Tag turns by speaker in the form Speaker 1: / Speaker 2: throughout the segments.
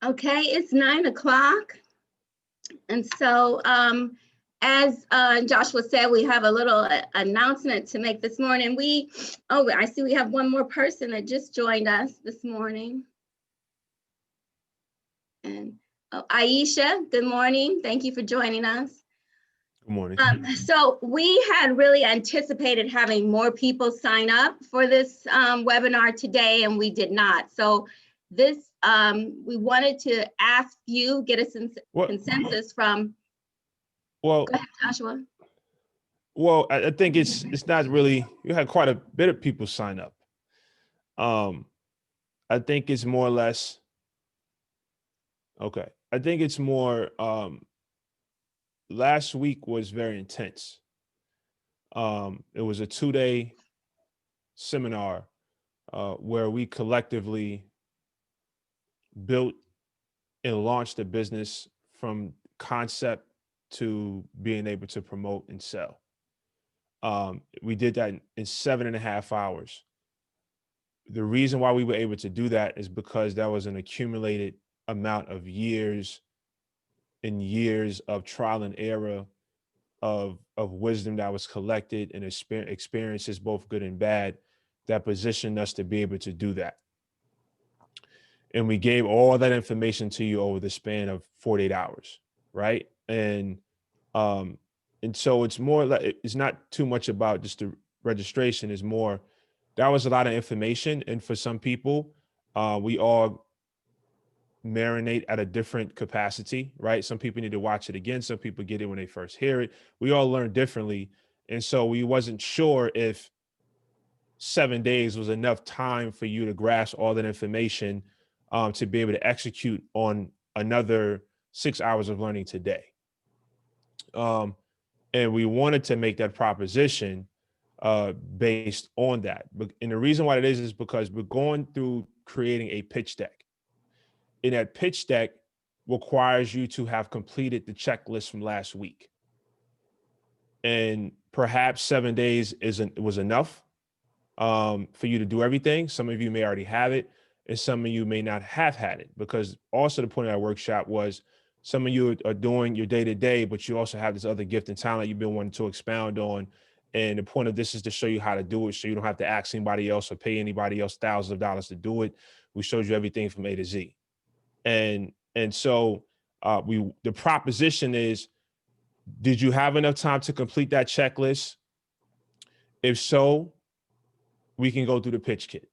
Speaker 1: Okay, it's 9 o'clock. And so as Joshua said, we have a little announcement to make this morning. I see we have one more person that just joined us this morning. And Aisha, good morning. Thank you for joining us.
Speaker 2: Good morning.
Speaker 1: So we had really anticipated having more people sign up for this webinar today, and we did not. So this, we wanted to ask you, get a consensus from.
Speaker 2: Well,
Speaker 1: go ahead, Joshua.
Speaker 2: Well, I think it's not really, you had quite a bit of people sign up. I think it's more or less, okay. I think it's more, last week was very intense. It was a 2-day seminar where we collectively built and launched a business from concept to being able to promote and sell. We did that in 7.5 hours. The reason why we were able to do that is because that was an accumulated amount of years and years of trial and error of wisdom that was collected and experiences, both good and bad, that positioned us to be able to do that. And we gave all that information to you over the span of 48 hours, right? And so it's more like, it's not too much about just the registration, is more, that was a lot of information. And for some people, we all marinate at a different capacity, right? Some people need to watch it again. Some people get it when they first hear it. We all learn differently. And so we wasn't sure if 7 days was enough time for you to grasp all that information to be able to execute on another 6 hours of learning today. And we wanted to make that proposition based on that. And the reason why it is because we're going through creating a pitch deck. And that pitch deck requires you to have completed the checklist from last week. And perhaps 7 days was enough for you to do everything. Some of you may already have it, and some of you may not have had it, because also the point of that workshop was some of you are doing your day-to-day, but you also have this other gift and talent you've been wanting to expound on. And the point of this is to show you how to do it, so you don't have to ask anybody else or pay anybody else thousands of dollars to do it. We showed you everything from A to Z. And so the proposition is, did you have enough time to complete that checklist? If so, we can go through the pitch kit.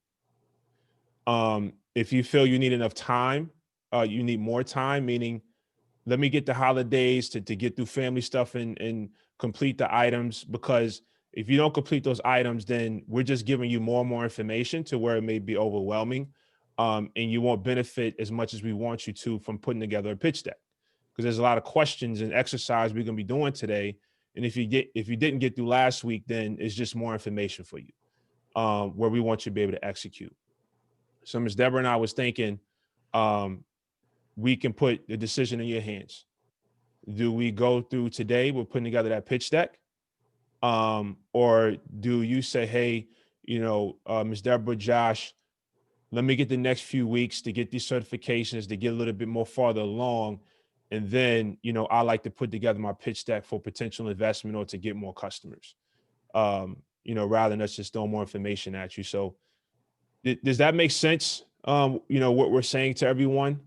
Speaker 2: If you feel you need enough time, you need more time, meaning let me get the holidays to get through family stuff and complete the items, because if you don't complete those items, then we're just giving you more and more information to where it may be overwhelming. And you won't benefit as much as we want you to from putting together a pitch deck, because there's a lot of questions and exercise we're going to be doing today. And if you didn't get through last week, then it's just more information for you, where we want you to be able to execute. So Ms. Deborah and I was thinking, we can put the decision in your hands. Do we go through today, we're putting together that pitch deck? Or do you say, hey, Ms. Deborah, Josh, let me get the next few weeks to get these certifications, to get a little bit more farther along. And then, I like to put together my pitch deck for potential investment or to get more customers, rather than us just throwing more information at you. So does that make sense? What we're saying to everyone?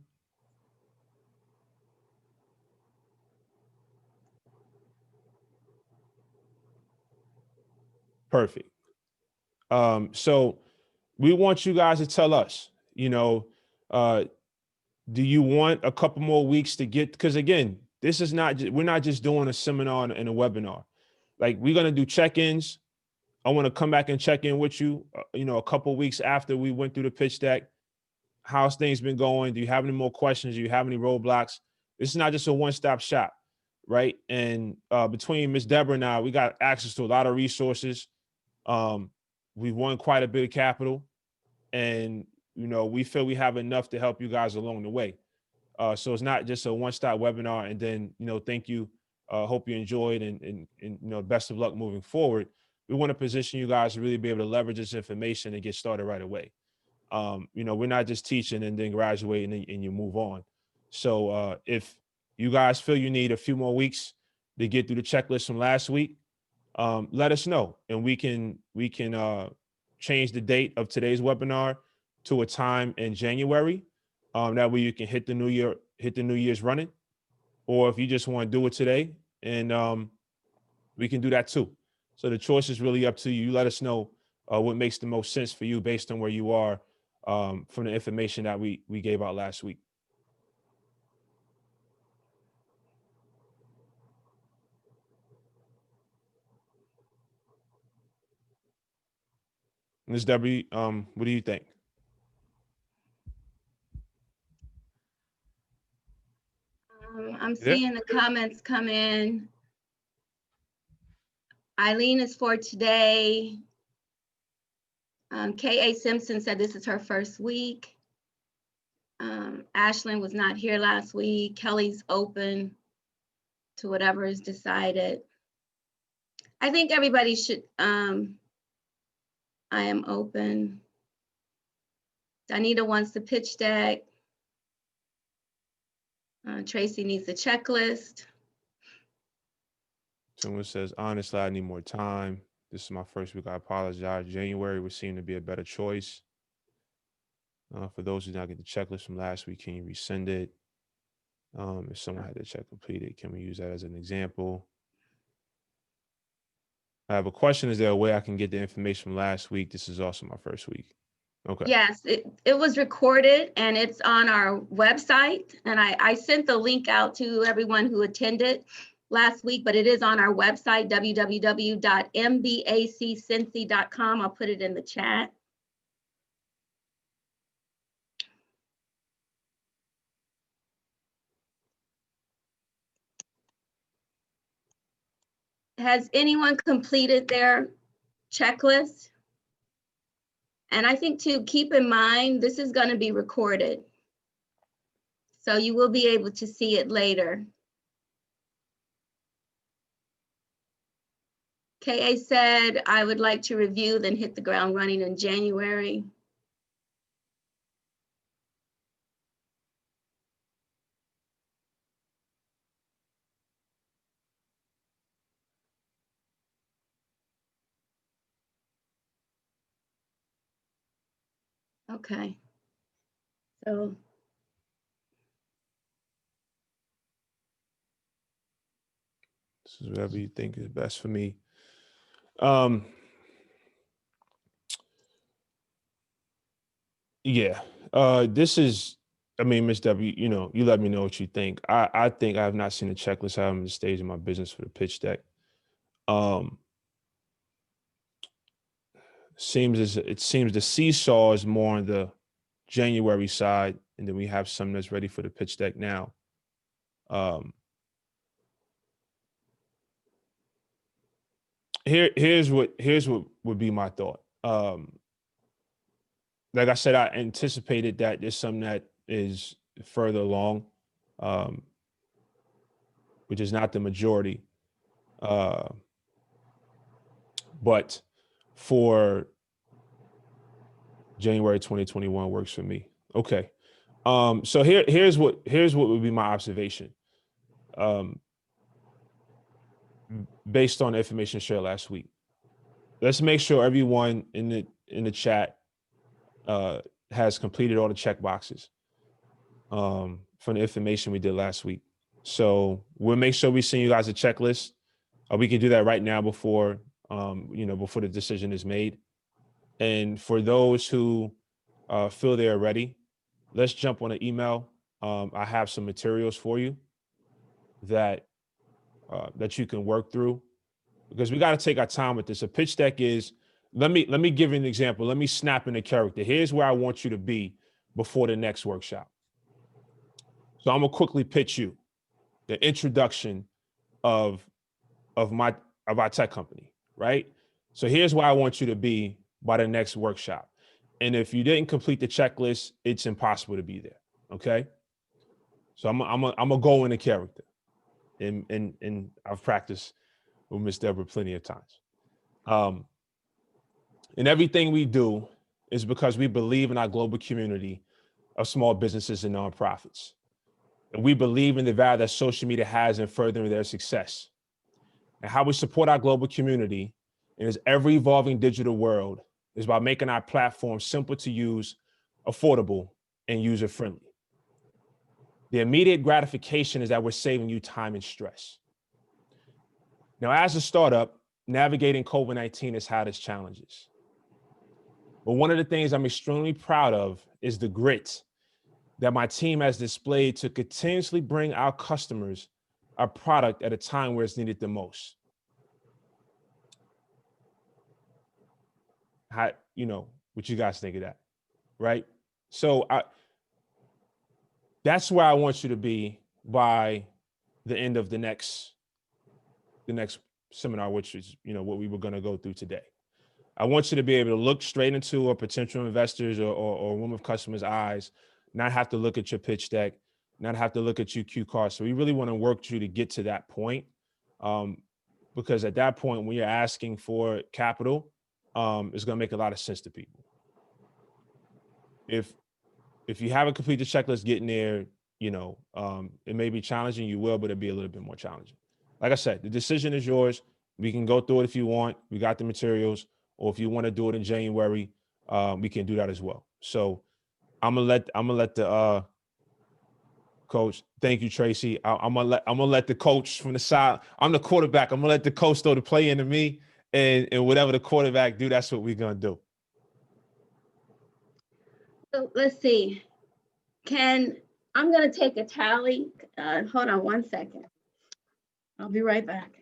Speaker 2: Perfect. So we want you guys to tell us, do you want a couple more weeks to get, because again, this is not, we're not just doing a seminar and a webinar. Like, we're going to do check-ins. I want to come back and check in with you, a couple of weeks after we went through the pitch deck. How's things been going? Do you have any more questions? Do you have any roadblocks? This is not just a one-stop shop, right? And between Ms. Deborah and I, we got access to a lot of resources. We've won quite a bit of capital, and we feel we have enough to help you guys along the way. So it's not just a one-stop webinar and then, thank you. Hope you enjoyed and best of luck moving forward. We want to position you guys to really be able to leverage this information and get started right away. We're not just teaching and then graduate and you move on. So if you guys feel you need a few more weeks to get through the checklist from last week, let us know, and we can change the date of today's webinar to a time in January. That way you can hit the New Year's running. Or if you just want to do it today, and we can do that too. So the choice is really up to you. You let us know what makes the most sense for you based on where you are from the information that we gave out last week. Ms. Debbie, what do you think?
Speaker 1: I'm
Speaker 2: Yeah.
Speaker 1: seeing the comments come in. Eileen is for today. K.A. Simpson said this is her first week. Ashlyn was not here last week. Kelly's open to whatever is decided. I think everybody should, I am open. Danita wants the pitch deck. Tracy needs a checklist.
Speaker 2: Someone says, honestly, I need more time. This is my first week. I apologize. January would seem to be a better choice. For those who did not get the checklist from last week, can you resend it? If someone had the check completed, can we use that as an example? I have a question. Is there a way I can get the information from last week? This is also my first week. Okay.
Speaker 1: Yes, it was recorded and it's on our website. And I sent the link out to everyone who attended last week, but it is on our website, www.mbaccincy.com. I'll put it in the chat. Has anyone completed their checklist? And I think to keep in mind, this is going to be recorded. So you will be able to see it later. KA said, I would like to review, then hit the ground running in January. Okay. So
Speaker 2: This is whatever you think is best for me. Yeah. This is, I mean, Ms. W, you let me know what you think. I think I have not seen a checklist. I'm at the stage in my business for the pitch deck. It seems the seesaw is more on the January side, and then we have some that's ready for the pitch deck now. Here's what would be my thought. Like I said, I anticipated that there's some that is further along, which is not the majority. But for January 2021 works for me. Okay. So here's what would be my observation. Based on the information shared last week. Let's make sure everyone in the chat has completed all the check boxes from the information we did last week. So we'll make sure we send you guys a checklist. We can do that right now before before the decision is made. And for those who feel they are ready, let's jump on an email. I have some materials for you that you can work through, because we got to take our time with this. A pitch deck is, let me give you an example. Let me snap in a character. Here's where I want you to be before the next workshop. So I'm gonna quickly pitch you the introduction of our tech company, right? So here's where I want you to be by the next workshop. And if you didn't complete the checklist, it's impossible to be there. Okay. So I'm gonna go in a character, and I've practiced with Miss Deborah plenty of times. And everything we do is because we believe in our global community of small businesses and nonprofits. And we believe in the value that social media has in furthering their success. And how we support our global community in this ever-evolving digital world is by making our platform simple to use, affordable, and user-friendly. The immediate gratification is that we're saving you time and stress. Now, as a startup, navigating COVID-19 has had its challenges. But one of the things I'm extremely proud of is the grit that my team has displayed to continuously bring our customers our product at a time where it's needed the most. How, what you guys think of that, right? So that's where I want you to be by the end of the next seminar, which is, what we were going to go through today. I want you to be able to look straight into a potential investor's or one of customers' eyes, not have to look at your pitch deck, not have to look at your Q card. So we really want to work you to get to that point. Because at that point, when you're asking for capital, it's going to make a lot of sense to people. If you haven't completed the checklist, getting there, it may be challenging. You will, but it'll be a little bit more challenging. Like I said, the decision is yours. We can go through it if you want. We got the materials. Or if you want to do it in January, we can do that as well. So I'm gonna let the coach. Thank you, Tracy. I'm gonna let the coach from the side. I'm the quarterback. I'm gonna let the coach throw the play into me, and whatever the quarterback do, that's what we're gonna do.
Speaker 1: So let's see. I'm gonna take a tally. Hold on one second. I'll be right back.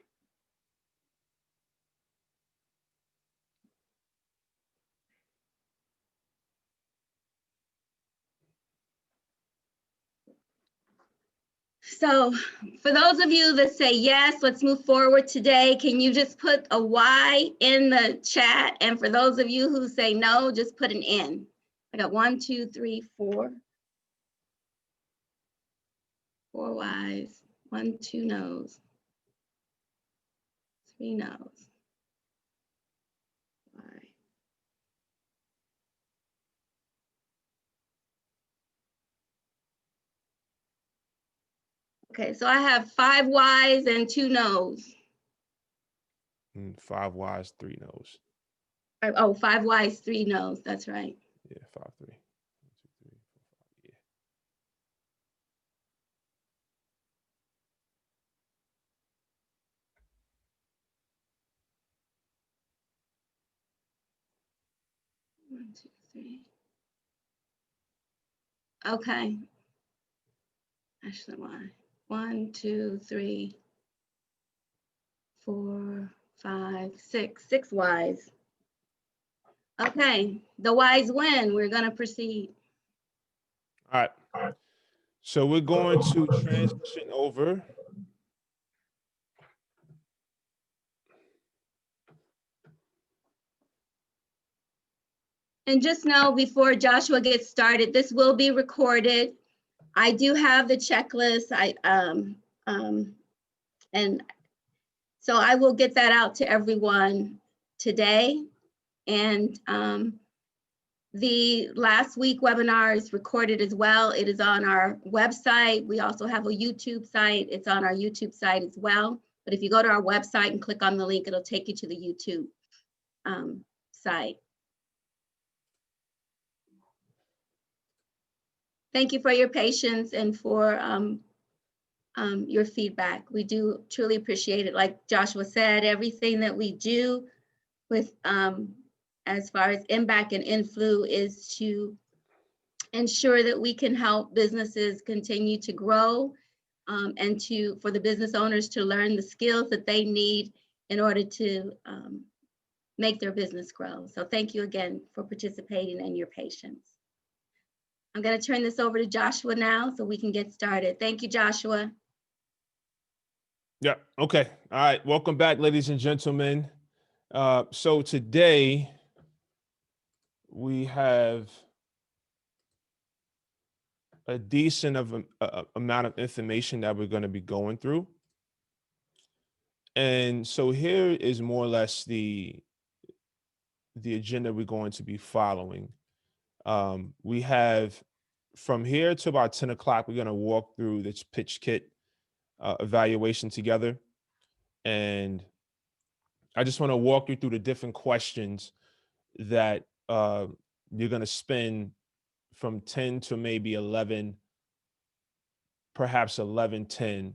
Speaker 1: So for those of you that say yes, let's move forward today, can you just put a Y in the chat? And for those of you who say no, just put an N. I got 1, 2, 3, 4. 4 Ys, 1, 2 no's, 3 no's. Y. Okay, so I have 5 Ys and 2 no's.
Speaker 2: 5 Ys, 3 no's.
Speaker 1: Oh, 5 Ys, 3 no's. That's right.
Speaker 2: Yeah, 5, 3. 1, 2, 3, 4, 5. Yeah.
Speaker 1: One, 2, 3. Okay. Actually, why? 1, 2, 3, 4, 5, 6. 6 Ys. Okay, the Ys win. We're going to proceed.
Speaker 2: All right. So we're going to transition over.
Speaker 1: And just know before Joshua gets started, this will be recorded. I do have the checklist. And so I will get that out to everyone today. And the last week webinar is recorded as well. It is on our website. We also have a YouTube site. It's on our YouTube site as well. But if you go to our website and click on the link, it'll take you to the YouTube site. Thank you for your patience and for your feedback. We do truly appreciate it. Like Joshua said, everything that we do with as far as impact and influ is to ensure that we can help businesses continue to grow and for the business owners to learn the skills that they need in order to make their business grow. So thank you again for participating and your patience. I'm going to turn this over to Joshua now so we can get started. Thank you, Joshua.
Speaker 2: Yeah. Okay. All right. Welcome back, ladies and gentlemen. So today we have a decent amount of information that we're going to be going through. And so here is more or less the agenda we're going to be following. We have from here to about 10 o'clock, we're going to walk through this pitch kit evaluation together. And I just want to walk you through the different questions that you're going to spend from 10 to maybe 11, perhaps 11:10,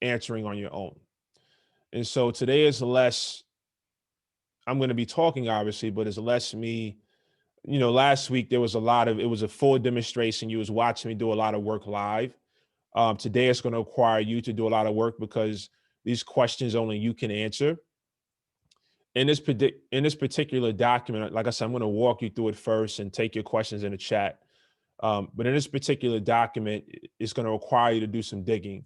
Speaker 2: answering on your own. And so today is less, I'm going to be talking obviously, but it's less me. Last week there was it was a full demonstration. You was watching me do a lot of work live. Today it's going to require you to do a lot of work because these questions only you can answer. In this particular document, like I said, I'm going to walk you through it first and take your questions in the chat. But in this particular document, it's going to require you to do some digging.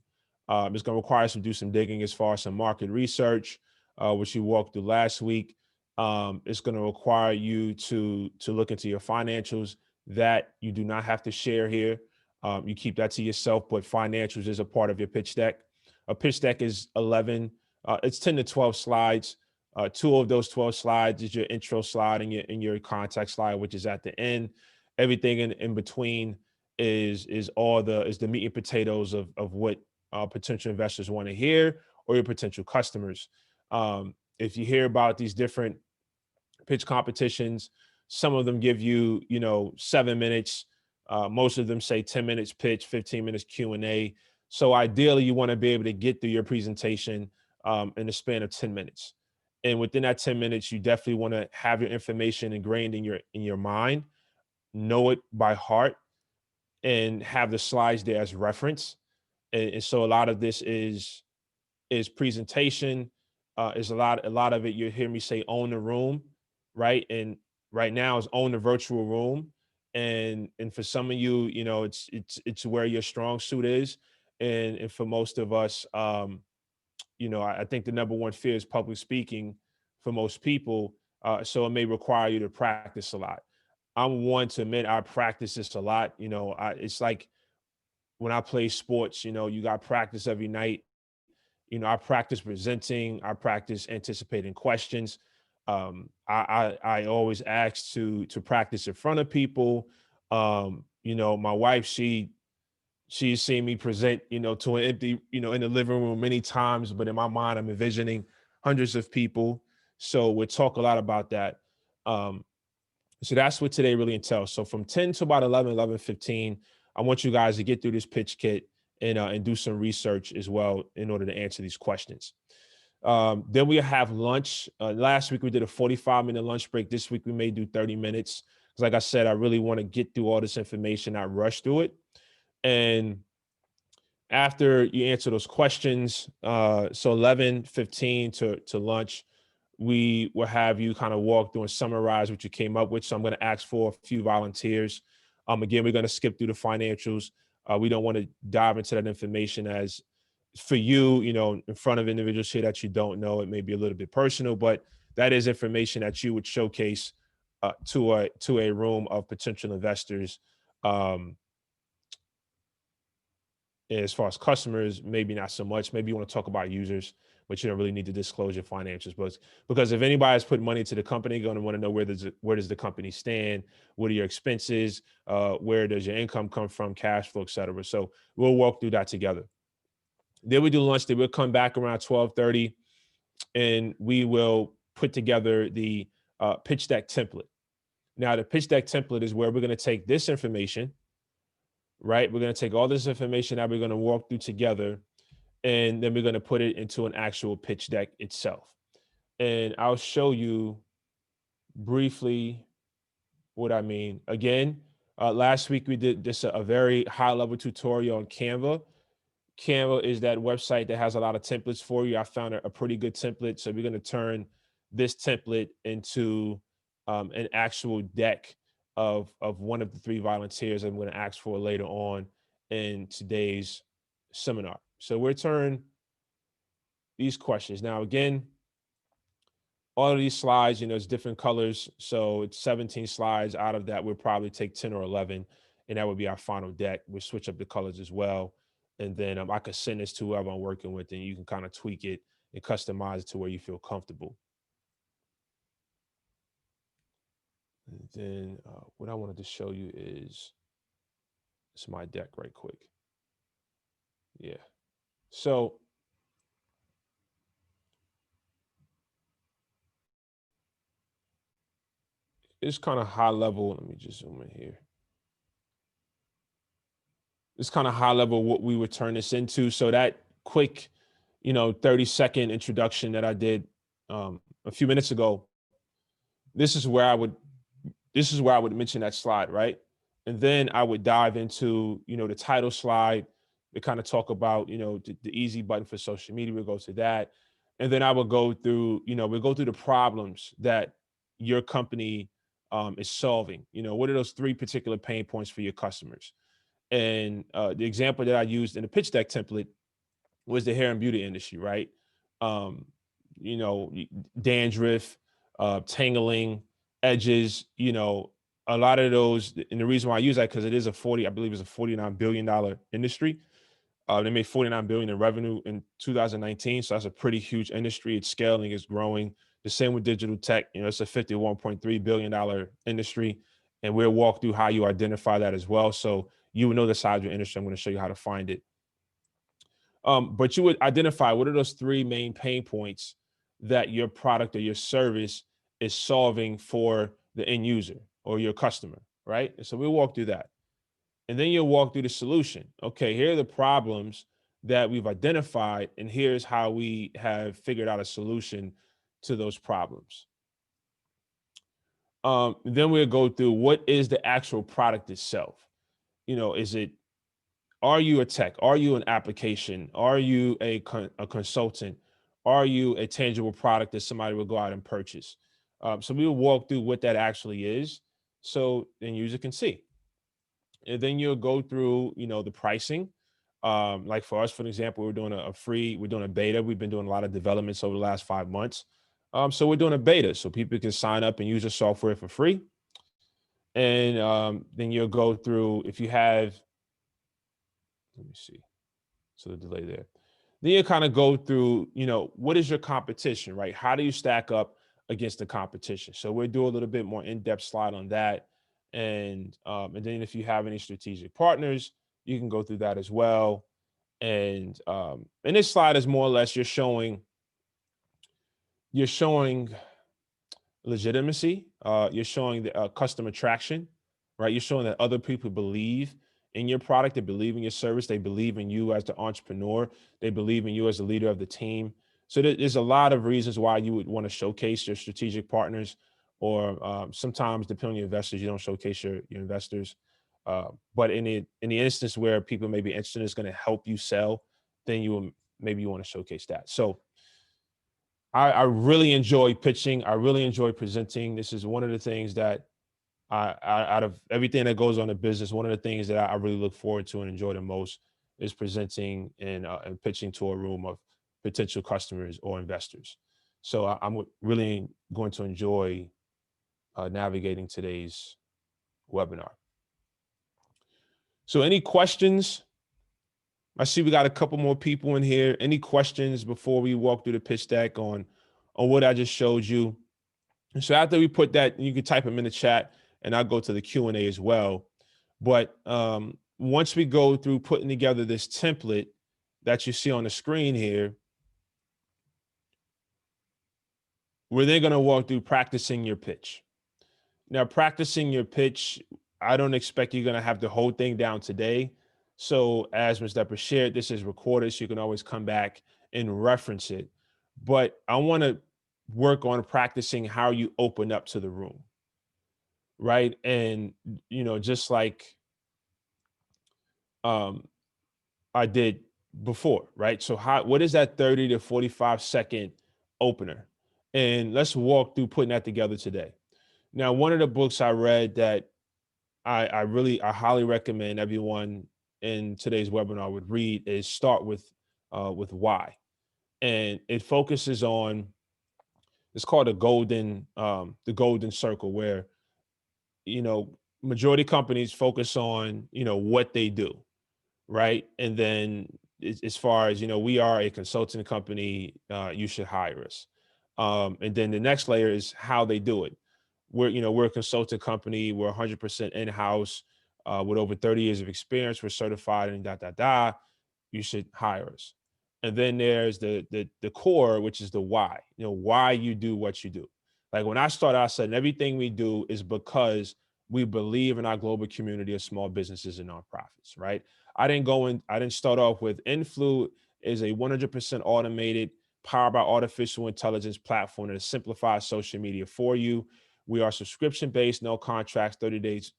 Speaker 2: It's going to require us to do some digging as far as some market research, which you walked through last week. It's going to require you to look into your financials that you do not have to share here. You keep that to yourself, but financials is a part of your pitch deck. A pitch deck is 11, it's 10 to 12 slides. Two of those 12 slides is your intro slide and your contact slide, which is at the end. Everything in between is the meat and potatoes of what potential investors want to hear, or your potential customers. If you hear about these different pitch competitions, some of them give you 7 minutes. Most of them say 10 minutes pitch, 15 minutes Q&A. So ideally, you want to be able to get through your presentation in the span of 10 minutes. And within that 10 minutes, you definitely want to have your information ingrained in your mind, know it by heart, and have the slides there as reference. And so a lot of this is presentation. Is a lot of it. You hear me say own the room, right? And right now is own the virtual room. And for some of you, it's where your strong suit is. And for most of us, I think the number one fear is public speaking for most people. So it may require you to practice a lot. I'm one to admit I practice this a lot. It's like when I play sports, you got practice every night. I practice presenting, I practice anticipating questions. I always ask to practice in front of people. My wife, she's seen me present, to an empty, in the living room many times, but in my mind, I'm envisioning hundreds of people. So we'll talk a lot about that. So that's what today really entails. So from 10 to about 11:15, I want you guys to get through this pitch kit and do some research as well in order to answer these questions. Then we have lunch. Last week we did a 45-minute lunch break. This week we may do 30 minutes. Because like I said, I really want to get through all this information, not rush through it. And after you answer those questions, so 11:15 to lunch, we will have you kind of walk through and summarize what you came up with. So I'm going to ask for a few volunteers. Again, we're going to skip through the financials. We don't want to dive into that information as for you, in front of individuals here that you don't know. It may be a little bit personal, but that is information that you would showcase to a room of potential investors. As far as customers, maybe not so much. Maybe you want to talk about users, but you don't really need to disclose your financials. But because if anybody's put money into the company, going to want to know where does the company stand, what are your expenses, where does your income come from, cash flow, et cetera. So we'll walk through that together. Then we do lunch. Then we'll come back around 12:30, and we will put together the pitch deck template. Now, the pitch deck template is where we're going to take this information, right? We're going to take all this information that we're going to walk through together, and then we're going to put it into an actual pitch deck itself. And I'll show you briefly what I mean. Again, last week we did just a very high level tutorial on Canva. Canva is that website that has a lot of templates for you. I found a pretty good template. So we're going to turn this template into an actual deck of one of the three volunteers I'm going to ask for later on in today's seminar. So we'll turn these questions. Now, again, all of these slides, it's different colors. So it's 17 slides. Out of that, we'll probably take 10 or 11, and that would be our final deck. We'll switch up the colors as well. And then I could send this to whoever I'm working with, and you can kind of tweak it and customize it to where you feel comfortable. And then what I wanted to show you is It's my deck right quick. Yeah. So it's kind of high level. Let me just zoom in here. It's kind of high level what we would turn this into. So that quick, 30-second introduction that I did a few minutes ago, this is where I would mention that slide, right? And then I would dive into, the title slide to kind of talk about, the easy button for social media. We'll go to that. And then I would go through, we'll go through the problems that your company is solving. What are those 3 particular pain points for your customers? And the example that I used in the pitch deck template was the hair and beauty industry, right? Um, Dandruff, tangling, edges, a lot of those. And the reason why I use that, because it is I believe it's a $49 billion industry. They made $49 billion in revenue in 2019. So that's a pretty huge industry. It's scaling, it's growing. The same with digital tech. It's a $51.3 billion industry. And we'll walk through how you identify that as well. So you would know the size of your industry. I'm going to show you how to find it. But you would identify what are those 3 main pain points that your product or your service is solving for the end user or your customer, right? And so we'll walk through that. And then you'll walk through the solution. Okay, here are the problems that we've identified, and here's how we have figured out a solution to those problems. Then we'll go through what is the actual product itself. Are you a tech? Are you an application? Are you a consultant? Are you a tangible product that somebody will go out and purchase? So we will walk through what that actually is, so the user can see. And then you'll go through, the pricing. Like for us, for example, we're doing we're doing a beta. We've been doing a lot of developments over the last 5 months. So we're doing a beta so people can sign up and use the software for free. And then you'll go through, if you have, let me see. So the delay there. Then you kind of go through, what is your competition, right? How do you stack up against the competition? So we'll do a little bit more in-depth slide on that. And then if you have any strategic partners, you can go through that as well. And this slide is more or less you're showing legitimacy. You're showing the customer traction, right? You're showing that other people believe in your product, they believe in your service, they believe in you as the entrepreneur, they believe in you as the leader of the team. So there's a lot of reasons why you would want to showcase your strategic partners, or sometimes, depending on your investors, you don't showcase your investors. But in the instance where people may be interested, it's going to help you sell, then maybe you want to showcase that. So I really enjoy pitching. I really enjoy presenting. This is one of the things that out of everything that goes on in business, one of the things that I really look forward to and enjoy the most is presenting and pitching to a room of potential customers or investors. So I'm really going to enjoy navigating today's webinar. So any questions? I see we got a couple more people in here. Any questions before we walk through the pitch deck on what I just showed you? So after we put that, you can type them in the chat, and I'll go to the Q&A as well. But once we go through putting together this template that you see on the screen here, we're then going to walk through practicing your pitch. Now, practicing your pitch, I don't expect you're going to have the whole thing down today. So as Ms. Depper shared, this is recorded, so you can always come back and reference it. But I want to work on practicing how you open up to the room, right? And, just like I did before, right? So what is that 30 to 45 second opener? And let's walk through putting that together today. Now, one of the books I read that I highly recommend everyone in today's webinar would read is Start with Why. And it focuses on, it's called the golden circle, where, majority companies focus on, what they do, right? And then as far as, we are a consulting company, you should hire us. And then the next layer is how they do it. We're a consulting company. We're 100% in-house. with over 30 years of experience. We're certified and you should hire us. And then there's the core, which is the why, why you do what you do. Like when I started, I said everything we do is because we believe in our global community of small businesses and nonprofits, right? I didn't start off with Influ is a 100% automated, powered by artificial intelligence platform that simplifies social media for you. We are subscription based, no contracts, 30 days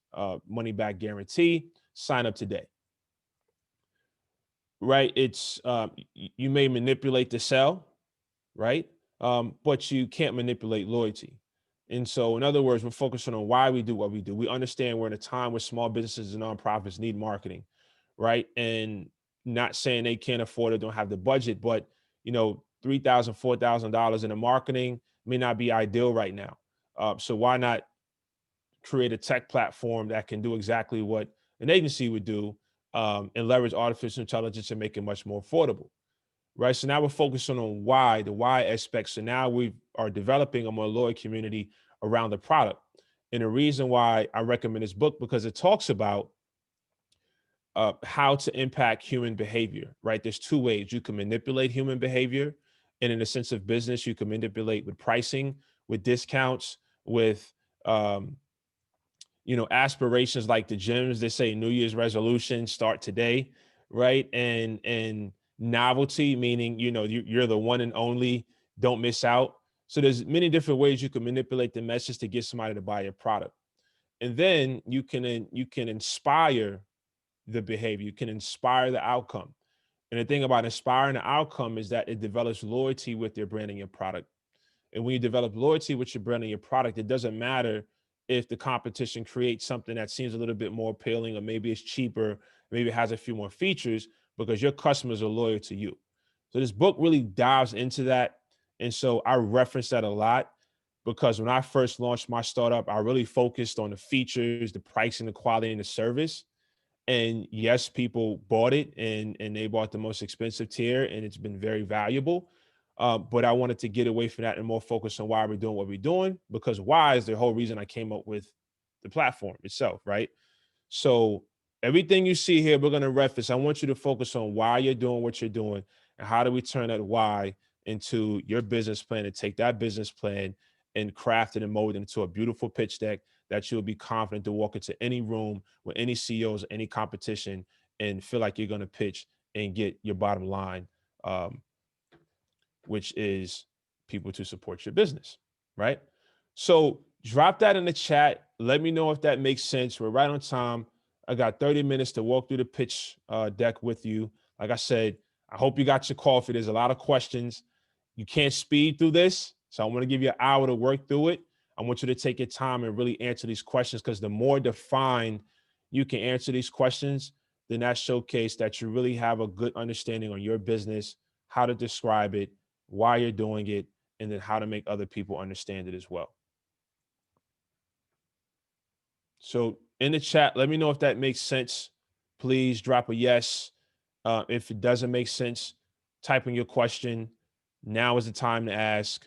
Speaker 2: money back guarantee. Sign up today. Right? It's you may manipulate the sell, right? But you can't manipulate loyalty. And so, in other words, we're focusing on why we do what we do. We understand we're in a time where small businesses and nonprofits need marketing, right? And not saying they can't afford it, don't have the budget, but $3,000, $4,000 in the marketing may not be ideal right now. So why not create a tech platform that can do exactly what an agency would do, and leverage artificial intelligence and make it much more affordable, right? So now we're focusing on the why aspect. So now we are developing a more loyal community around the product. And the reason why I recommend this book, because it talks about how to impact human behavior, right? There's two ways you can manipulate human behavior. And in the sense of business, you can manipulate with pricing, with discounts, with, aspirations like the gyms. They say New Year's resolution, start today, right? And novelty, meaning, you're the one and only, don't miss out. So there's many different ways you can manipulate the message to get somebody to buy your product. And then you can inspire the behavior, you can inspire the outcome. And the thing about inspiring the outcome is that it develops loyalty with your brand and your product. And when you develop loyalty with your brand and your product, it doesn't matter if the competition creates something that seems a little bit more appealing, or maybe it's cheaper, maybe it has a few more features, because your customers are loyal to you. So this book really dives into that. And so I reference that a lot, because when I first launched my startup, I really focused on the features, the pricing, the quality, and the service. And yes, people bought it, and they bought the most expensive tier, and it's been very valuable. But I wanted to get away from that and more focus on why we're doing what we're doing, because why is the whole reason I came up with the platform itself, right? So everything you see here, we're going to reference. I want you to focus on why you're doing what you're doing, and how do we turn that why into your business plan, and take that business plan and craft it and mold it into a beautiful pitch deck that you'll be confident to walk into any room with any CEOs, any competition, and feel like you're going to pitch and get your bottom line, which is people to support your business, right? So drop that in the chat. Let me know if that makes sense. We're right on time. I got 30 minutes to walk through the pitch deck with you. Like I said, I hope you got your coffee. There's a lot of questions. You can't speed through this, so I want to give you an hour to work through it. I want you to take your time and really answer these questions, because the more defined you can answer these questions, then that showcase that you really have a good understanding on your business, how to describe it, why you're doing it, and then how to make other people understand it as well. So in the chat, let me know if that makes sense. Please drop a yes. If it doesn't make sense, type in your question. Now is the time to ask.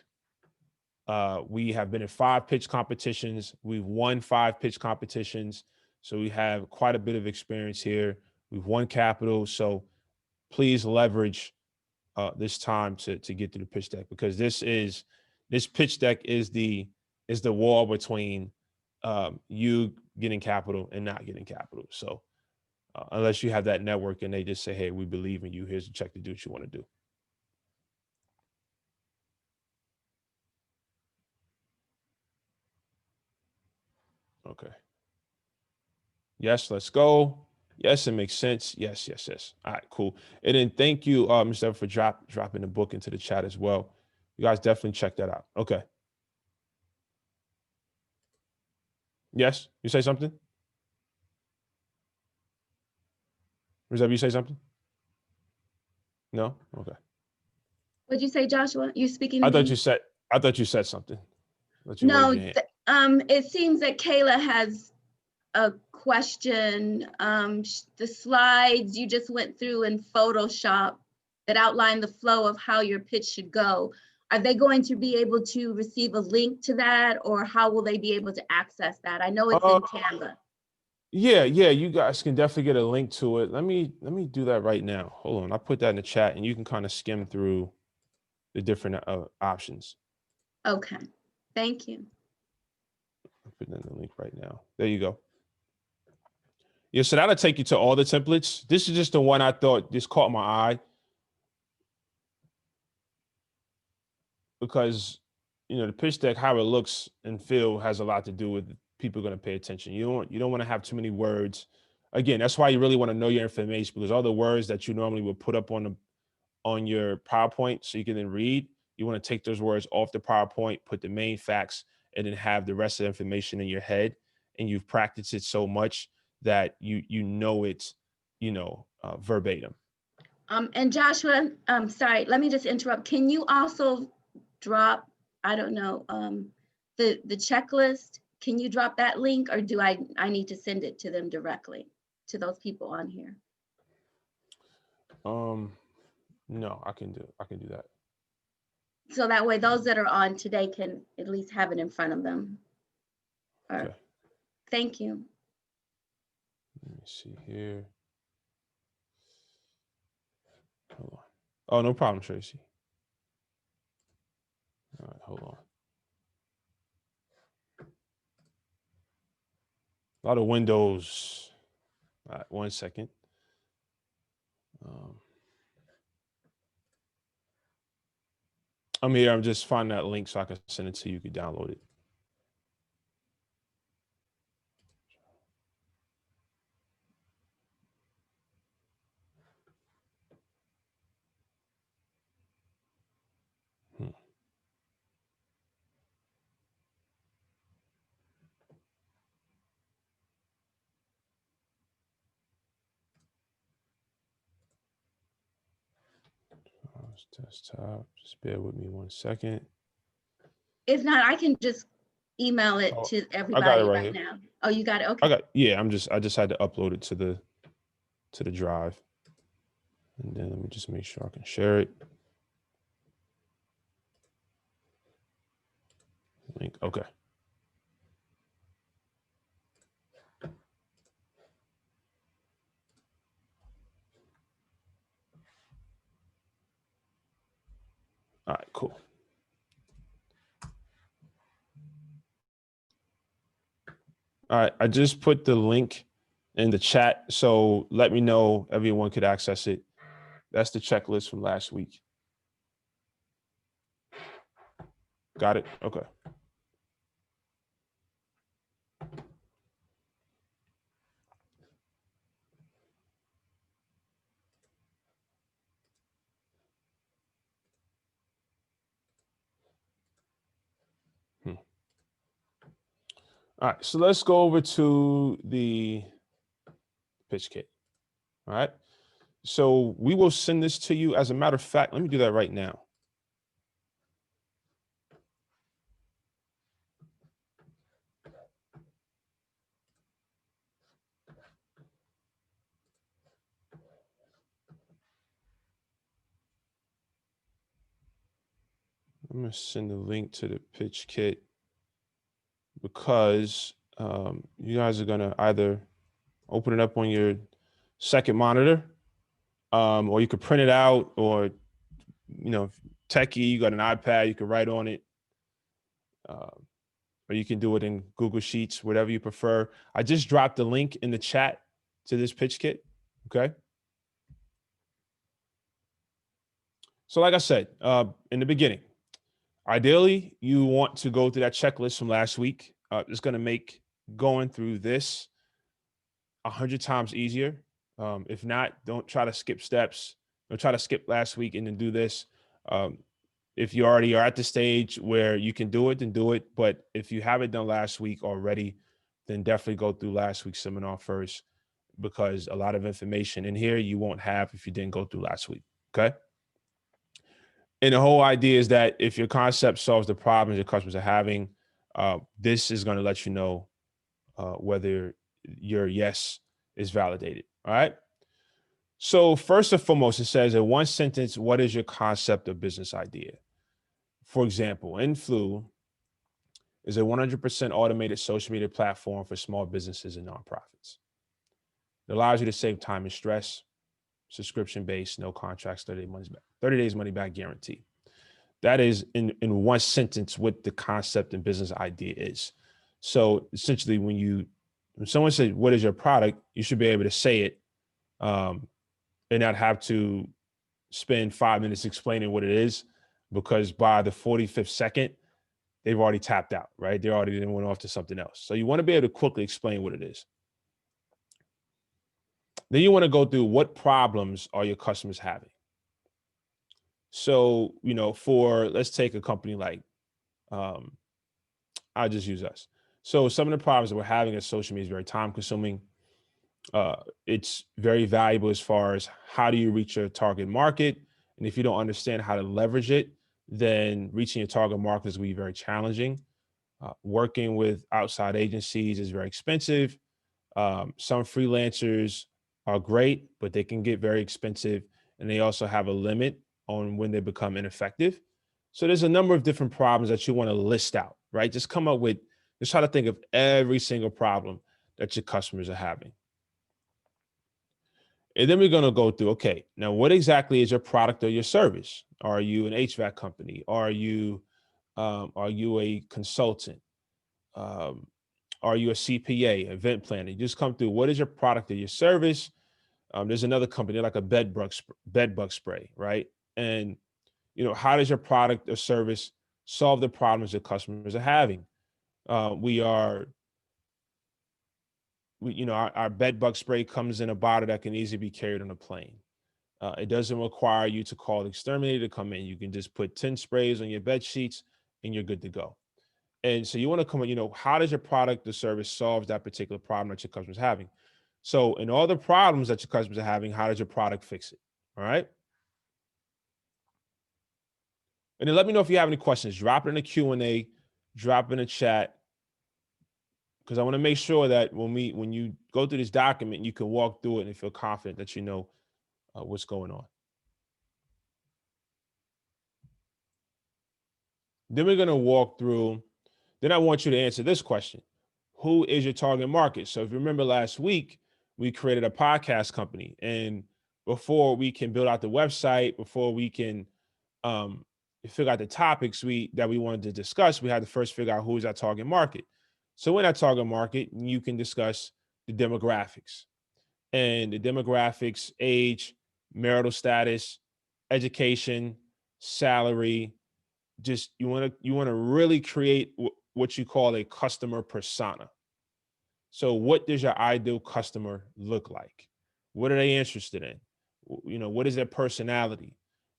Speaker 2: We have been in 5 pitch competitions. We've won 5 pitch competitions. So we have quite a bit of experience here. We've won capital. So please leverage this time to get through the pitch deck, because this pitch deck is the wall between you getting capital and not getting capital. So unless you have that network and they just say, hey, we believe in you, here's a check to do what you want to do. Okay. Yes, let's go. Yes, it makes sense. Yes. All right, cool. And then thank you, Mr. Ever, for dropping the book into the chat as well. You guys definitely check that out. Okay. Yes, you say something? Rizab, you say something? No? Okay.
Speaker 1: What'd you say, Joshua? You speaking to
Speaker 2: I
Speaker 1: me?
Speaker 2: thought you said something.
Speaker 1: No, it seems that Kayla has a question. The slides you just went through in Photoshop that outline the flow of how your pitch should go. Are they going to be able to receive a link to that, or how will they be able to access that? I know it's in Canva.
Speaker 2: Yeah, you guys can definitely get a link to it. Let me do that right now. Hold on, I'll put that in the chat, and you can kind of skim through the different options.
Speaker 1: Okay, thank you.
Speaker 2: I'll put in the link right now. There you go. Yeah, so that'll take you to all the templates. This is just the one I thought just caught my eye because the pitch deck, how it looks and feel has a lot to do with people going to pay attention. You don't want to have too many words. Again, that's why you really want to know your information, because all the words that you normally would put up on your PowerPoint so you can then read, you want to take those words off the PowerPoint, put the main facts, and then have the rest of the information in your head. And you've practiced it so much that you know it, verbatim.
Speaker 1: And Joshua, sorry, let me just interrupt. Can you also drop, I don't know, the checklist? Can you drop that link, or do I need to send it to them directly, to those people on here?
Speaker 2: No, I can do that.
Speaker 1: So that way those that are on today can at least have it in front of them. All right.
Speaker 2: Okay.
Speaker 1: Thank you.
Speaker 2: Let me see here. Hold on. Oh, no problem, Tracy. All right, hold on. A lot of windows. All right, 1 second. I'm here. I'm just finding that link so I can send it to you. You can download it. Desktop. Just bear with me 1 second.
Speaker 1: If not, I can just email it to everybody
Speaker 2: I got it
Speaker 1: right now. Oh, you got it? Okay.
Speaker 2: I just had to upload it to the drive. And then let me just make sure I can share it. Link. Okay. All right, cool. All right, I just put the link in the chat, so let me know everyone could access it. That's the checklist from last week. Got it? Okay. All right, so let's go over to the pitch kit. All right, so we will send this to you. As a matter of fact, let me do that right now. I'm going to send the link to the pitch kit because you guys are going to either open it up on your second monitor, or you could print it out, or, techie, you got an iPad, you can write on it, or you can do it in Google Sheets, whatever you prefer. I just dropped the link in the chat to this pitch kit, okay? So like I said, in the beginning, ideally, you want to go through that checklist from last week. It's going to make going through this 100 times easier. If not, don't try to skip steps. Don't try to skip last week and then do this. If you already are at the stage where you can do it, then do it. But if you haven't done last week already, then definitely go through last week's seminar first, because a lot of information in here you won't have if you didn't go through last week, okay? And the whole idea is that if your concept solves the problems your customers are having, this is going to let you know whether your yes is validated. All right. So first and foremost, it says in one sentence, what is your concept or business idea? For example, Influ is a 100% automated social media platform for small businesses and nonprofits. It allows you to save time and stress, subscription based, no contracts, 30 days money back guarantee. That is in one sentence what the concept and business idea is. So essentially, when someone says, "What is your product?" you should be able to say it, and not have to spend 5 minutes explaining what it is, because by the 45th second, they've already tapped out, right? They already then went off to something else. So you want to be able to quickly explain what it is. Then you want to go through what problems are your customers having. So, let's take a company like, um, I'll just use us. So some of the problems that we're having at social media is very time consuming. It's very valuable as far as how do you reach your target market. And if you don't understand how to leverage it, then reaching your target market is going to be very challenging. Working with outside agencies is very expensive. Some freelancers are great, but they can get very expensive, and they also have a limit on when they become ineffective. So there's a number of different problems that you want to list out, right? Just try to think of every single problem that your customers are having. And then we're going to go through, okay, now what exactly is your product or your service? Are you an HVAC company? Are you a consultant? Are you a CPA, event planner? You just come through. What is your product or your service? There's another company like a bed bug spray, right? And how does your product or service solve the problems that customers are having? Our bed bug spray comes in a bottle that can easily be carried on a plane. It doesn't require you to call the exterminator to come in. You can just put 10 sprays on your bed sheets and you're good to go. And so you want to come up, how does your product or service solve that particular problem that your customer's having? So in all the problems that your customers are having, how does your product fix it? All right. And then let me know if you have any questions. Drop it in the Q&A, drop it in the chat, because I want to make sure that when you go through this document, you can walk through it and feel confident that you know what's going on. Then we're going to walk through. Then I want you to answer this question. Who is your target market? So if you remember last week, we created a podcast company. And before we can build out the website, before we can figure out the topics that we wanted to discuss, we had to first figure out who is our target market. So in that target market, you can discuss the demographics. And the demographics: age, marital status, education, salary. Just you want to really create what you call a customer persona. So what does your ideal customer look like? What are they interested in? What is their personality?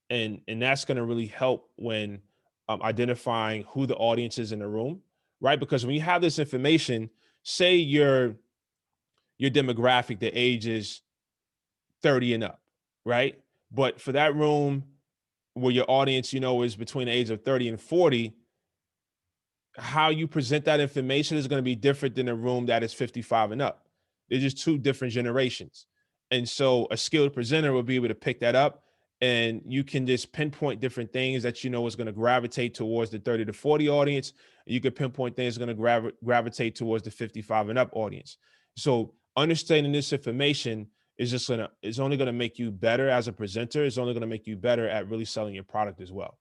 Speaker 2: And that's going to really help when identifying who the audience is in the room, right? Because when you have this information, say your demographic, the age is 30 and up, right? But for that room where your audience, is between the age of 30 and 40, how you present that information is going to be different than a room that is 55 and up. They're just two different generations. And so a skilled presenter will be able to pick that up, and you can just pinpoint different things that is going to gravitate towards the 30 to 40 audience. You can pinpoint things that are going to gravitate towards the 55 and up audience. So understanding this information is only going to make you better as a presenter. It's only going to make you better at really selling your product as well.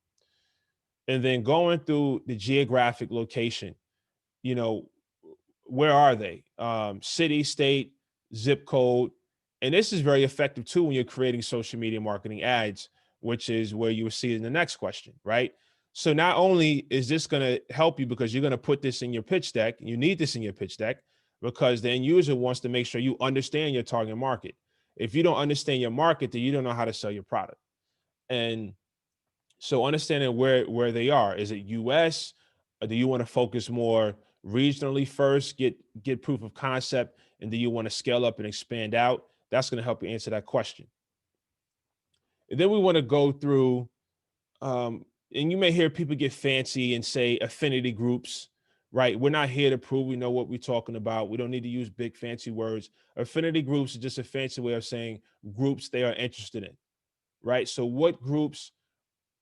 Speaker 2: And then going through the geographic location, where are they? City, state, zip code. And this is very effective too when you're creating social media marketing ads, which is where you will see it in the next question, right? So not only is this going to help you because you're going to put this in your pitch deck, you need this in your pitch deck because the end user wants to make sure you understand your target market. If you don't understand your market, then you don't know how to sell your product. And so understanding where they are, is it US? Or do you want to focus more regionally first, get proof of concept, and do you want to scale up and expand out? That's going to help you answer that question. And then we want to go through, and you may hear people get fancy and say affinity groups, right? We're not here to prove we know what we're talking about. We don't need to use big fancy words. Affinity groups is just a fancy way of saying groups they are interested in, right? So what groups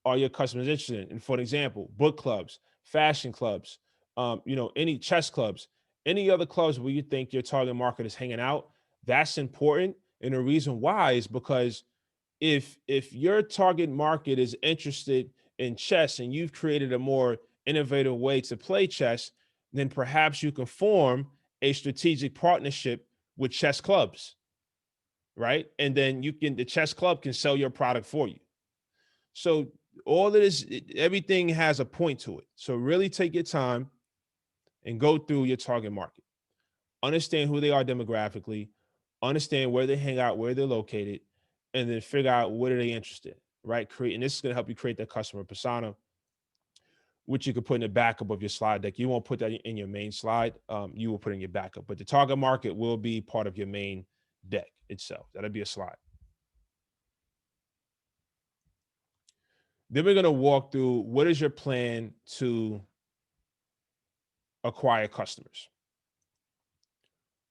Speaker 2: are your customers interested in? And for example, book clubs, fashion clubs, any chess clubs, any other clubs where you think your target market is hanging out, That's important. And the reason why is because if your target market is interested in chess and you've created a more innovative way to play chess, then perhaps you can form a strategic partnership with chess clubs, right? And then the chess club can sell your product for you. So all of this, everything has a point to it. So really take your time and go through your target market. Understand who they are demographically, understand where they hang out, where they're located, and then figure out what are they interested in, right? And this is going to help you create that customer persona, which you could put in the backup of your slide deck. You won't put that in your main slide. You will put in your backup, but the target market will be part of your main deck itself. That'll be a slide. Then we're going to walk through what is your plan to acquire customers,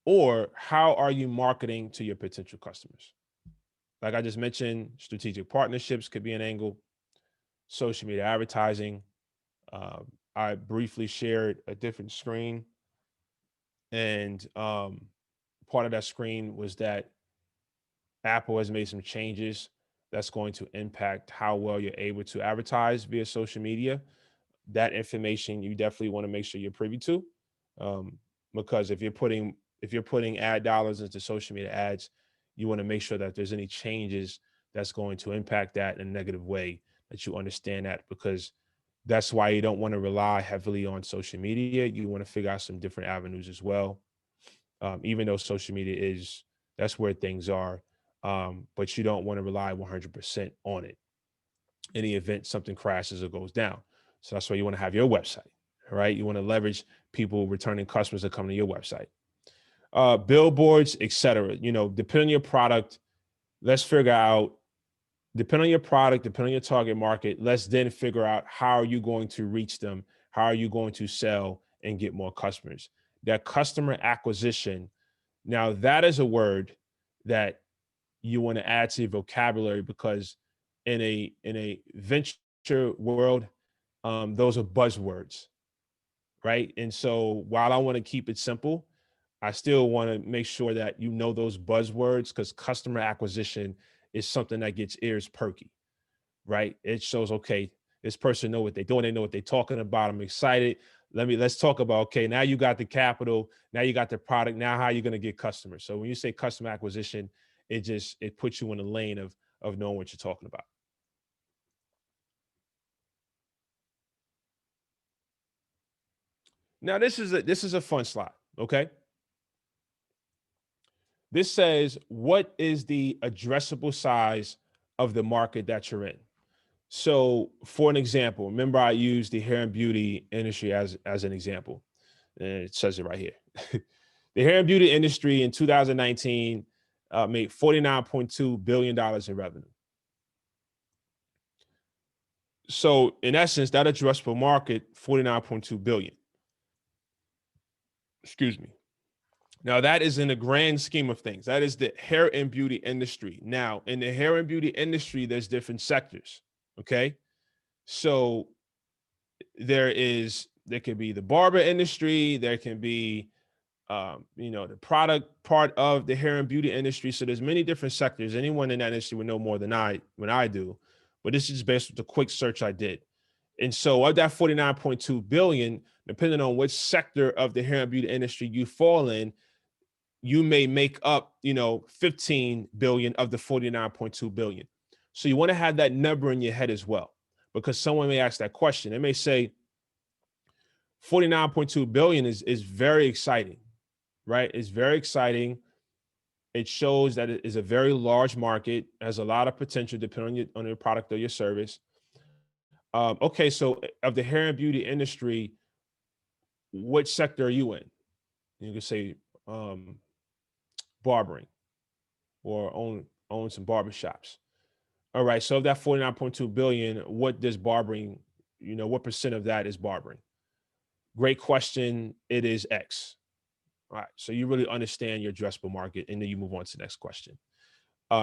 Speaker 2: or how are you marketing to your potential customers? Like I just mentioned, strategic partnerships could be an angle, social media advertising. I briefly shared a different screen, and part of that screen was that Apple has made some changes that's going to impact how well you're able to advertise via social media. That information you definitely want to make sure you're privy to, because if you're putting ad dollars into social media ads, you want to make sure that there's any changes that's going to impact that in a negative way, that you understand that, because that's why you don't want to rely heavily on social media. You want to figure out some different avenues as well. Even though social media that's where things are, but you don't want to rely 100% on it. In the event something crashes or goes down. So that's why you want to have your website, right? You want to leverage people, returning customers that come to your website. Billboards, etc. Depending on your product, let's figure out, depending on your product, depending on your target market, let's then figure out how are you going to reach them? How are you going to sell and get more customers? That customer acquisition, now that is a word that you want to add to your vocabulary, because in a venture world, those are buzzwords, right? And so while I want to keep it simple, I still want to make sure that you know those buzzwords, because customer acquisition is something that gets ears perky, right? It shows, okay, this person know what they're doing. They know what they're talking about. I'm excited. Let's talk about, okay, now you got the capital, now you got the product. Now how are you going to get customers? So when you say customer acquisition, it puts you in the lane of knowing what you're talking about. Now this is a fun slide, okay? This says, what is the addressable size of the market that you're in? So for an example, remember I used the hair and beauty industry as an example. And it says it right here. The hair and beauty industry in 2019 made $49.2 billion in revenue. So in essence, that addressable market, 49.2 billion. Excuse me. Now that is in the grand scheme of things. That is the hair and beauty industry. Now in the hair and beauty industry, there's different sectors. Okay. So there could be the barber industry. There can be, the product part of the hair and beauty industry. So there's many different sectors. Anyone in that industry would know more than I do, but this is based on the quick search I did. And so of that 49.2 billion, depending on which sector of the hair and beauty industry you fall in, you may make up, 15 billion of the 49.2 billion. So you want to have that number in your head as well, because someone may ask that question. They may say 49.2 billion is very exciting, right? It's very exciting. It shows that it is a very large market, has a lot of potential depending on your product or your service. Okay, so of the hair and beauty industry, which sector are you in? You can say barbering, or own some barbershops. All right, so of that 49.2 billion, what does barbering, what percent of that is barbering? Great question. It is X. All right, so you really understand your addressable market, and then you move on to the next question.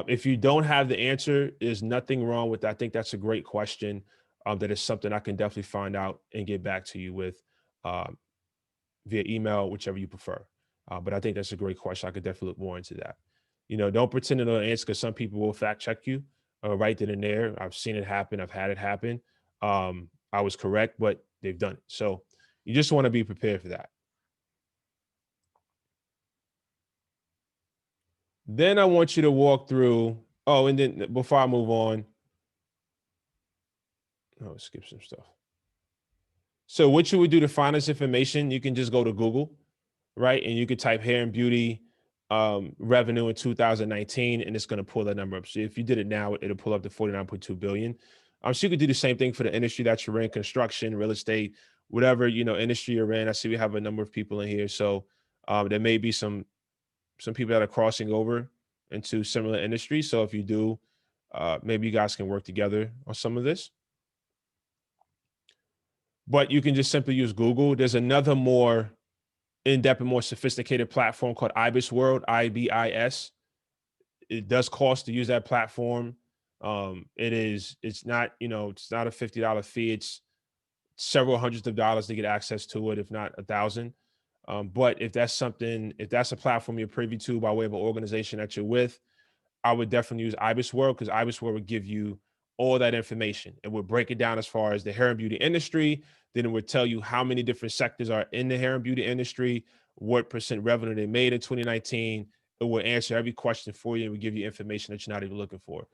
Speaker 2: If you don't have the answer, there's nothing wrong with that. I think that's a great question. That is something I can definitely find out and get back to you with via email, whichever you prefer. But I think that's a great question. I could definitely look more into that. Don't pretend to know the answer, because some people will fact check you right then and there. I've seen it happen. I've had it happen. I was correct, but they've done it. So you just want to be prepared for that. Then I want you to walk through. Oh, and then before I move on, skip some stuff. So what you would do to find this information, you can just go to Google, right? And you could type hair and beauty revenue in 2019, and it's going to pull that number up. So if you did it now, it'll pull up to 49.2 billion. So you could do the same thing for the industry that you're in: construction, real estate, whatever industry you're in. I see we have a number of people in here, so there may be some people that are crossing over into similar industries. So if you do, maybe you guys can work together on some of this. But you can just simply use Google. There's another more in-depth and more sophisticated platform called IBIS World, IBIS. It does cost to use that platform. It's not a $50 fee. It's several hundreds of dollars to get access to it, if not 1,000. But if that's a platform you're privy to by way of an organization that you're with, I would definitely use IBIS World, because IBIS World would give you all that information. It would break it down as far as the hair and beauty industry. Then it would tell you how many different sectors are in the hair and beauty industry, what percent revenue they made in 2019. It will answer every question for you and will give you information that you're not even looking for.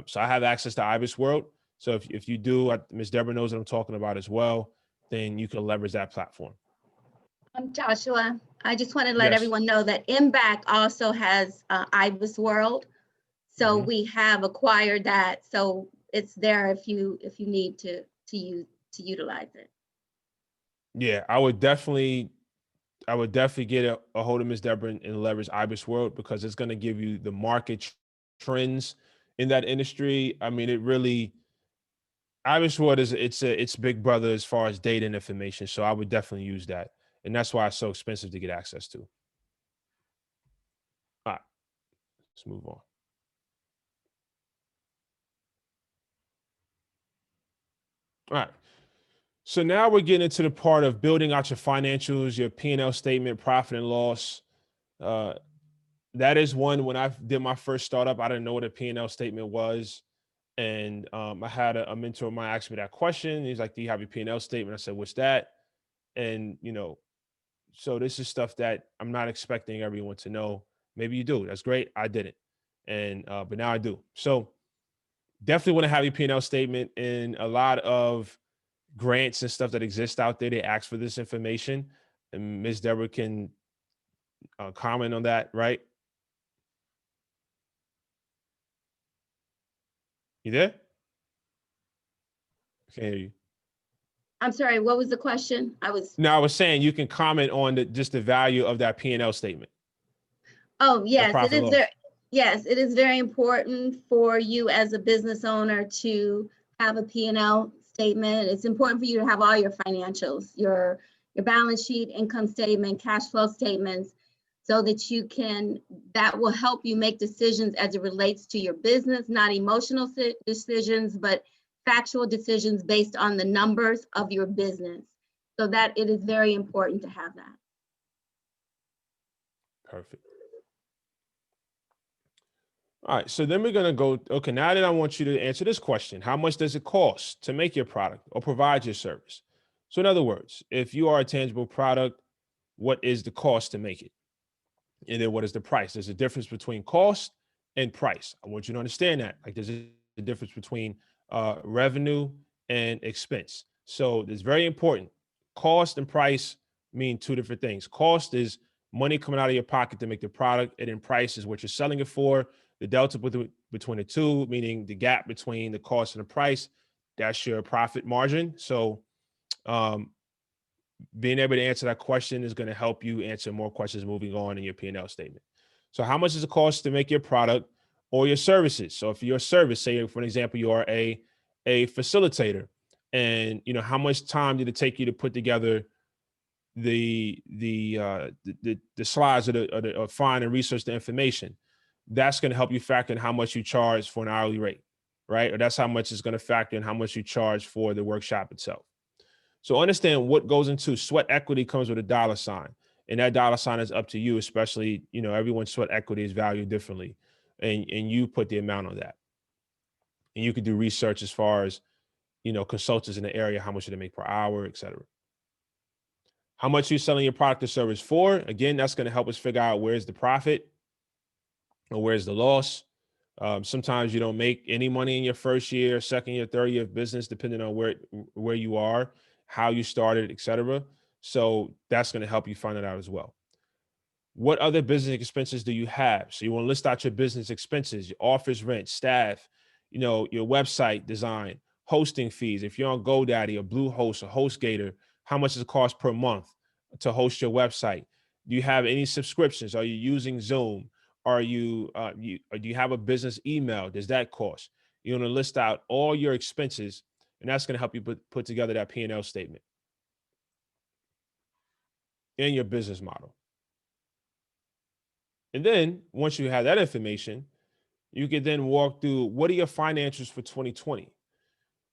Speaker 2: So I have access to IBIS World. So if you do, Ms. Deborah knows what I'm talking about as well, then you can leverage that platform.
Speaker 1: Joshua, I just want to let
Speaker 2: Yes.
Speaker 1: everyone know that MBAC also has IBIS World. So we have acquired that. So it's there if you need to utilize it.
Speaker 2: Yeah, I would definitely get a hold of Ms. Deborah and leverage IBIS World, because it's going to give you the market trends in that industry. I mean, IBIS World it's big brother as far as data and information. So I would definitely use that. And that's why it's so expensive to get access to. All right, let's move on. All right. So now we're getting into the part of building out your financials, your P&L statement, profit and loss. That is one. When I did my first startup, I didn't know what a P&L statement was. And I had a mentor of mine ask me that question. He's like, "Do you have your P&L statement?" I said, "What's that?" And, so this is stuff that I'm not expecting everyone to know. Maybe you do. That's great. I didn't. But now I do. So definitely want to have your P&L statement. In a lot of grants and stuff that exist out there, they ask for this information. And Ms. Deborah can comment on that, right? You there? I can't hear you.
Speaker 1: I'm sorry, what was the question?
Speaker 2: I was saying you can comment on just the value of that P&L statement.
Speaker 1: Oh, yes, it is very important for you as a business owner to have a P&L statement. It's important for you to have all your financials, your balance sheet, income statement, cash flow statements, so that that will help you make decisions as it relates to your business, not emotional decisions, but factual decisions based on the numbers of your business. So that it is very important to have that.
Speaker 2: Perfect. All right, so then we're going to go, okay, now that I want you to answer this question: how much does it cost to make your product or provide your service? So in other words, if you are a tangible product, what is the cost to make it? And then what is the price? There's a difference between cost and price. I want you to understand that. Like, there's a difference between revenue and expense. So it's very important. Cost and price mean two different things. Cost is money coming out of your pocket to make the product, and then price is what you're selling it for. The delta between the two, meaning the gap between the cost and the price, that's your profit margin. So being able to answer that question is going to help you answer more questions moving on in your P&L statement. So how much does it cost to make your product or your services? So if you're a service, say for an example, you are a facilitator, and how much time did it take you to put together the slides or find and research the information? That's going to help you factor in how much you charge for an hourly rate, right? Or that's how much it's going to factor in how much you charge for the workshop itself. So understand what goes into sweat equity comes with a dollar sign. And that dollar sign is up to you, especially, everyone's sweat equity is valued differently. And you put the amount on that. And you can do research as far as, consultants in the area, how much do they make per hour, et cetera. How much you're selling your product or service for. Again, that's going to help us figure out where's the profit or where's the loss. Sometimes you don't make any money in your first year, second year, third year of business, depending on where you are, how you started, et cetera. So that's going to help you find that out as well. What other business expenses do you have? So you want to list out your business expenses, your office rent, staff, your website design, hosting fees. If you're on GoDaddy or Bluehost or HostGator, how much does it cost per month to host your website? Do you have any subscriptions? Are you using Zoom? Are you, do you have a business email? Does that cost? You want to list out all your expenses, and that's going to help you put together that P&L statement and your business model. And then once you have that information, you can then walk through what are your financials for 2020,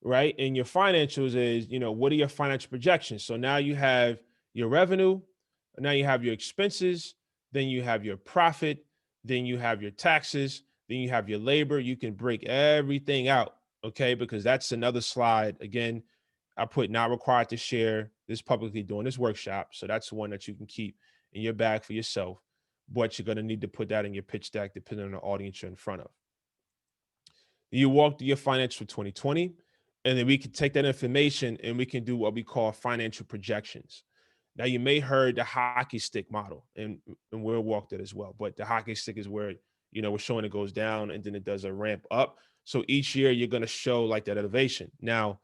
Speaker 2: right? And your financials is, what are your financial projections? So now you have your revenue, now you have your expenses, then you have your profit, then you have your taxes, then you have your labor. You can break everything out, okay? Because that's another slide. Again, I put not required to share this publicly during this workshop. So that's one that you can keep in your bag for yourself. But you're going to need to put that in your pitch deck depending on the audience you're in front of. You walk through your financials for 2020, and then we can take that information and we can do what we call financial projections. Now, you may heard the hockey stick model, and we'll walk that as well. But the hockey stick is where, we're showing it goes down and then it does a ramp up. So each year you're going to show like that elevation. Now,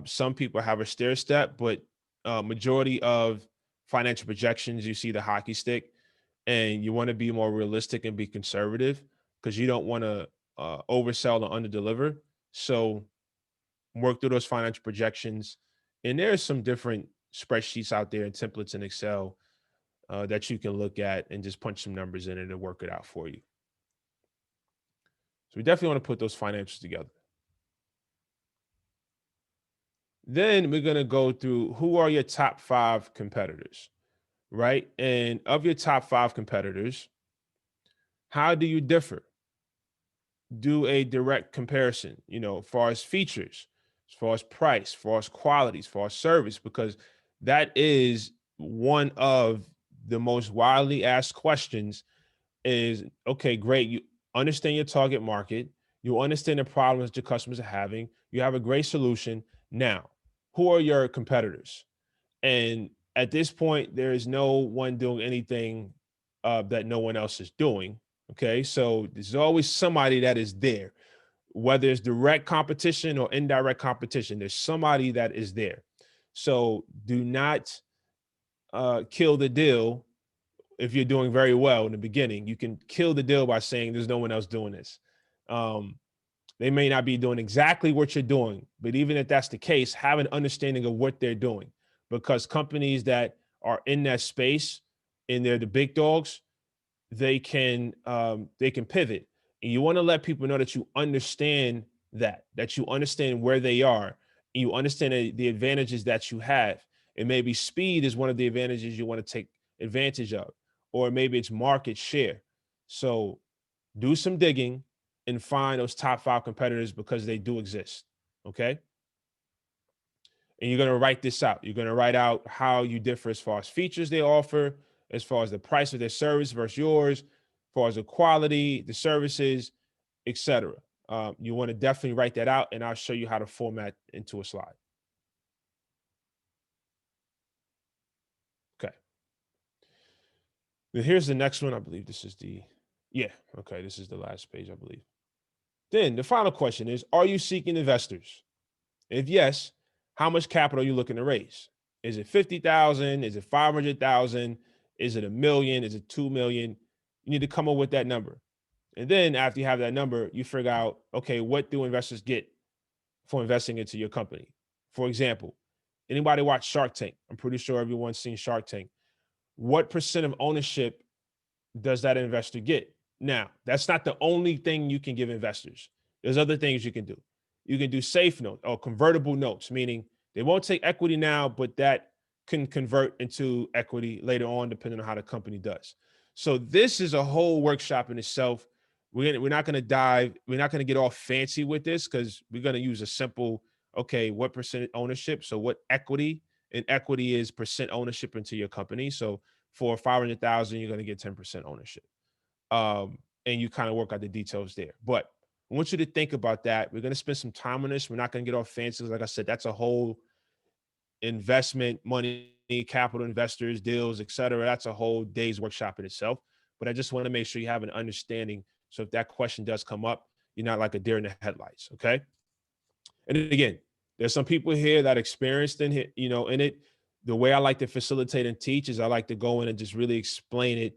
Speaker 2: some people have a stair step, but majority of financial projections, you see the hockey stick, and you want to be more realistic and be conservative because you don't want to oversell or underdeliver. So work through those financial projections. And there's some different spreadsheets out there and templates in Excel that you can look at and just punch some numbers in it and work it out for you. So we definitely want to put those financials together. Then we're going to go through who are your top 5 competitors, right? And of your top 5 competitors, how do you differ? Do a direct comparison, as far as features, as far as price, as far as quality, as far as service, because that is one of the most widely asked questions is, okay, great. You understand your target market. You understand the problems your customers are having. You have a great solution. Now, who are your competitors? And at this point, there is no one doing anything that no one else is doing. Okay, so there's always somebody that is there, whether it's direct competition or indirect competition. There's somebody that is there. So do not kill the deal if you're doing very well in the beginning. You can kill the deal by saying there's no one else doing this. They may not be doing exactly what you're doing, but even if that's the case, have an understanding of what they're doing, because companies that are in that space and they're the big dogs, they can pivot. And you want to let people know that you understand that you understand where they are, and you understand the advantages that you have. And maybe speed is one of the advantages you want to take advantage of, or maybe it's market share. So do some digging and find those top 5 competitors because they do exist. Okay. And you're going to write this out. You're going to write out how you differ as far as features they offer, as far as the price of their service versus yours, as far as the quality, the services, etc. You want to definitely write that out, and I'll show you how to format into a slide. Okay. Then here's the next one. I believe this is okay, this is the last page, I believe. Then the final question is, are you seeking investors? If yes, how much capital are you looking to raise? Is it 50,000? Is it 500,000? Is it $1 million? Is it 2 million? You need to come up with that number. And then after you have that number, you figure out, okay, what do investors get for investing into your company? For example, anybody watch Shark Tank? I'm pretty sure everyone's seen Shark Tank. What percent of ownership does that investor get? Now, that's not the only thing you can give investors. There's other things you can do. You can do safe notes or convertible notes, meaning they won't take equity now, but that can convert into equity later on, depending on how the company does. So this is a whole workshop in itself. We're not going to get all fancy with this, because we're going to use a simple, okay, what percent ownership? So what equity? And equity is percent ownership into your company. So for 500,000, you're going to get 10% ownership. And you kind of work out the details there. But I want you to think about that. We're going to spend some time on this. We're not going to get all fancy. Like I said, that's a whole investment, money, capital investors, deals, et cetera. That's a whole day's workshop in itself. But I just want to make sure you have an understanding. So if that question does come up, you're not like a deer in the headlights. Okay. And again, there's some people here that experienced in it, in it. The way I like to facilitate and teach is I like to go in and just really explain it,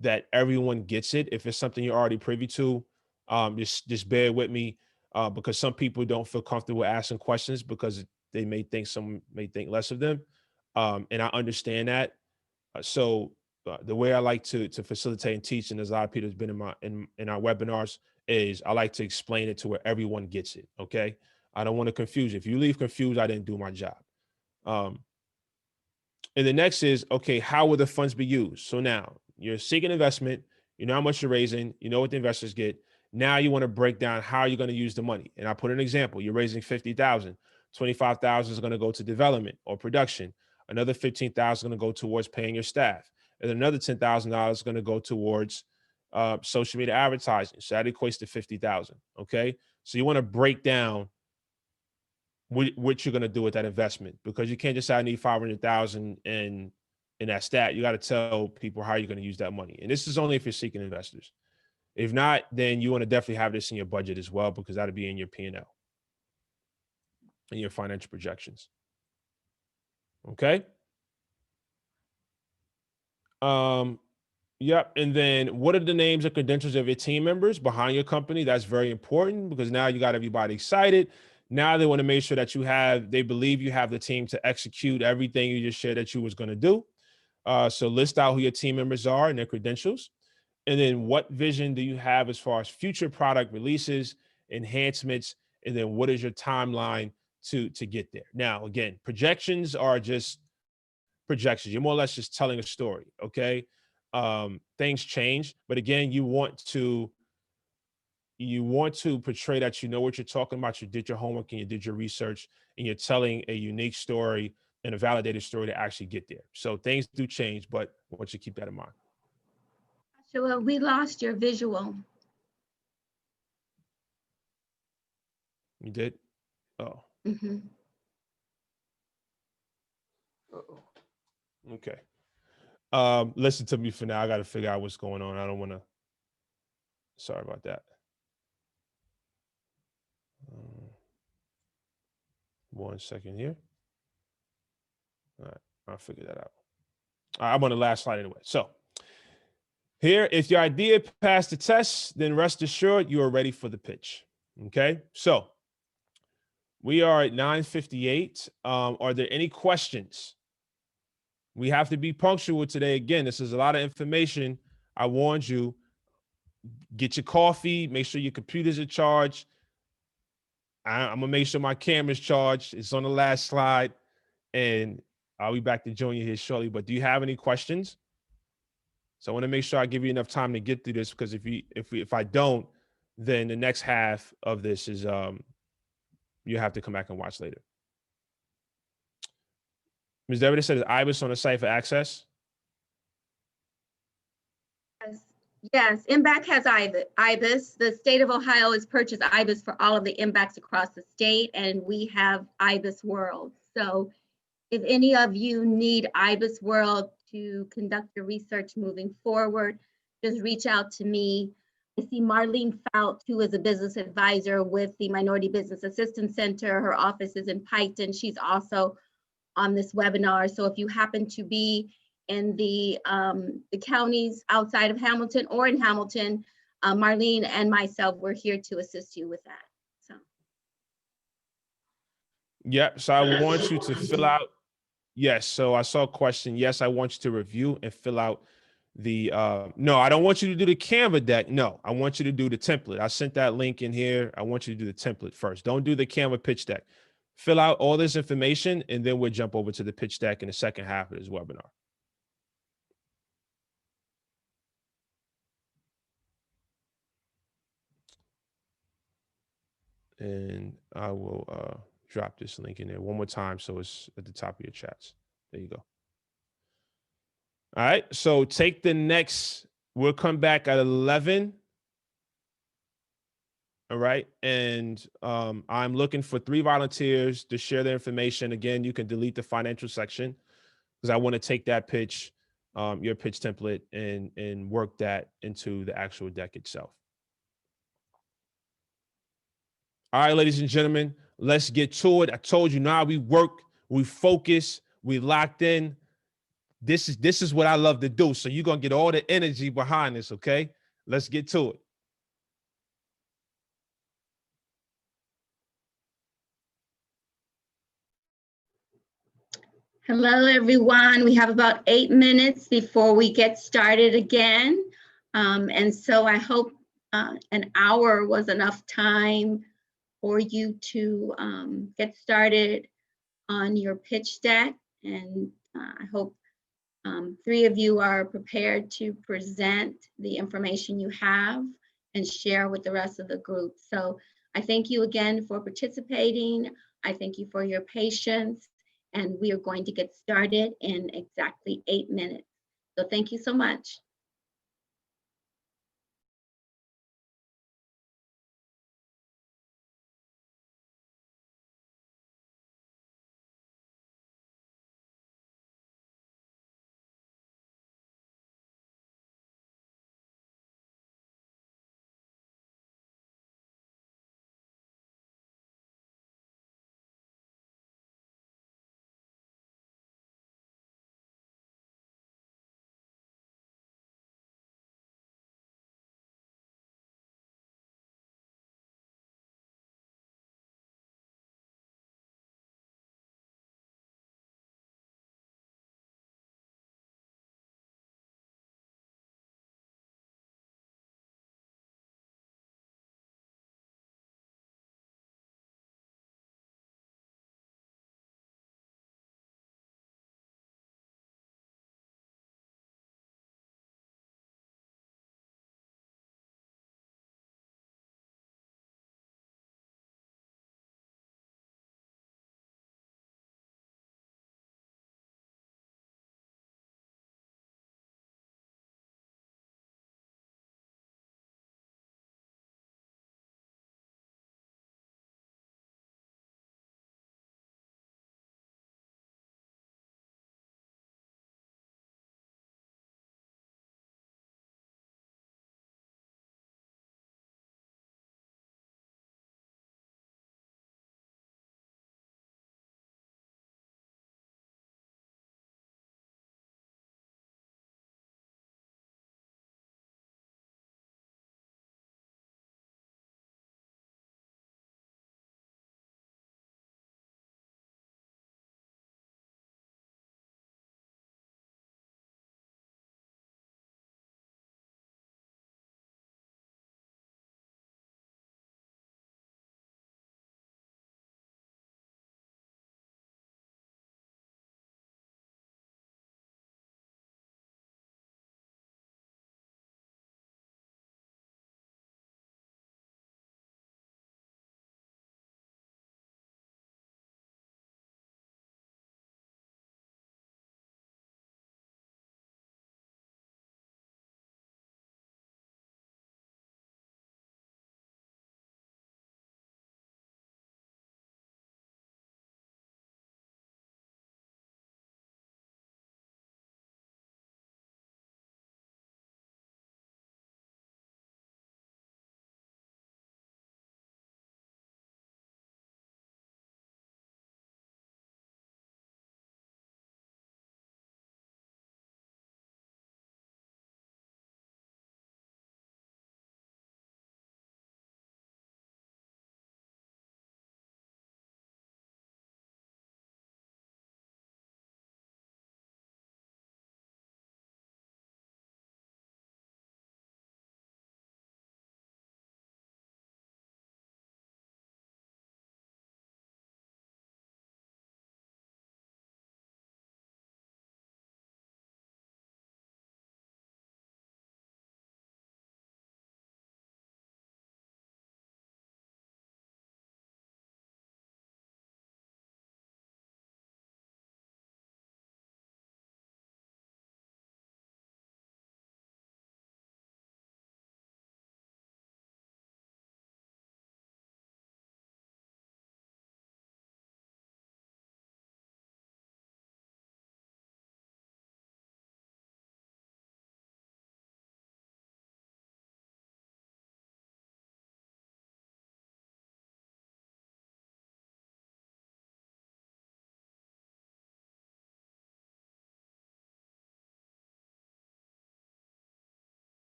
Speaker 2: that everyone gets it. If it's something you're already privy to, just bear with me, because some people don't feel comfortable asking questions because some may think less of them, and I understand that. The way I like to facilitate and teach, and there's a lot of people that's been in our webinars, is I like to explain it to where everyone gets it. Okay, I don't want to confuse you. If you leave confused, I didn't do my job. And the next is, okay, how will the funds be used? So now you're seeking investment, you know how much you're raising, you know what the investors get. Now you want to break down how you're going to use the money. And I put an example. You're raising 50,000, 25,000 is going to go to development or production. Another 15,000 is going to go towards paying your staff. And another $10,000 is going to go towards social media advertising. So that equates to 50,000. Okay. So you want to break down what you're going to do with that investment, because you can't just say I need 500,000 and that's that. You got to tell people how you're going to use that money. And this is only if you're seeking investors. If not, then you want to definitely have this in your budget as well, because that'll be in your P&L and your financial projections. Okay. Yep. And then what are the names and credentials of your team members behind your company? That's very important, because now you got everybody excited. Now they want to make sure that they believe you have the team to execute everything you just shared that you was going to do. So list out who your team members are and their credentials. And then what vision do you have as far as future product releases, enhancements, and then what is your timeline to get there? Now, again, projections are just projections. You're more or less just telling a story, okay? Things change, but again, you want to portray that you know what you're talking about, you did your homework and you did your research, and you're telling a unique story and a validated story to actually get there. So things do change, but I want you to keep that in mind.
Speaker 1: Joshua, we lost your visual.
Speaker 2: You did? Oh.
Speaker 1: Mm-hmm.
Speaker 2: Uh-oh. Okay. Listen to me for now. I got to figure out what's going on. I don't want to. Sorry about that. 1 second here. All right, I'll figure that out. I'm on the last slide anyway. So here, if your idea passed the test, then rest assured you are ready for the pitch. Okay, so we are at 9:58. Are there any questions? We have to be punctual today. Again, this is a lot of information. I warned you. Get your coffee. Make sure your computer's are charged. I'm gonna make sure my camera's charged. It's on the last slide, and I'll be back to join you here shortly. But do you have any questions? So I want to make sure I give you enough time to get through this, because if I don't, then the next half of this is you have to come back and watch later. Ms. Devitt said, is IBIS on the site for access?
Speaker 1: Yes, MBAC has IBIS. The state of Ohio has purchased IBIS for all of the MBACs across the state, and we have IBIS World. So if any of you need IBIS World to conduct your research moving forward, just reach out to me. I see Marlene Fout, who is a business advisor with the Minority Business Assistance Center. Her office is in Piketon. She's also on this webinar. So if you happen to be in the counties outside of Hamilton or in Hamilton, Marlene and myself, we're here to assist you with that. So.
Speaker 2: Yep, so I want you to fill out, yes, so I saw a question. Yes, I want you to review and fill out the, no, I don't want you to do the Canva deck. No, I want you to do the template. I sent that link in here. I want you to do the template first. Don't do the Canva pitch deck. fill out all this information, and then we'll jump over to the pitch deck in the second half of this webinar. And I will drop this link in there one more time so it's at the top of your chats. There you go. All right, so take the next, we'll come back at 11. All right, and I'm looking for 3 volunteers to share their information. Again, you can delete the financial section because I want to take that pitch, your pitch template, and work that into the actual deck itself. All right, ladies and gentlemen, let's get to it. I told you now we work, we focus, we locked in. This is what I love to do. So you're gonna get all the energy behind this, okay? Let's get to it.
Speaker 1: Hello, everyone. We have about 8 minutes before we get started again. And so I hope an hour was enough time for you to get started on your pitch deck. And I hope 3 of you are prepared to present the information you have and share with the rest of the group. So I thank you again for participating. I thank you for your patience. And we are going to get started in exactly 8 minutes. So thank you so much.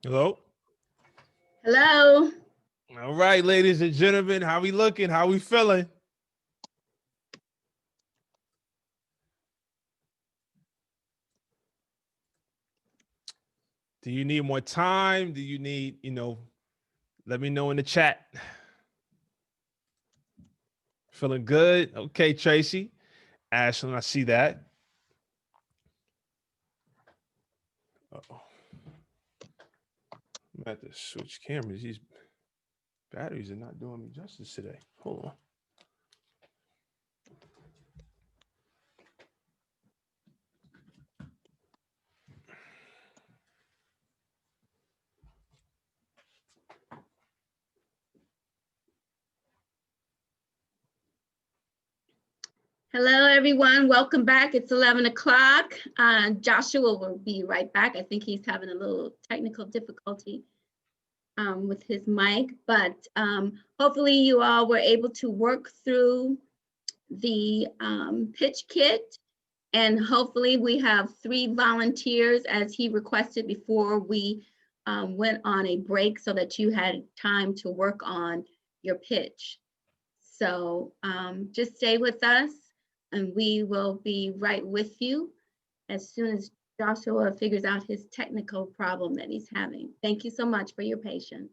Speaker 2: Hello.
Speaker 1: Hello.
Speaker 2: All right, ladies and gentlemen, how we looking? How we feeling? Do you need more time? Do you need, let me know in the chat. Feeling good? Okay, Tracy. Ashlyn, I see that. Uh-oh. I'm at to switch cameras. These batteries are not doing me justice today. Hold on.
Speaker 1: Hello, everyone. Welcome back. It's 11 o'clock. Joshua will be right back. I think he's having a little technical difficulty with his mic, but hopefully you all were able to work through the pitch kit, and hopefully we have 3 volunteers as he requested before we went on a break so that you had time to work on your pitch. So just stay with us and we will be right with you as soon as Joshua figures out his technical problem that he's having. Thank you so much for your patience.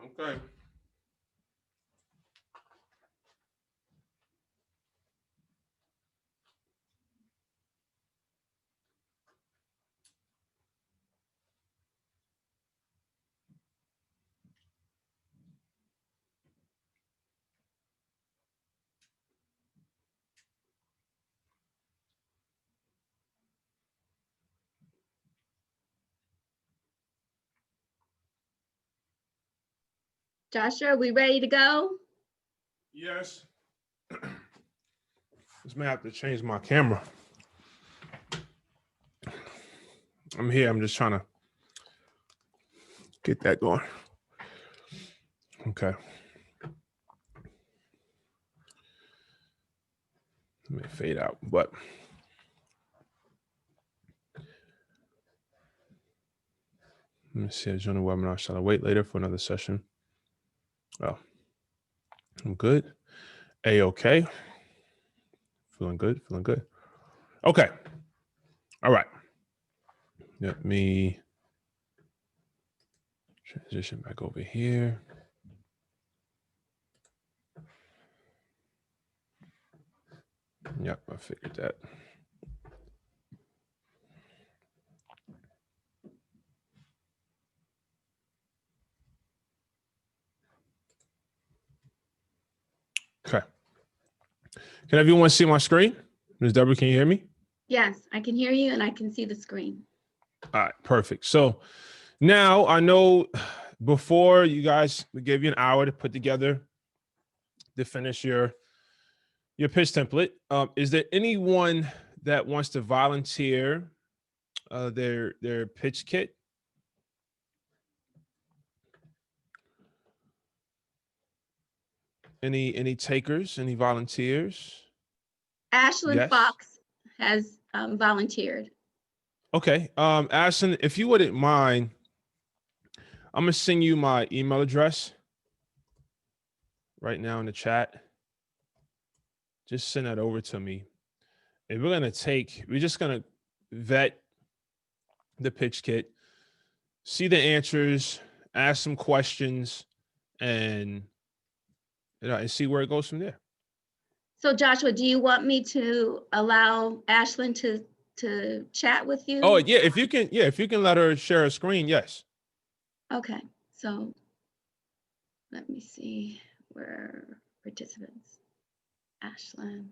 Speaker 2: Okay.
Speaker 1: Joshua, are we ready to go?
Speaker 2: Yes. This may have to change my camera. I'm here. I'm just trying to get that going. Okay. Let me fade out, but let me see. I join the webinar. Shall I wait later for another session? Oh, I'm good. A-okay. Feeling good. Feeling good. Okay. All right. Let me transition back over here. Yep, I figured that. Okay. Can everyone see my screen? Ms. Deborah, can you hear me?
Speaker 1: Yes, I can hear you and I can see the screen.
Speaker 2: All right, perfect. So now I know before you guys, we gave you an hour to put together to finish your Your pitch template. Is there anyone that wants to volunteer their pitch kit? Any takers? Any volunteers?
Speaker 1: Ashlyn
Speaker 2: Yes.
Speaker 1: Fox has volunteered.
Speaker 2: Okay. Ashton, if you wouldn't mind, I'm gonna send you my email address right now in the chat. Just send that over to me. And we're just gonna vet the pitch kit, see the answers, ask some questions, and and see where it goes from there.
Speaker 1: So Joshua, do you want me to allow Ashlyn to chat with you?
Speaker 2: Oh yeah, if you can let her share a screen, yes.
Speaker 1: Okay, so let me see where participants. Ashlyn.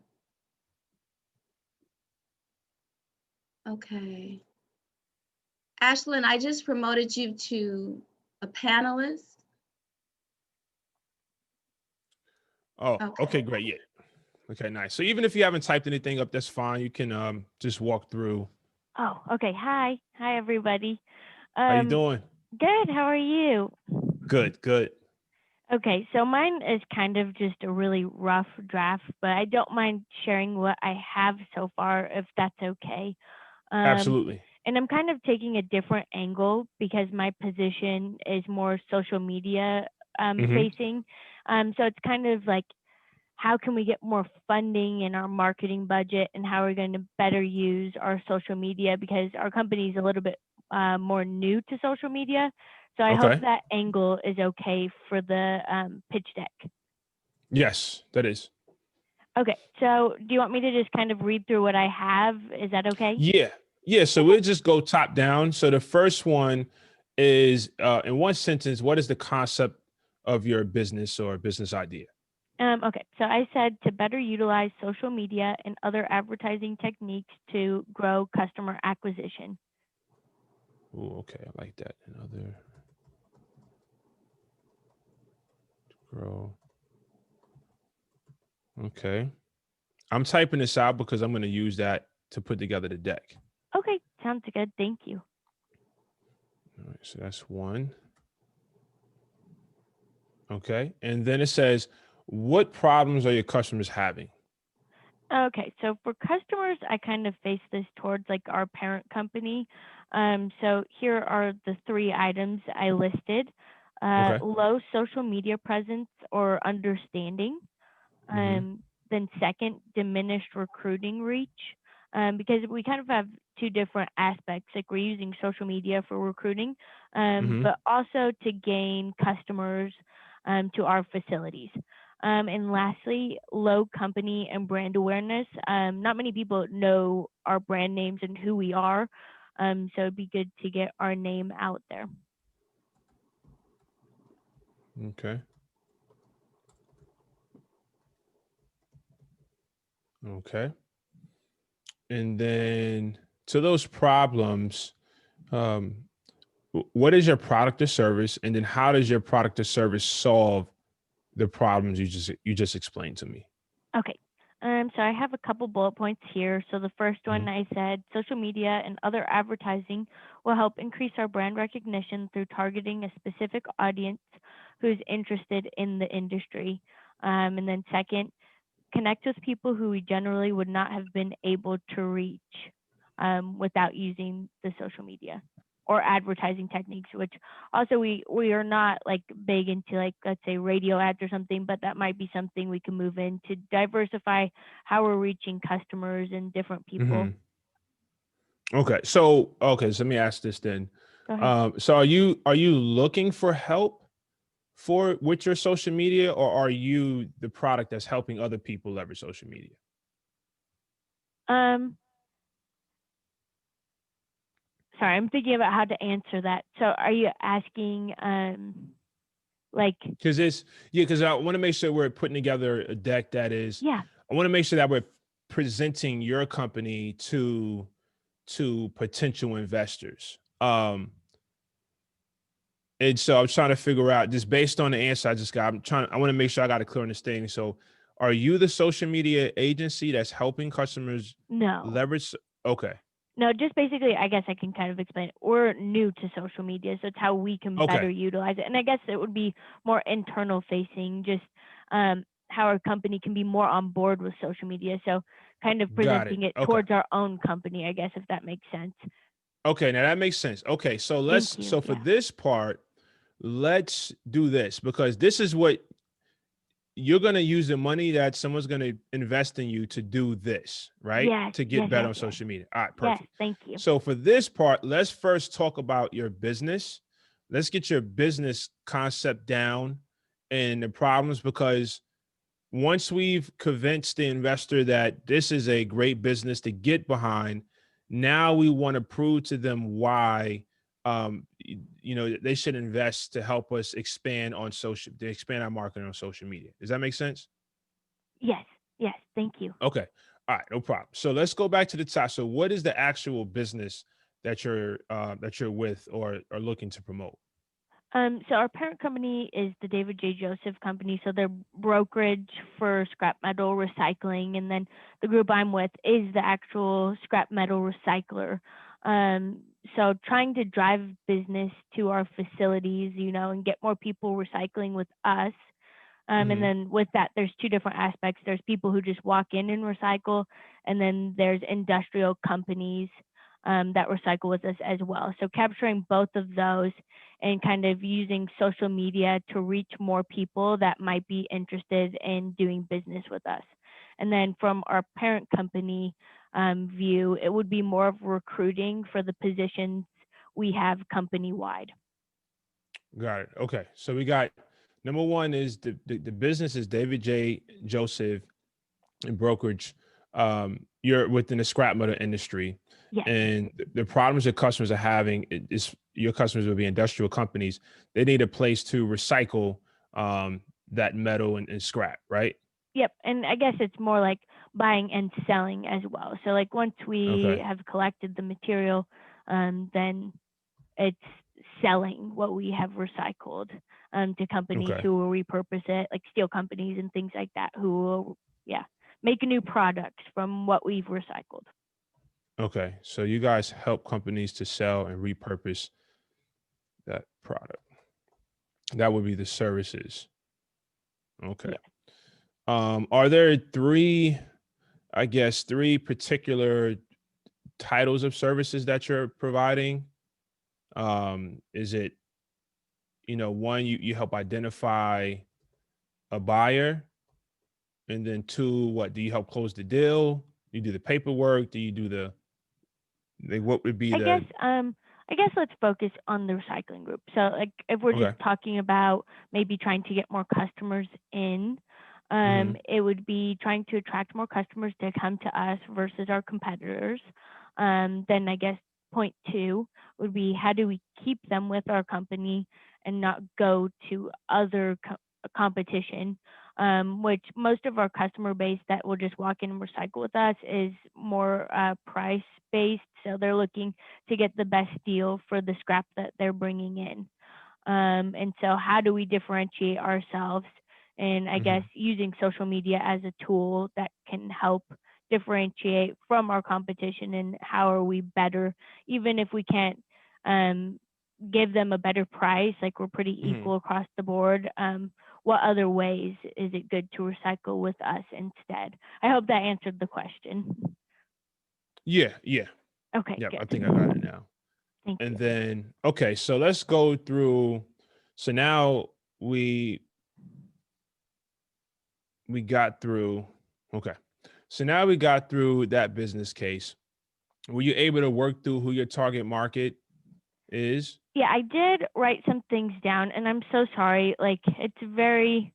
Speaker 1: Okay. Ashlyn, I just promoted you to a panelist.
Speaker 2: Oh, okay, great. Yeah. Okay, nice. So even if you haven't typed anything up, that's fine. You can just walk through.
Speaker 3: Oh, okay. Hi. Hi, everybody.
Speaker 2: How you doing?
Speaker 3: Good. How are you?
Speaker 2: Good, good.
Speaker 3: Okay, so mine is kind of just a really rough draft, but I don't mind sharing what I have so far, if that's okay.
Speaker 2: Absolutely.
Speaker 3: And I'm kind of taking a different angle because my position is more social media facing. So it's kind of like, how can we get more funding in our marketing budget, and how are we going to better use our social media, because our company is a little bit more new to social media. So I hope
Speaker 2: Okay.
Speaker 3: that angle is okay for the pitch deck.
Speaker 2: Yes, that is.
Speaker 3: Okay, so do you want me to just kind of read through what I have? Is that okay?
Speaker 2: Yeah. Yeah. So we'll just go top down. So the first one is in one sentence, what is the concept of your business or business idea?
Speaker 3: Okay, so I said to better utilize social media and other advertising techniques to grow customer acquisition.
Speaker 2: Oh, okay. I like that. Another grow. Okay. I'm typing this out because I'm going to use that to put together the deck.
Speaker 3: Okay, sounds good. Thank you.
Speaker 2: All right. So that's one. Okay. And then it says, what problems are your customers having?
Speaker 3: Okay, so for customers, I kind of face this towards like our parent company. So here are the 3 items I listed.
Speaker 2: Okay.
Speaker 3: Low social media presence or understanding. Then second, diminished recruiting reach. Because we kind of have 2 different aspects, like we're using social media for recruiting, but also to gain customers to our facilities. And lastly, low company and brand awareness. Not many people know our brand names and who we are. So it'd be good to get our name out there.
Speaker 2: Okay. Okay. And then to those problems, what is your product or service? And then how does your product or service solve the problems you just explained to me?
Speaker 3: Okay. So I have a couple bullet points here. So the first one, I said social media and other advertising will help increase our brand recognition through targeting a specific audience who's interested in the industry. And then second, connect with people who we generally would not have been able to reach without using the social media or advertising techniques, which also we are not like big into, like, let's say radio ads or something, but that might be something we can move in to diversify how we're reaching customers and different people.
Speaker 2: Okay. So let me ask this then.
Speaker 3: Go ahead.
Speaker 2: So are you looking for help with your social media, or are you the product that's helping other people leverage social media?
Speaker 3: Sorry, I'm thinking about how to answer that. So are you asking like,
Speaker 2: because I want to make sure we're putting together a deck that is,
Speaker 3: yeah.
Speaker 2: I want to make sure that we're presenting your company to potential investors. And so I'm trying to figure out, just based on the answer I just got, I want to make sure I got a clear understanding. So Are you the social media agency that's helping customers
Speaker 3: No.
Speaker 2: leverage? Okay.
Speaker 3: No, just basically, I guess I can kind of explain it. We're new to social media, so it's how we can better
Speaker 2: Okay.
Speaker 3: utilize it. And I guess it would be more internal facing, just how our company can be more on board with social media. So kind of
Speaker 2: Got it.
Speaker 3: presenting it
Speaker 2: Okay.
Speaker 3: towards our own company, I guess, if that makes sense.
Speaker 2: Okay. Now that makes sense. Okay. So
Speaker 3: Thank you.
Speaker 2: so for this part, let's do this, because this is what you're going to use the money that someone's going to invest in you to do this, right?
Speaker 3: Yes,
Speaker 2: To get
Speaker 3: yes,
Speaker 2: better
Speaker 3: yes,
Speaker 2: on
Speaker 3: yes.
Speaker 2: social media. All right,
Speaker 3: Yes,
Speaker 2: perfect.
Speaker 3: thank you.
Speaker 2: So for this part, let's first talk about your business. Let's get your business concept down and the problems, because once we've convinced the investor that this is a great business to get behind, now we want to prove to them why they should invest to help us expand to expand our marketing on social media. Does that make sense?
Speaker 3: Yes, yes, thank you.
Speaker 2: Okay. All right, no problem. So let's go back to the top. So what is the actual business that you're with or are looking to promote?
Speaker 3: So our parent company is the David J. Joseph Company. So they're brokerage for scrap metal recycling, and then the group I'm with is the actual scrap metal recycler. So trying to drive business to our facilities, and get more people recycling with us. And then with that, there's two different aspects. There's people who just walk in and recycle, and then there's industrial companies that recycle with us as well. So capturing both of those and kind of using social media to reach more people that might be interested in doing business with us. And then from our parent company view, it would be more of recruiting for the positions we have company-wide.
Speaker 2: Got it. Okay. So we got number one is the business is David J. Joseph and brokerage. You're within the scrap metal industry.
Speaker 3: Yes.
Speaker 2: And the problems that customers are having is your customers will be industrial companies. They need a place to recycle that metal and scrap, right?
Speaker 3: Yep. And I guess it's more like buying and selling as well. So like once we
Speaker 2: Okay.
Speaker 3: have collected the material, then it's selling what we have recycled to companies
Speaker 2: Okay.
Speaker 3: who will repurpose it, like steel companies and things like that, who will, make new products from what we've recycled.
Speaker 2: Okay. So you guys help companies to sell and repurpose that product. That would be the services. Okay.
Speaker 3: Yeah.
Speaker 2: Are there three particular titles of services that you're providing? Is it, one, you help identify a buyer, and then two, what do you help close the deal? You do the paperwork? Do you do what would be
Speaker 3: I guess let's focus on the recycling group. So like if we're
Speaker 2: okay.
Speaker 3: just talking about maybe trying to get more customers in,
Speaker 2: Mhm.
Speaker 3: it would be trying to attract more customers to come to us versus our competitors. Then I guess point two would be how do we keep them with our company and not go to other competition, which most of our customer base that will just walk in and recycle with us is more price based. So they're looking to get the best deal for the scrap that they're bringing in. And so how do we differentiate ourselves? And I guess using social media as a tool that can help differentiate from our competition, and how are we better, even if we can't give them a better price, like we're pretty equal across the board. What other ways is it good to recycle with us instead? I hope that answered the question.
Speaker 2: Yeah.
Speaker 3: Okay,
Speaker 2: Yep,
Speaker 3: good.
Speaker 2: I think I got it now.
Speaker 3: Thank
Speaker 2: And
Speaker 3: you.
Speaker 2: then, okay, so let's go through. So now we got through. Okay. So now we got through that business case. Were you able to work through who your target market is?
Speaker 3: Yeah, I did write some things down, and I'm so sorry. Like it's very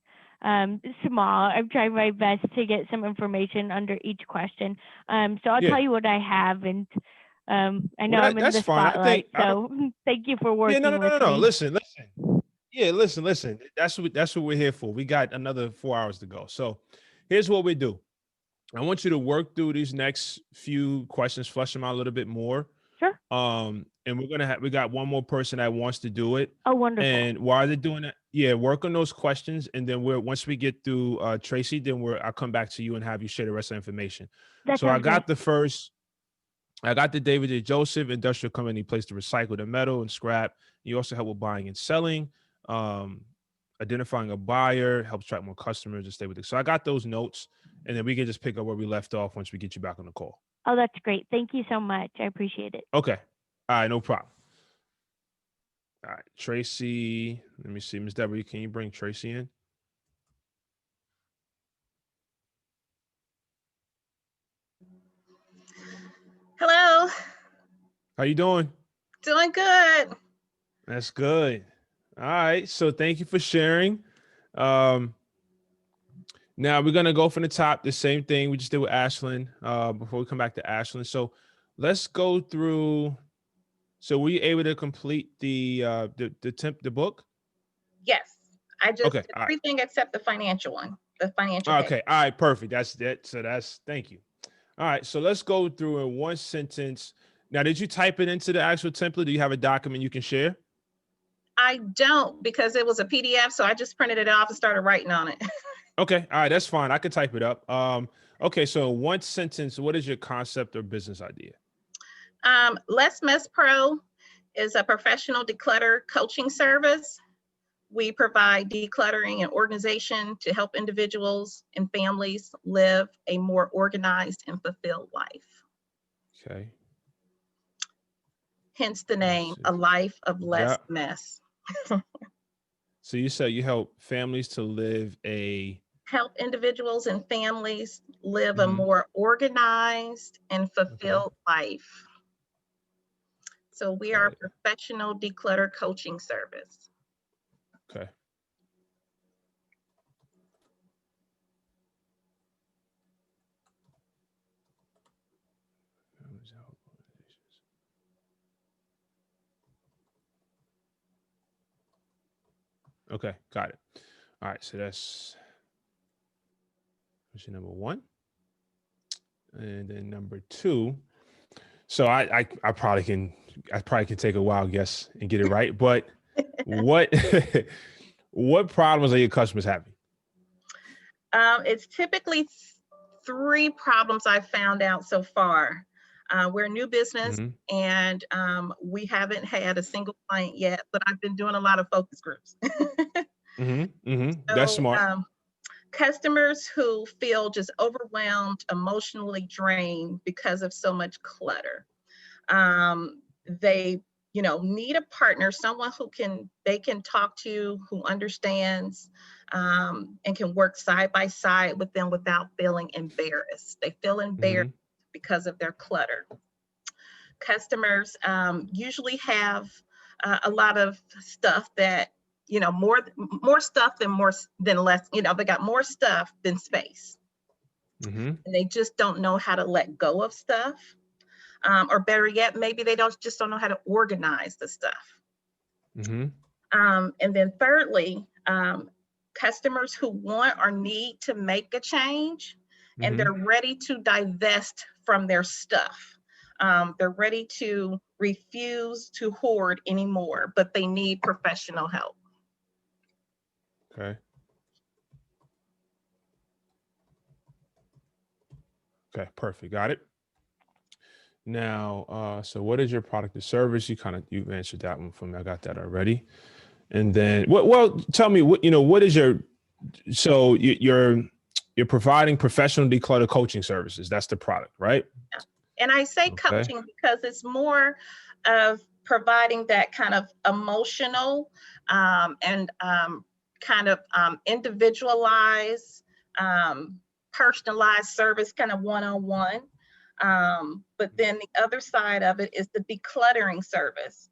Speaker 3: small. I'm trying my best to get some information under each question. So I'll
Speaker 2: Yeah.
Speaker 3: tell you what I have, and I know
Speaker 2: Well,
Speaker 3: I'm in
Speaker 2: that's
Speaker 3: the
Speaker 2: fine.
Speaker 3: spotlight, so thank you for
Speaker 2: Yeah,
Speaker 3: working with
Speaker 2: no.
Speaker 3: me.
Speaker 2: Listen. Yeah, listen. That's what we're here for. We got another 4 hours to go. So here's what we do. I want you to work through these next few questions, flesh them out a little bit more.
Speaker 3: Sure.
Speaker 2: And we got one more person that wants to do it.
Speaker 3: Oh, wonderful.
Speaker 2: And while they're doing that, work on those questions. And then once we get through Tracy, then I'll come back to you and have you share the rest of the information. So I got the David J. Joseph Industrial Company, place to recycle the metal and scrap. You also help with buying and selling, identifying a buyer, helps track more customers and stay with it. So I got those notes, and then we can just pick up where we left off once we get you back on the call.
Speaker 3: Oh, that's great. Thank you so much. I appreciate it.
Speaker 2: Okay. All right, no problem. All right, Tracy, let me see. Ms. Deborah, can you bring Tracy in?
Speaker 4: Hello.
Speaker 2: How you doing?
Speaker 4: Doing good.
Speaker 2: That's good. All right, so thank you for sharing. Now we're gonna go from the top, the same thing we just did with Ashlyn. Before we come back to Ashlyn, so let's go through. So were you able to complete the book?
Speaker 4: Yes, I just
Speaker 2: did
Speaker 4: everything except the financial one. The financial.
Speaker 2: Okay, all right, perfect. That's it. So thank you. All right, so let's go through in one sentence. Now, did you type it into the actual template? Do you have a document you can share?
Speaker 4: I don't, because it was a PDF, so I just printed it off and started writing on it.
Speaker 2: Okay, all right, that's fine. I can type it up. Okay, so one sentence, what is your concept or business idea?
Speaker 4: Less Mess Pro is a professional declutter coaching service. We provide decluttering and organization to help individuals and families live a more organized and fulfilled life.
Speaker 2: Okay.
Speaker 4: Hence the name, A Life of Less Mess.
Speaker 2: So you said you help families to
Speaker 4: help individuals and families live a more organized and fulfilled life. So we are a professional declutter coaching service.
Speaker 2: Okay. Okay, got it. All right, so that's question number one. And then number two. So I probably can take a wild guess and get it right, but what problems are your customers having?
Speaker 4: It's typically three problems I've found out so far. We're a new business, and we haven't had a single client yet, but I've been doing a lot of focus groups.
Speaker 2: That's smart.
Speaker 4: Customers who feel just overwhelmed, emotionally drained because of so much clutter. They, need a partner, someone they can talk to, who understands, and can work side by side with them without feeling embarrassed. They feel embarrassed because of their clutter. Customers usually have a lot of stuff that, more stuff than less, they got more stuff than space. And they just don't know how to let go of stuff. Or better yet, maybe they just don't know how to organize the stuff. And then thirdly, customers who want or need to make a change, and they're ready to divest from their stuff. They're ready to refuse to hoard anymore, but they need professional help.
Speaker 2: Okay. Okay, perfect. Got it. Now, so what is your product or service? You've answered that one for me. I got that already. And then, tell me what is you're providing professional declutter coaching services. That's the product, right?
Speaker 4: Yeah. And I say coaching because it's more of providing that kind of emotional and kind of individualized, personalized service, kind of one-on-one. But then the other side of it is the decluttering service.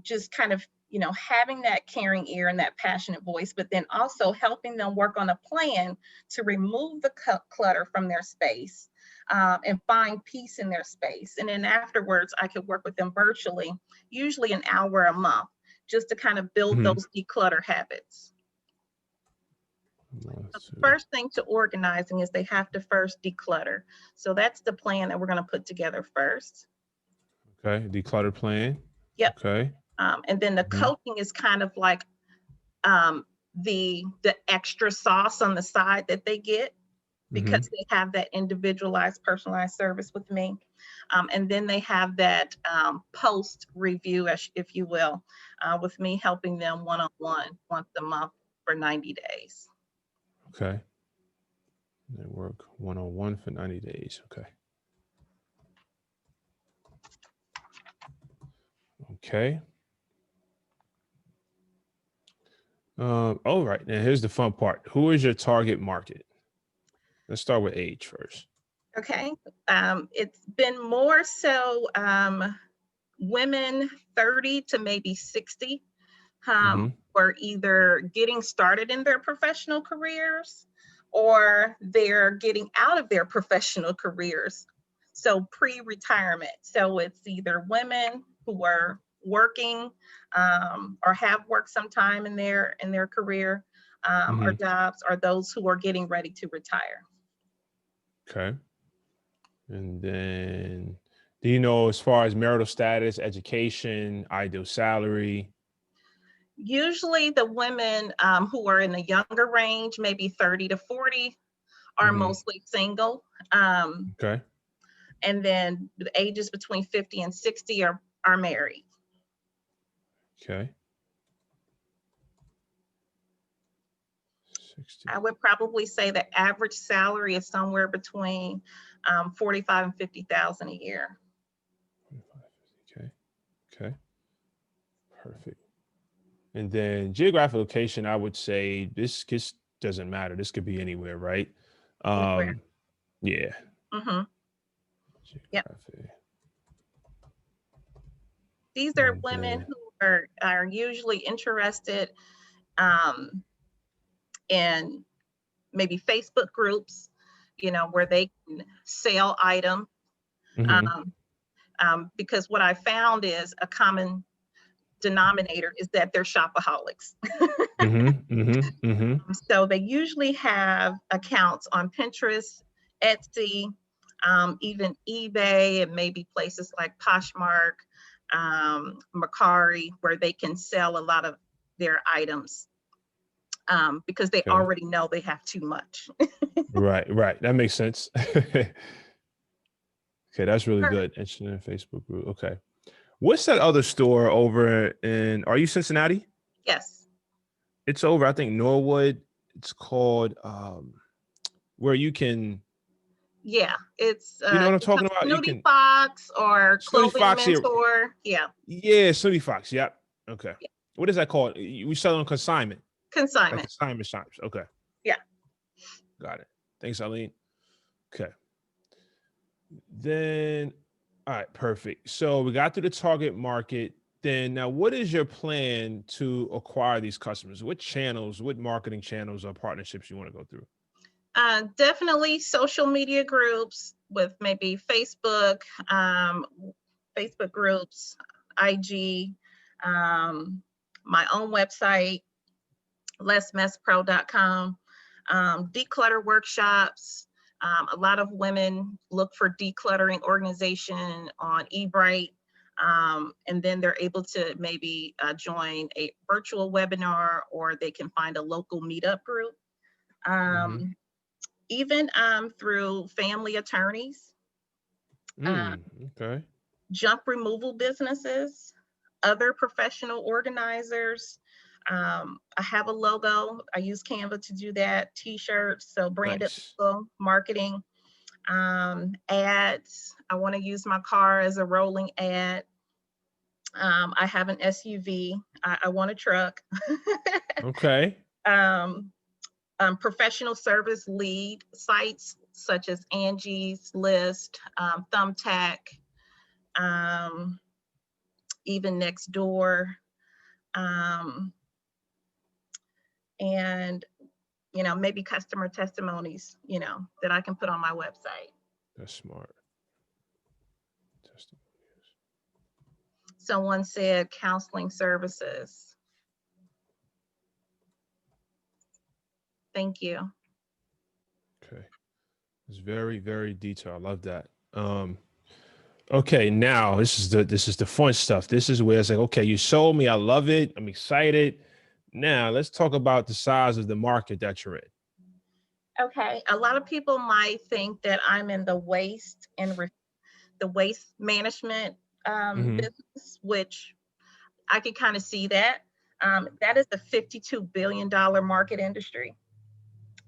Speaker 4: Just kind of, having that caring ear and that passionate voice, but then also helping them work on a plan to remove the clutter from their space and find peace in their space. And then afterwards, I could work with them virtually, usually an hour a month, just to kind of build those declutter habits. So the first thing to organizing is they have to first declutter. So that's the plan that we're going to put together first.
Speaker 2: Okay. Declutter plan.
Speaker 4: Yep.
Speaker 2: Okay.
Speaker 4: And then the
Speaker 2: Mhm.
Speaker 4: coaching is kind of like the extra sauce on the side that they get, because they have that individualized, personalized service with me. And then they have that post review, if you will, with me helping them one-on-one once a month for 90 days.
Speaker 2: Okay. They work one-on-one for 90 days. Okay. Okay. All right. Now here's the fun part. Who is your target market? Let's start with age first.
Speaker 4: Okay. It's been more so women 30 to maybe 60 were either getting started in their professional careers or they're getting out of their professional careers. So pre-retirement. So it's either women who are working or have worked sometime in their career or jobs, or those who are getting ready to retire.
Speaker 2: Okay. And then, do you know, as far as marital status, education, ideal salary?
Speaker 4: Usually the women who are in the younger range, maybe 30 to 40, are mostly single.
Speaker 2: Okay.
Speaker 4: And then the ages between 50 and 60 are married.
Speaker 2: Okay. 60.
Speaker 4: I would probably say the average salary is somewhere between 45 and 50,000 a year.
Speaker 2: 45, 50. Okay. Perfect. And then geographic location, I would say this doesn't matter. This could be anywhere, right?
Speaker 4: Anywhere.
Speaker 2: Yeah.
Speaker 4: Yep.
Speaker 2: Geographic.
Speaker 4: These are
Speaker 2: And
Speaker 4: women
Speaker 2: then,
Speaker 4: who are usually interested in maybe Facebook groups, where they can sell items. Because what I found is a common denominator is that they're shopaholics. So they usually have accounts on Pinterest, Etsy, even eBay, and maybe places like Poshmark, Mercari, where they can sell a lot of their items because they already know they have too much.
Speaker 2: Right. That makes sense. Okay, that's really good. Interesting in Facebook group. Okay. What's that other store over in, are you Cincinnati?
Speaker 4: Yes.
Speaker 2: It's over, I think, Norwood. It's called where you can.
Speaker 4: Yeah, it's
Speaker 2: You know what I'm talking about? You
Speaker 4: Snooty
Speaker 2: can.
Speaker 4: Fox or
Speaker 2: Snooty
Speaker 4: Clothing
Speaker 2: Fox here.
Speaker 4: Mentor. Yeah.
Speaker 2: Yeah, Snooty Fox. Yep. Okay.
Speaker 4: Yeah.
Speaker 2: What is that called? We sell on consignment. Like
Speaker 4: Consignment.
Speaker 2: consignment shops. Okay.
Speaker 4: Yeah.
Speaker 2: Got it. Thanks, Eileen. Okay. Then, all right, perfect. So we got through the target market. Then now, what is your plan to acquire these customers? What channels, what marketing channels or partnerships you want to go through?
Speaker 4: Definitely social media groups with maybe Facebook, Facebook groups, IG, my own website, lessmesspro.com, declutter workshops. A lot of women look for decluttering organization on eBright, and then they're able to maybe join a virtual webinar, or they can find a local meetup group. Even through family attorneys,
Speaker 2: Okay.
Speaker 4: junk removal businesses, other professional organizers. I have a logo. I use Canva to do that. T-shirts, so branded logo, marketing, ads. I want to use my car as a rolling ad. I have an SUV. I want a truck.
Speaker 2: Okay.
Speaker 4: Professional service lead sites such as Angie's List, Thumbtack, even Nextdoor, and maybe customer testimonies, that I can put on my website.
Speaker 2: That's smart.
Speaker 4: Someone said counseling services. Thank you.
Speaker 2: Okay. It's very, very detailed. I love that. Okay, now this is the fun stuff. This is where it's like, okay, you sold me. I love it. I'm excited. Now let's talk about the size of the market that you're in.
Speaker 4: Okay, a lot of people might think that I'm in the waste and the waste management
Speaker 2: Mm-hmm.
Speaker 4: business, which I can kind of see that. That is a $52 billion market industry.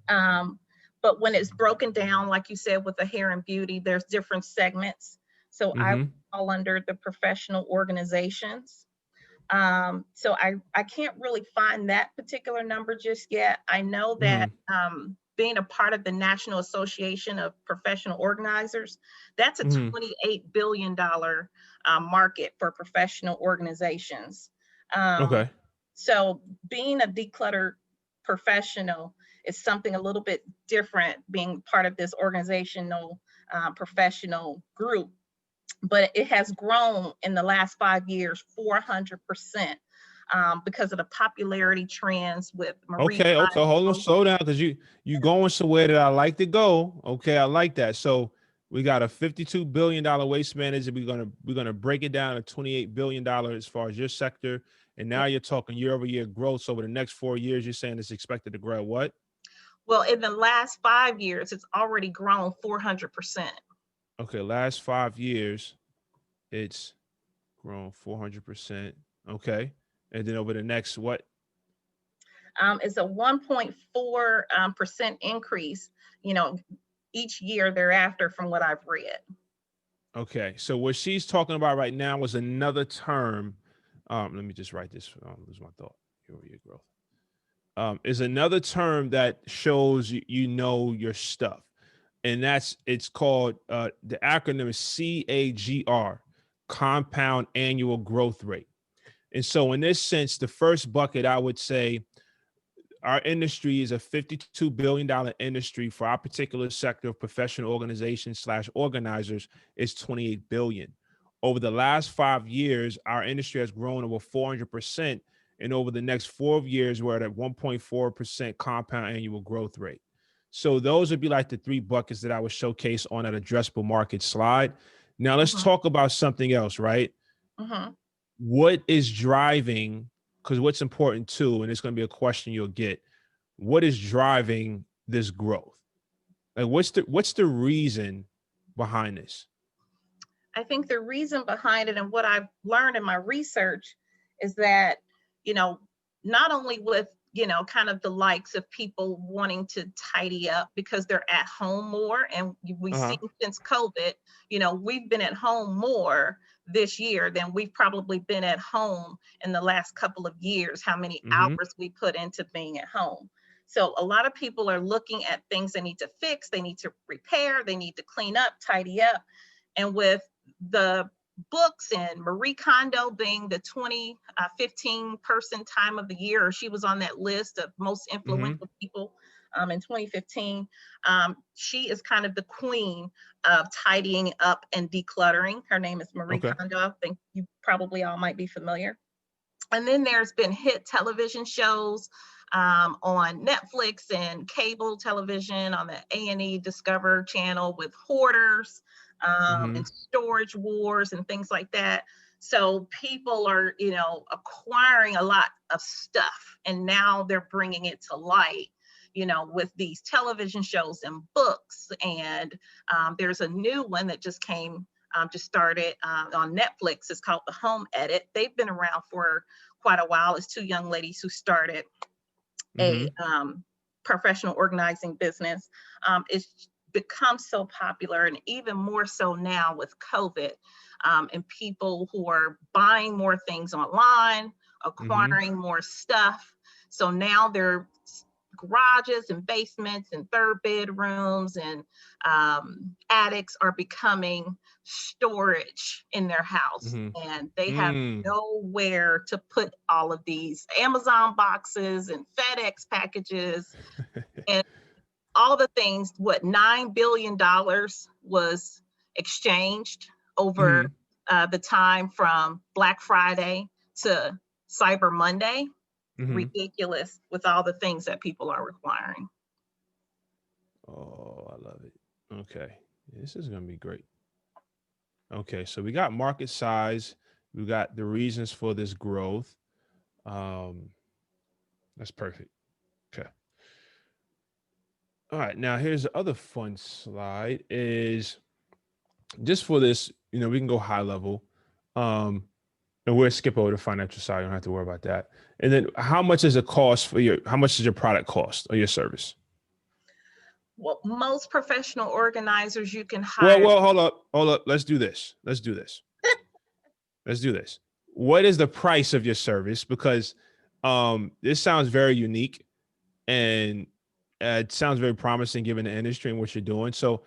Speaker 4: But when it's broken down, like you said, with the hair and beauty, there's different segments. So I
Speaker 2: Mm-hmm.
Speaker 4: fall under the professional organizations. So I can't really find that particular number just yet. I know that
Speaker 2: Mm-hmm.
Speaker 4: being a part of the National Association of Professional Organizers, that's a
Speaker 2: Mm-hmm.
Speaker 4: $28 billion market for professional organizations. Um,
Speaker 2: Okay.
Speaker 4: so being a decluttered professional is something a little bit different, being part of this organizational professional group, but it has grown in the last 5 years 400% because of the popularity trends with Marie
Speaker 2: Okay. Okay. Hold on.
Speaker 4: Kondo.
Speaker 2: Slow down, because you going somewhere that I like to go. Okay, I like that. So we got a $52 billion waste manager. We're gonna break it down to $28 billion as far as your sector. And now you're talking year over year growth. So over the next 4 years, you're saying it's expected to grow what?
Speaker 4: Well, in the last 5 years, it's already grown 400%.
Speaker 2: Okay, last 5 years, it's grown 400%. Okay. And then over the next what?
Speaker 4: It's a 1.4 percent increase, you know, each year thereafter from what I've read.
Speaker 2: Okay. So what she's talking about right now was another term. Let me just write this. Lose my thought. Year over year growth. Is another term that shows you know your stuff. And it's called, the acronym is CAGR, compound annual growth rate. And so in this sense, the first bucket, I would say, our industry is a $52 billion industry. For our particular sector of professional organizations slash organizers, is 28 billion. Over the last 5 years, our industry has grown over 400%. And over the next 4 years, we're at a 1.4% compound annual growth rate. So those would be like the three buckets that I would showcase on that addressable market slide. Now let's
Speaker 4: Mhm,
Speaker 2: talk about something else, right?
Speaker 4: mhm.
Speaker 2: What is driving, because what's important too, and it's going to be a question you'll get, what is driving this growth? Like what's the reason behind this?
Speaker 4: I think the reason behind it and what I've learned in my research is that, you know, not only with, you know, kind of the likes of people wanting to tidy up because they're at home more. And we've
Speaker 2: Uh-huh.
Speaker 4: seen since COVID, you know, we've been at home more this year than we've probably been at home in the last couple of years, how many
Speaker 2: Mm-hmm.
Speaker 4: hours we put into being at home. So a lot of people are looking at things they need to fix, they need to repair, they need to clean up, tidy up. And with the books and Marie Kondo being the 2015 person time of the year, or she was on that list of most
Speaker 2: Mm-hmm.
Speaker 4: influential people in 2015. She is kind of the queen of tidying up and decluttering. Her name is Marie
Speaker 2: Okay.
Speaker 4: Kondo. I think you probably all might be familiar. And then there's been hit television shows on Netflix and cable television on the A&E Discover channel with hoarders
Speaker 2: Mm-hmm.
Speaker 4: and storage wars and things like that. So people are, you know, acquiring a lot of stuff, and now they're bringing it to light, you know, with these television shows and books. And there's a new one that just started on Netflix. It's called The Home Edit. They've been around for quite a while. It's two young ladies who started a
Speaker 2: Mm-hmm.
Speaker 4: professional organizing business. It's become so popular, and even more so now with COVID, and people who are buying more things online,
Speaker 2: Mm-hmm.
Speaker 4: acquiring more stuff. So now they're garages and basements and third bedrooms and attics are becoming storage in their house,
Speaker 2: Mm-hmm.
Speaker 4: and they have
Speaker 2: Mm.
Speaker 4: nowhere to put all of these Amazon boxes and FedEx packages and all the things. What, $9 billion was exchanged over
Speaker 2: Mm-hmm.
Speaker 4: the time from Black Friday to Cyber Monday.
Speaker 2: Mm-hmm.
Speaker 4: Ridiculous with all the things that people are requiring.
Speaker 2: Oh, I love it. Okay. This is gonna be great. Okay, so we got market size, we got the reasons for this growth. Um, that's perfect. Okay. All right, now here's the other fun slide is just for this, we can go high level. And we'll skip over the financial side. You don't have to worry about that. And then how much is it cost how much does your product cost or your service?
Speaker 4: Well, most professional organizers you can
Speaker 2: Well,
Speaker 4: hire.
Speaker 2: hold up. Let's do this. Let's do this. Let's do this. What is the price of your service? Because this sounds very unique and it sounds very promising given the industry and what you're doing. So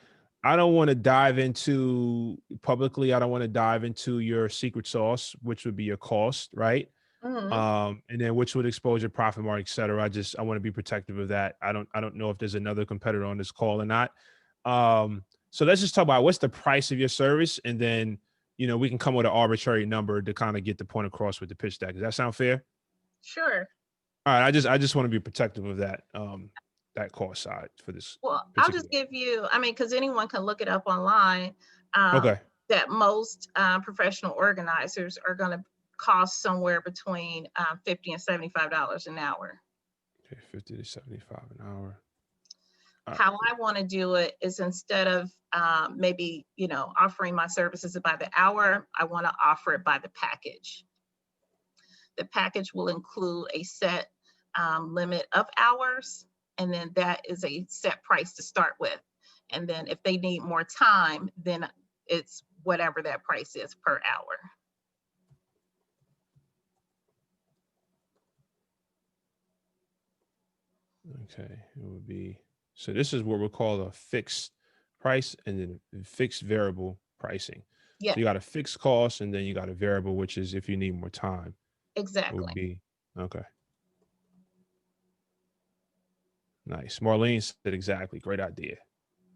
Speaker 2: I don't want to dive into publicly. I don't want to dive into your secret sauce, which would be your cost, right?
Speaker 4: Mhm.
Speaker 2: And then which would expose your profit margin, et cetera. I want to be protective of that. I don't know if there's another competitor on this call or not. So let's just talk about what's the price of your service, and then we can come with an arbitrary number to kind of get the point across with the pitch deck. Does that sound fair?
Speaker 4: Sure.
Speaker 2: All right. I just want to be protective of that that cost side for this
Speaker 4: Well, I'll
Speaker 2: particular.
Speaker 4: just give you, I mean, because anyone can look it up online, um,
Speaker 2: Okay.
Speaker 4: that most professional organizers are going to cost somewhere between $50 and $75 an hour.
Speaker 2: Okay, 50 to 75 an hour. All right.
Speaker 4: How I want to do it is instead of maybe, offering my services by the hour, I want to offer it by the package. The package will include a set limit of hours, and then that is a set price to start with. And then if they need more time, then it's whatever that price is per hour.
Speaker 2: Okay, it would be, so this is what we'll call a fixed price and then fixed variable pricing.
Speaker 4: Yeah,
Speaker 2: So you got a fixed cost and then you got a variable, which is if you need more time, it would
Speaker 4: exactly.
Speaker 2: be, okay. Nice. Marlene said exactly. Great idea.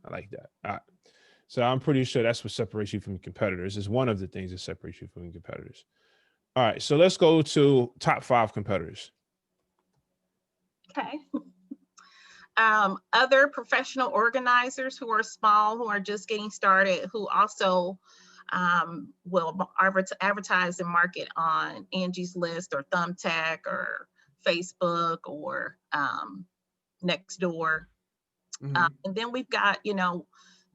Speaker 2: I like that. All right. So I'm pretty sure that's what separates you from your competitors. Is one of the things that separates you from your competitors. All right. So let's go to top 5 competitors.
Speaker 4: Okay. Other professional organizers who are small, who are just getting started, who also will advertise and market on Angie's List or Thumbtack or Facebook or Nextdoor. And then we've got,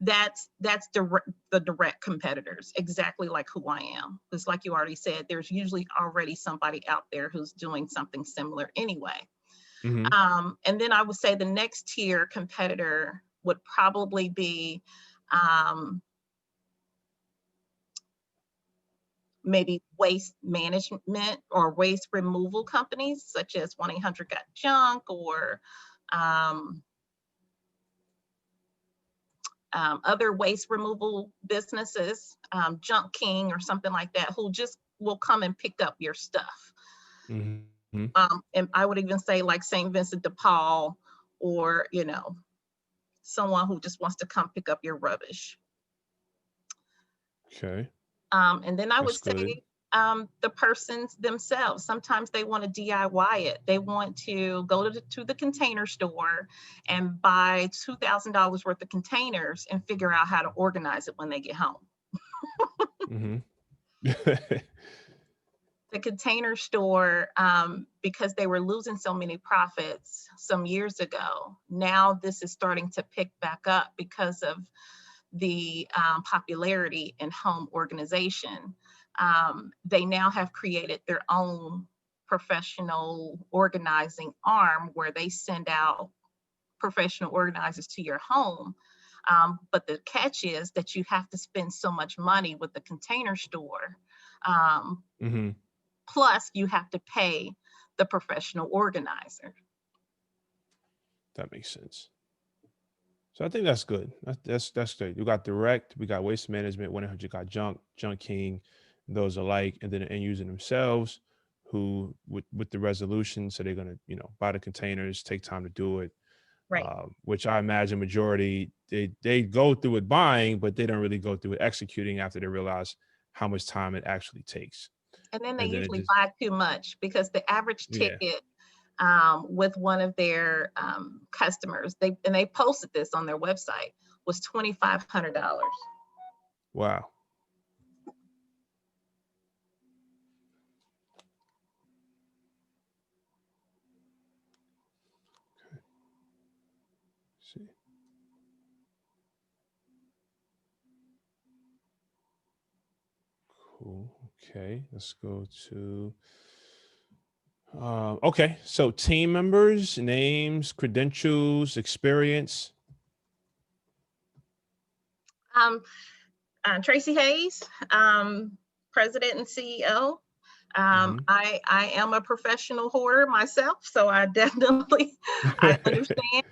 Speaker 4: that's the direct competitors, exactly like who I am. It's like you already said, there's usually already somebody out there who's doing something similar anyway.
Speaker 2: Mm-hmm.
Speaker 4: And then I would say the next tier competitor would probably be maybe waste management or waste removal companies, such as 1-800 Got Junk or other waste removal businesses, Junk King or something like that, who just will come and pick up your stuff.
Speaker 2: Mm-hmm.
Speaker 4: And I would even say like St. Vincent de Paul, or, someone who just wants to come pick up your rubbish.
Speaker 2: Okay.
Speaker 4: And then I would
Speaker 2: That's good.
Speaker 4: say the persons themselves, sometimes they want to DIY it. They want to go to the Container Store and buy $2,000 worth of containers and figure out how to organize it when they get home.
Speaker 2: Mm-hmm.
Speaker 4: The Container Store, because they were losing so many profits some years ago, now this is starting to pick back up because of the popularity in home organization. They now have created their own professional organizing arm where they send out professional organizers to your home. But the catch is that you have to spend so much money with the Container Store.
Speaker 2: Mm-hmm.
Speaker 4: Plus, you have to pay the professional organizer.
Speaker 2: That makes sense. So I think that's good. That's good. You got direct, we got waste management, 1-800 Got Junk, Junk King, those alike, and then the end user themselves, who with the resolution, so they're gonna buy the containers, take time to do it,
Speaker 4: Right.
Speaker 2: Which I imagine majority they go through it buying, but they don't really go through it executing after they realize how much time it actually takes.
Speaker 4: And then they
Speaker 2: And then it
Speaker 4: usually
Speaker 2: just
Speaker 4: buy too much because the average
Speaker 2: yeah.
Speaker 4: ticket with one of their customers, they posted this on their website, was $2,500.
Speaker 2: Wow. see. Cool. Okay, let's go to. Okay, so team members, names, credentials, experience.
Speaker 4: Tracy Hayes, President and CEO. I am a professional hoarder myself, so I definitely I understand.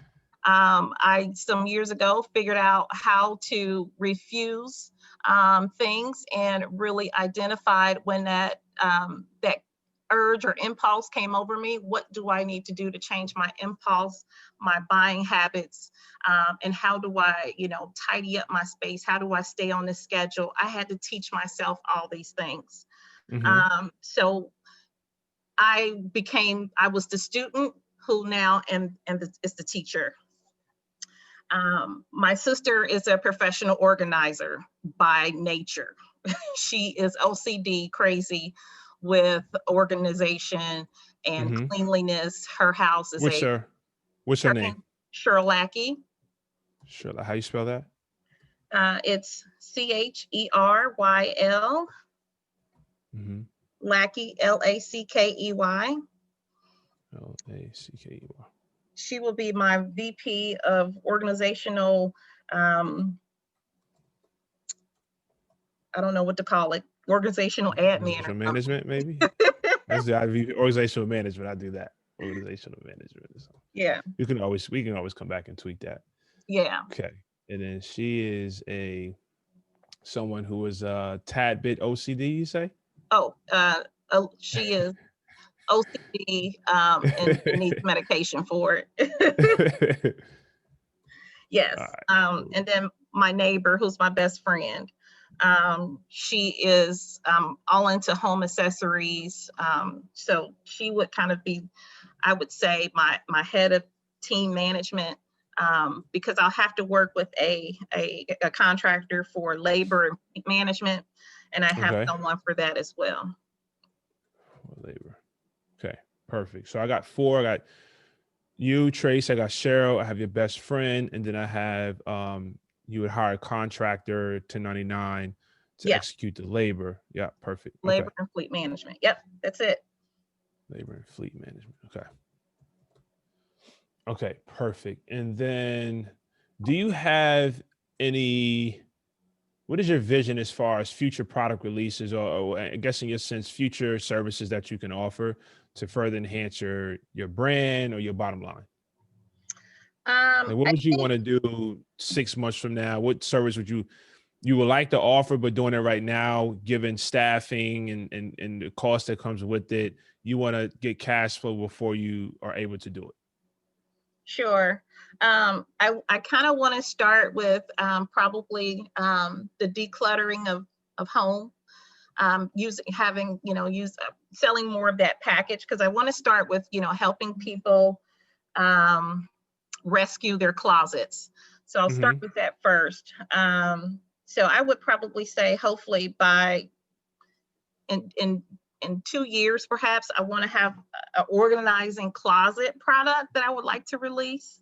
Speaker 4: I some years ago figured out how to refuse things and really identified when that that urge or impulse came over me. What do I need to do to change my impulse, my buying habits, and how do I, tidy up my space? How do I stay on the schedule? I had to teach myself all these things. So I was the student who now is the teacher. My sister is a professional organizer by nature. She is OCD crazy with organization and cleanliness. Her house is
Speaker 2: What's her name?
Speaker 4: Sherlacky.
Speaker 2: Sure. How you spell that?
Speaker 4: It's Cheryl. Lackey, Lackey.
Speaker 2: Lackey.
Speaker 4: She will be my VP of organizational, I don't know what to call it, organizational admin.
Speaker 2: Organizational management, maybe? That's the organizational management. I do that. Organizational management.
Speaker 4: Yeah.
Speaker 2: We can always come back and tweak that.
Speaker 4: Yeah.
Speaker 2: Okay. And then she is someone who is a tad bit OCD, you say?
Speaker 4: She is OCD and needs medication for it. Yes.
Speaker 2: Right.
Speaker 4: And then my neighbor, who's my best friend, she is all into home accessories. So she would kind of be, I would say, my head of team management, because I'll have to work with a contractor for labor management, and I have someone for that as well.
Speaker 2: Labor. Okay, perfect. So I got 4. I got you, Trace. I got Cheryl. I have your best friend, and then I have you would hire a contractor 1099 to execute the labor. Yeah, perfect.
Speaker 4: Labor and fleet management. Yep, that's it.
Speaker 2: Labor and fleet management. Okay. Okay, perfect. And then do you have what is your vision as far as future product releases or I guess in your sense, future services that you can offer to further enhance your brand or your bottom line? What would you want to do 6 months from now? What service would you would like to offer, but doing it right now, given staffing and the cost that comes with it, you want to get cash flow before you are able to do it?
Speaker 4: Sure. I kind of want to start with probably the decluttering of home, selling more of that package, because I want to start with, helping people rescue their closets. So I'll start with that first. So I would probably say, hopefully by in 2 years, perhaps, I want to have an organizing closet product that I would like to release.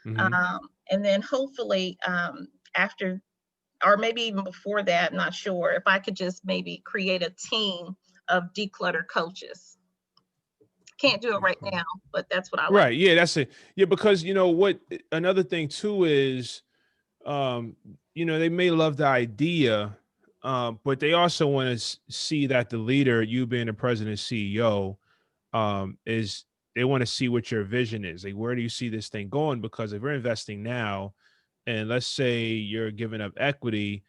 Speaker 4: And then hopefully after, or maybe even before that, I'm not sure, if I could just maybe create a team of declutter coaches. Can't do it right now, but that's what I like.
Speaker 2: Right. Yeah, that's it. Yeah, because another thing too is, they may love the idea, but they also want to see that the leader, you being the president, CEO, is they want to see what your vision is. Like, where do you see this thing going? Because if we're investing now, and let's say you're giving up equity,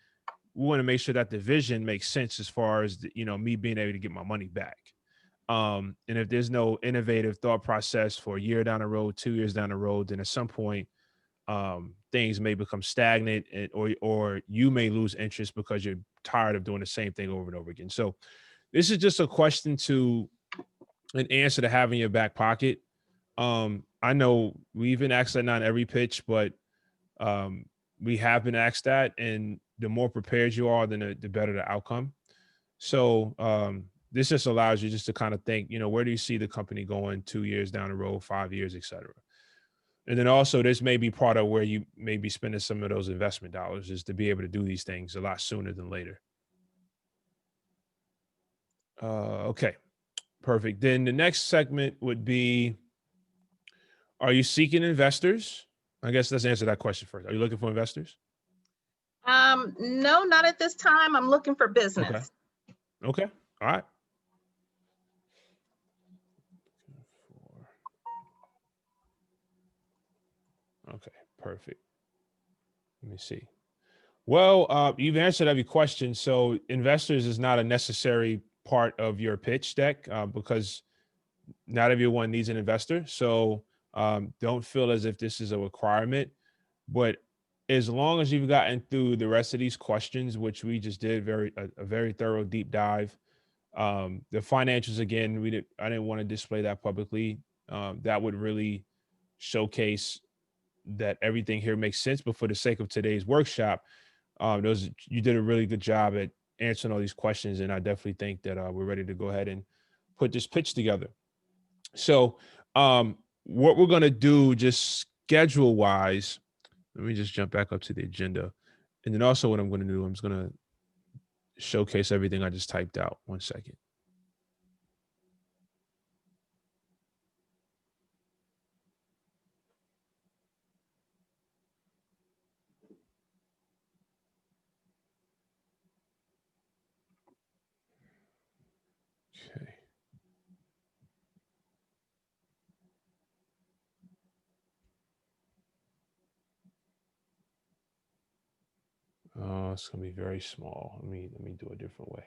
Speaker 2: we want to make sure that the vision makes sense as far as me being able to get my money back. And if there's no innovative thought process for a year down the road, 2 years down the road, then at some point, things may become stagnant, or you may lose interest because you're tired of doing the same thing over and over again. So this is just a question an answer to have in your back pocket. I know we've been asked that not every pitch, but we have been asked that, and the more prepared you are, then the better the outcome. So this just allows you just to kind of think, where do you see the company going 2 years down the road, 5 years, et cetera. And then also this may be part of where you may be spending some of those investment dollars, is to be able to do these things a lot sooner than later. Okay, perfect. Then the next segment would be, are you seeking investors? I guess let's answer that question first. Are you looking for investors?
Speaker 4: No, not at this time. I'm looking for business.
Speaker 2: Okay. All right. Okay, perfect. Let me see. Well, you've answered every question. So investors is not a necessary part of your pitch deck because not everyone needs an investor. So don't feel as if this is a requirement. But as long as you've gotten through the rest of these questions, which we just did a very thorough deep dive. The financials, again, I didn't want to display that publicly. That would really showcase that everything here makes sense. But for the sake of today's workshop, you did a really good job at answering all these questions, and I definitely think that we're ready to go ahead and put this pitch together. So what we're going to do, just schedule wise, let me just jump back up to the agenda. And then also what I'm going to do, I'm just going to showcase everything I just typed out. 1 second. Okay. It's gonna be very small. Let me do a different way.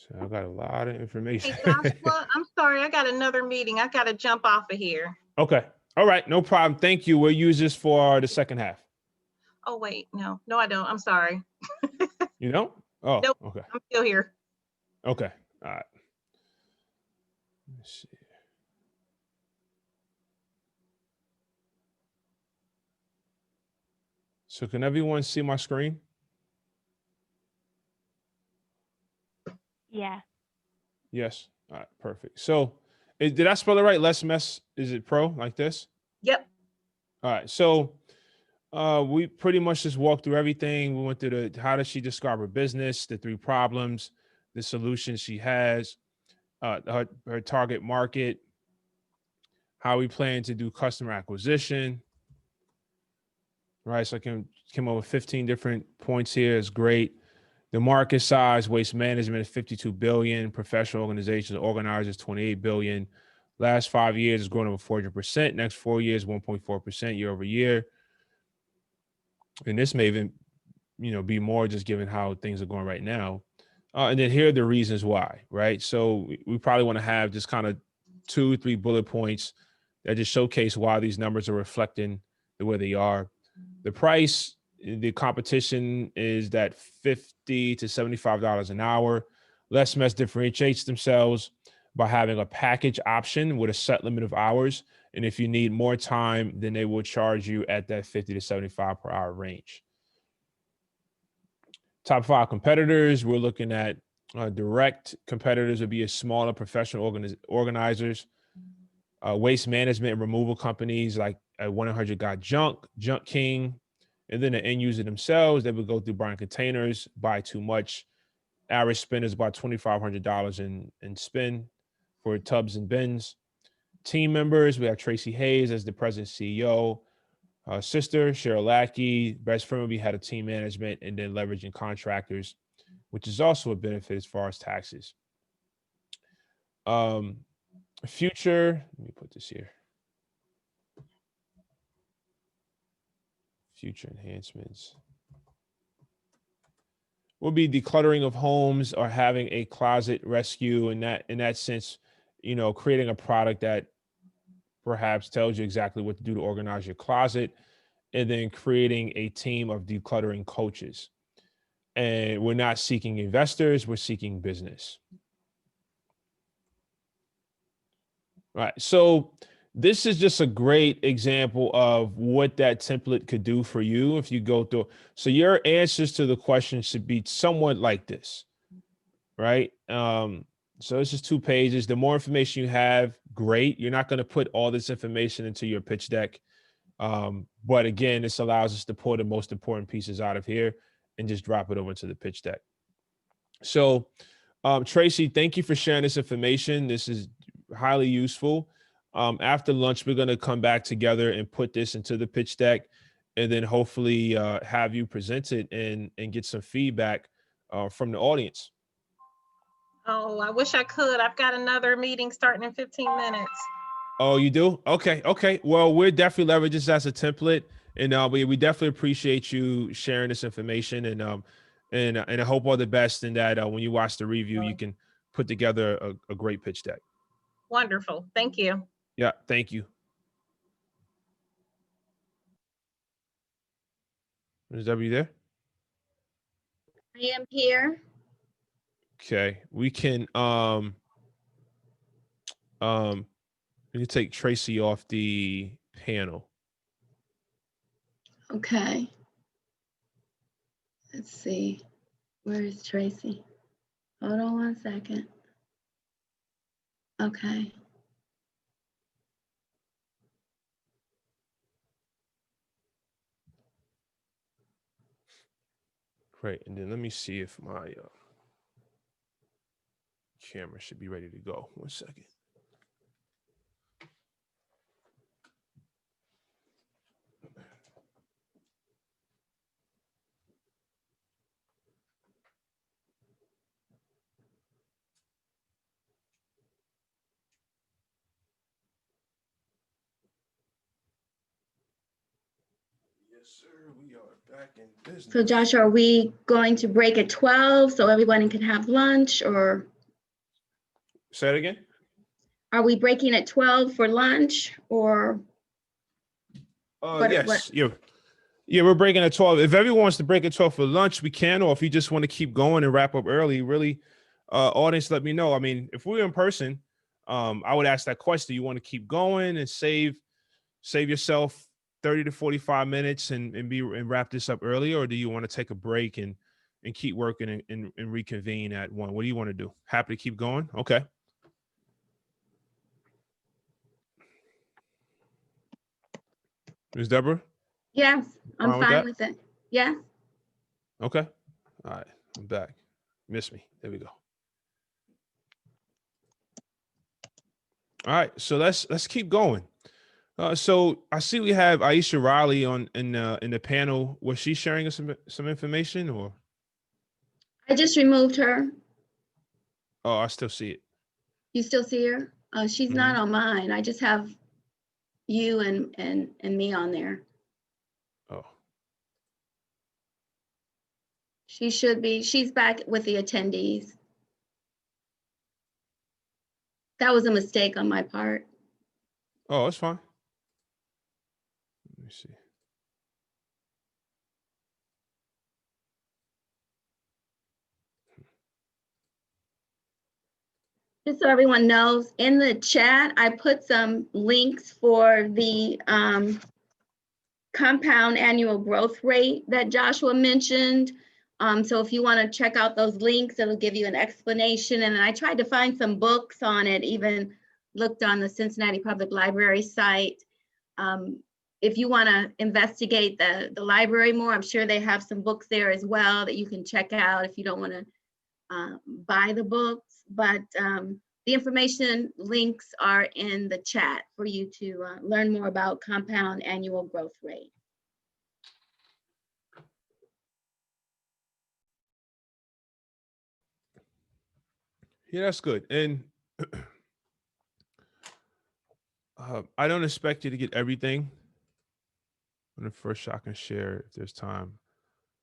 Speaker 2: So I got a lot of information.
Speaker 4: Hey, Joshua, I'm sorry. I got another meeting. I got to jump off of here.
Speaker 2: Okay. All right. No problem. Thank you. We'll use this for the second half.
Speaker 4: Oh, wait. No, I don't. I'm sorry.
Speaker 2: You don't? Oh,
Speaker 4: Nope.
Speaker 2: okay.
Speaker 4: I'm still here.
Speaker 2: Okay. All right. Let's see. So can everyone see my screen?
Speaker 3: Yeah.
Speaker 2: Yes. All right. Perfect. So did I spell it right? Less mess. Is it pro like this?
Speaker 4: Yep.
Speaker 2: All right. So we pretty much just walked through everything. We went through how does she describe her business, the 3 problems, the solutions she has, her target market, how we plan to do customer acquisition, right? So I came up with 15 different points here. It's great. The market size, waste management is 52 billion, professional organizations, organizers, 28 billion. Last 5 years has grown over 400%. Next 4 years, 1.4% year over year. And this may even, be more just given how things are going right now. And then here are the reasons why, right? So we probably want to have just kind of 2-3 bullet points that just showcase why these numbers are reflecting the way they are. The price, the competition is that $50 to $75 an hour. Less Mess differentiates themselves by having a package option with a set limit of hours. And if you need more time, then they will charge you at that 50 to 75 per hour range. Top 5 competitors, we're looking at direct competitors would be a smaller professional organizers, waste management and removal companies like 1-800 Got Junk, Junk King, and then the end user themselves, they would go through buying containers, buy too much. Average spend is about $2,500 in spend for tubs and bins. Team members, we have Tracy Hayes as the president CEO. Sister, Cheryl Lackey, best friend would be head of team management, and then leveraging contractors, which is also a benefit as far as taxes. Future, let me put this here. Future enhancements will be decluttering of homes or having a closet rescue. In that sense, creating a product that perhaps tells you exactly what to do to organize your closet, and then creating a team of decluttering coaches. And we're not seeking investors, we're seeking business. Right. So this is just a great example of what that template could do for you if you go through. So your answers to the question should be somewhat like this, right? So this is 2 pages. The more information you have, great. You're not going to put all this information into your pitch deck. But again, this allows us to pull the most important pieces out of here and just drop it over to the pitch deck. So Tracy, thank you for sharing this information. This is highly useful. After lunch, we're going to come back together and put this into the pitch deck, and then hopefully have you present it and get some feedback from the audience.
Speaker 4: Oh, I wish I could. I've got another meeting starting in 15 minutes.
Speaker 2: Oh, you do? Okay. Okay. Well, we're definitely leverage this as a template, and we definitely appreciate you sharing this information, and I hope all the best in that when you watch the review, you can put together a great pitch deck.
Speaker 4: Wonderful. Thank you.
Speaker 2: Yeah. Thank you. Ms. W there?
Speaker 1: I am here.
Speaker 2: Okay. We can we can take Tracy off the panel.
Speaker 1: Okay. Let's see. Where is Tracy? Hold on one second. Okay.
Speaker 2: Great. And then let me see if my camera should be ready to go. 1 second. Yes, sir. We are back in business.
Speaker 1: So Josh, are we going to break at 12 so everyone can have lunch, or
Speaker 2: Say it again.
Speaker 1: are we breaking at 12 for lunch, or?
Speaker 2: Yes. Yeah, we're breaking at 12. If everyone wants to break at 12 for lunch, we can, or if you just want to keep going and wrap up early, really, audience, let me know. I mean, if we're in person, I would ask that question. You want to keep going and save yourself 30 to 45 minutes and wrap this up early, or do you want to take a break and keep working and reconvene at 1? What do you want to do? Happy to keep going? Okay. Ms. Deborah?
Speaker 1: Yes, I'm
Speaker 2: Fine with
Speaker 1: fine
Speaker 2: that?
Speaker 1: with it. Yes.
Speaker 2: Okay. All right. I'm back. Miss me. There we go. All right. So let's keep going. So I see we have Aisha Riley in the panel. Was she sharing us some information, or?
Speaker 1: I just removed her.
Speaker 2: Oh, I still see it.
Speaker 1: You still see her? She's not on mine. I just have you and me on there.
Speaker 2: Oh.
Speaker 1: She should be. She's back with the attendees. That was a mistake on my part.
Speaker 2: Oh, that's fine. Let me see.
Speaker 1: Just so everyone knows, in the chat, I put some links for the compound annual growth rate that Joshua mentioned. So if you want to check out those links, it'll give you an explanation. And I tried to find some books on it, even looked on the Cincinnati Public Library site. If you want to investigate the library more, I'm sure they have some books there as well that you can check out if you don't want to buy the books. But the information links are in the chat for you to learn more about compound annual growth rate.
Speaker 2: Yeah, that's good. And I don't expect you to get everything. On the first shot, I can share if there's time.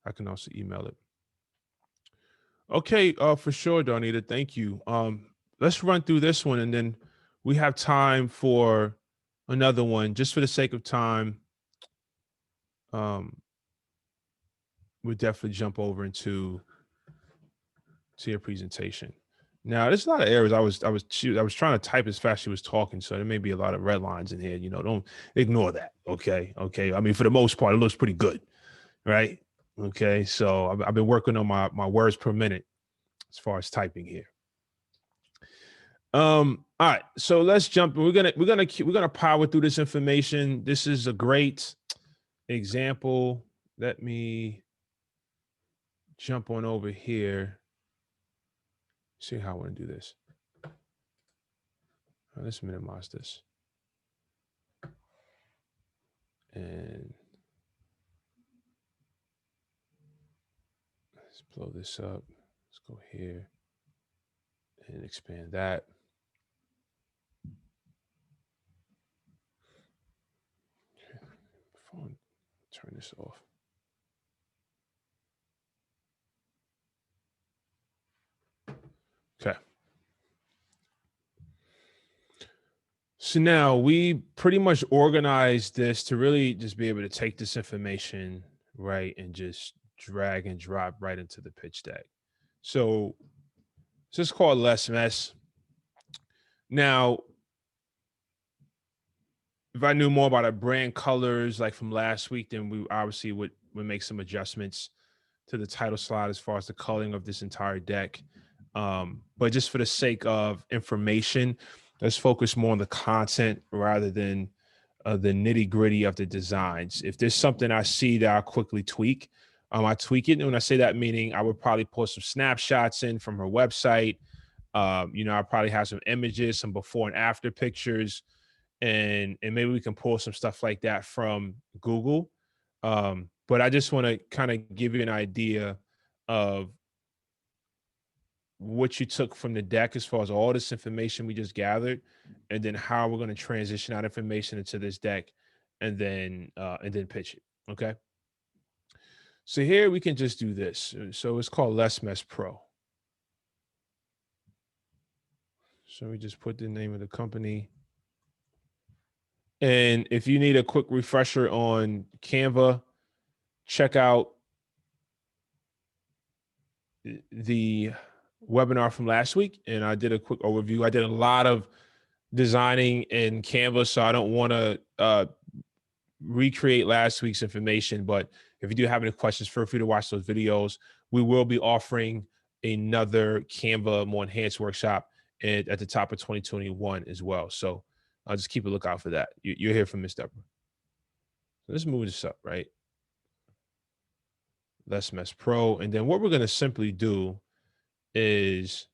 Speaker 2: I can also email it. Okay, for sure, Darnita. Thank you. Let's run through this one, and then we have time for another one, just for the sake of time, we'll definitely jump over into your presentation. Now, there's a lot of errors. I was trying to type as fast as she was talking, so there may be a lot of red lines in here. Don't ignore that. Okay. I mean, for the most part, it looks pretty good, right? Okay. So I've been working on my words per minute as far as typing here. All right. So let's jump. We're gonna power through this information. This is a great example. Let me jump on over here. See how I want to do this. Let's minimize this. And let's blow this up. Let's go here and expand that. Phone, turn this off. Okay. So now we pretty much organized this to really just be able to take this information, right, and just drag and drop right into the pitch deck. So this is called less mess. Now, if I knew more about our brand colors like from last week, then we obviously would make some adjustments to the title slide as far as the coloring of this entire deck. But just for the sake of information, let's focus more on the content rather than the nitty gritty of the designs. If there's something I see that I'll quickly tweak, I tweak it. And when I say that, meaning I would probably post some snapshots in from her website. I probably have some images, some before and after pictures, and maybe we can pull some stuff like that from Google. But I just want to kind of give you an idea of what you took from the deck as far as all this information we just gathered, and then how we're going to transition that information into this deck and then pitch it. Okay. So here we can just do this. So it's called Less Mess Pro. So we just put the name of the company. And if you need a quick refresher on Canva, check out the webinar from last week. And I did a quick overview. I did a lot of designing in Canva, so I don't want to recreate last week's information. But if you do have any questions, feel free to watch those videos. We will be offering another Canva more enhanced workshop at the top of 2021 as well. So I'll just keep a lookout for that. You'll hear from Ms. Deborah. So let's move this up, right? Less Mess Pro. And then what we're going to simply do is,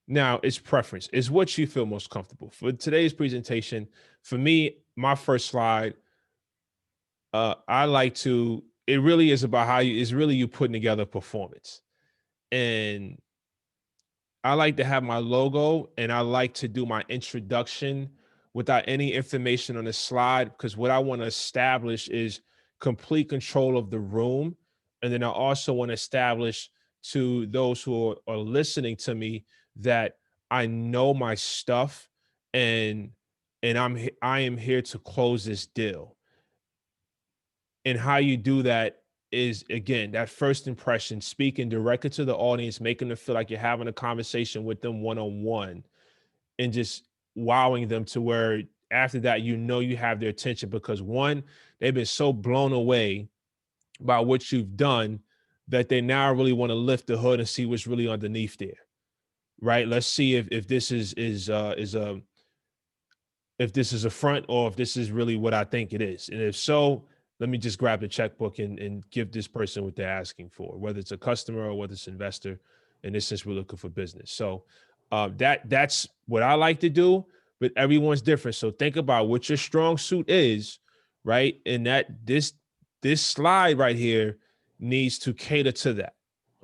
Speaker 2: now it's preference. It's what you feel most comfortable. For today's presentation, for me, my first slide, I like to, it really is about it's really you putting together performance. And I like to have my logo, and I like to do my introduction without any information on the slide, because what I want to establish is complete control of the room. And then I also want to establish to those who are listening to me that I know my stuff, and I am here to close this deal. And how you do that is, again, that first impression, speaking directly to the audience, making them feel like you're having a conversation with them one-on-one, and just wowing them to where after that, you have their attention, because one, they've been so blown away by what you've done that they now really want to lift the hood and see what's really underneath there, right? Let's see if this is if this is a front, or if this is really what I think it is. And if so, let me just grab the checkbook and give this person what they're asking for, whether it's a customer or whether it's an investor. In this sense, we're looking for business. So that's what I like to do, but everyone's different. So think about what your strong suit is, right? And that this slide right here needs to cater to that.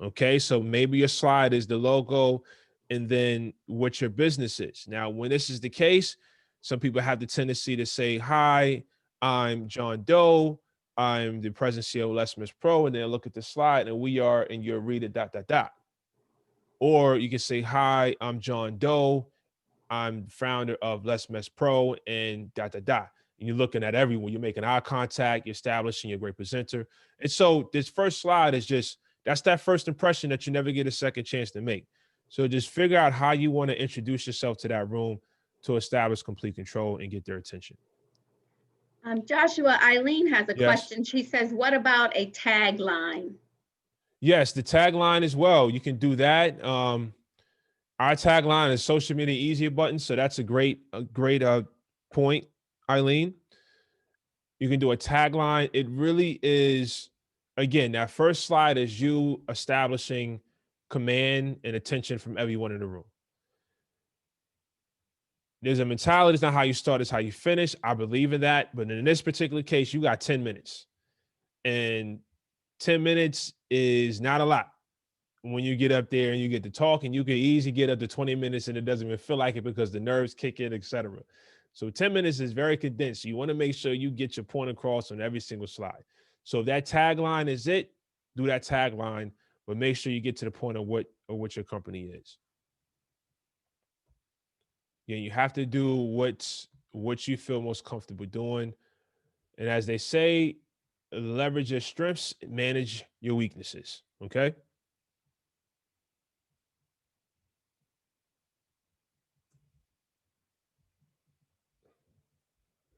Speaker 2: Okay. So maybe your slide is the logo and then what your business is. Now, when this is the case, some people have the tendency to say, hi, I'm John Doe. I'm the president CEO of Less Mess Pro. And then look at the slide and we are, and you'll read it, ... Or you can say, hi, I'm John Doe. I'm founder of Less Mess Pro and da da da. And you're looking at everyone. You're making eye contact. You're establishing you're a great presenter. And so this first slide is just, that's that first impression that you never get a second chance to make. So just figure out how you want to introduce yourself to that room to establish complete control and get their attention.
Speaker 1: Joshua, Eileen has a
Speaker 2: Yes.
Speaker 1: question. She says, what about a tagline?
Speaker 2: Yes, the tagline as well. You can do that. Our tagline is social media easier button. So that's a great point, Eileen. You can do a tagline. It really is, again, that first slide is you establishing command and attention from everyone in the room. There's a mentality. It's not how you start, it's how you finish. I believe in that. But in this particular case, you got 10 minutes. And 10 minutes is not a lot. When you get up there and you get to talk, and you can easily get up to 20 minutes and it doesn't even feel like it because the nerves kick in, etc. So 10 minutes is very condensed. You want to make sure you get your point across on every single slide. So if that tagline is it, do that tagline, but make sure you get to the point of what your company is. Yeah, you have to do what you feel most comfortable doing. And as they say, leverage your strengths, manage your weaknesses. Okay.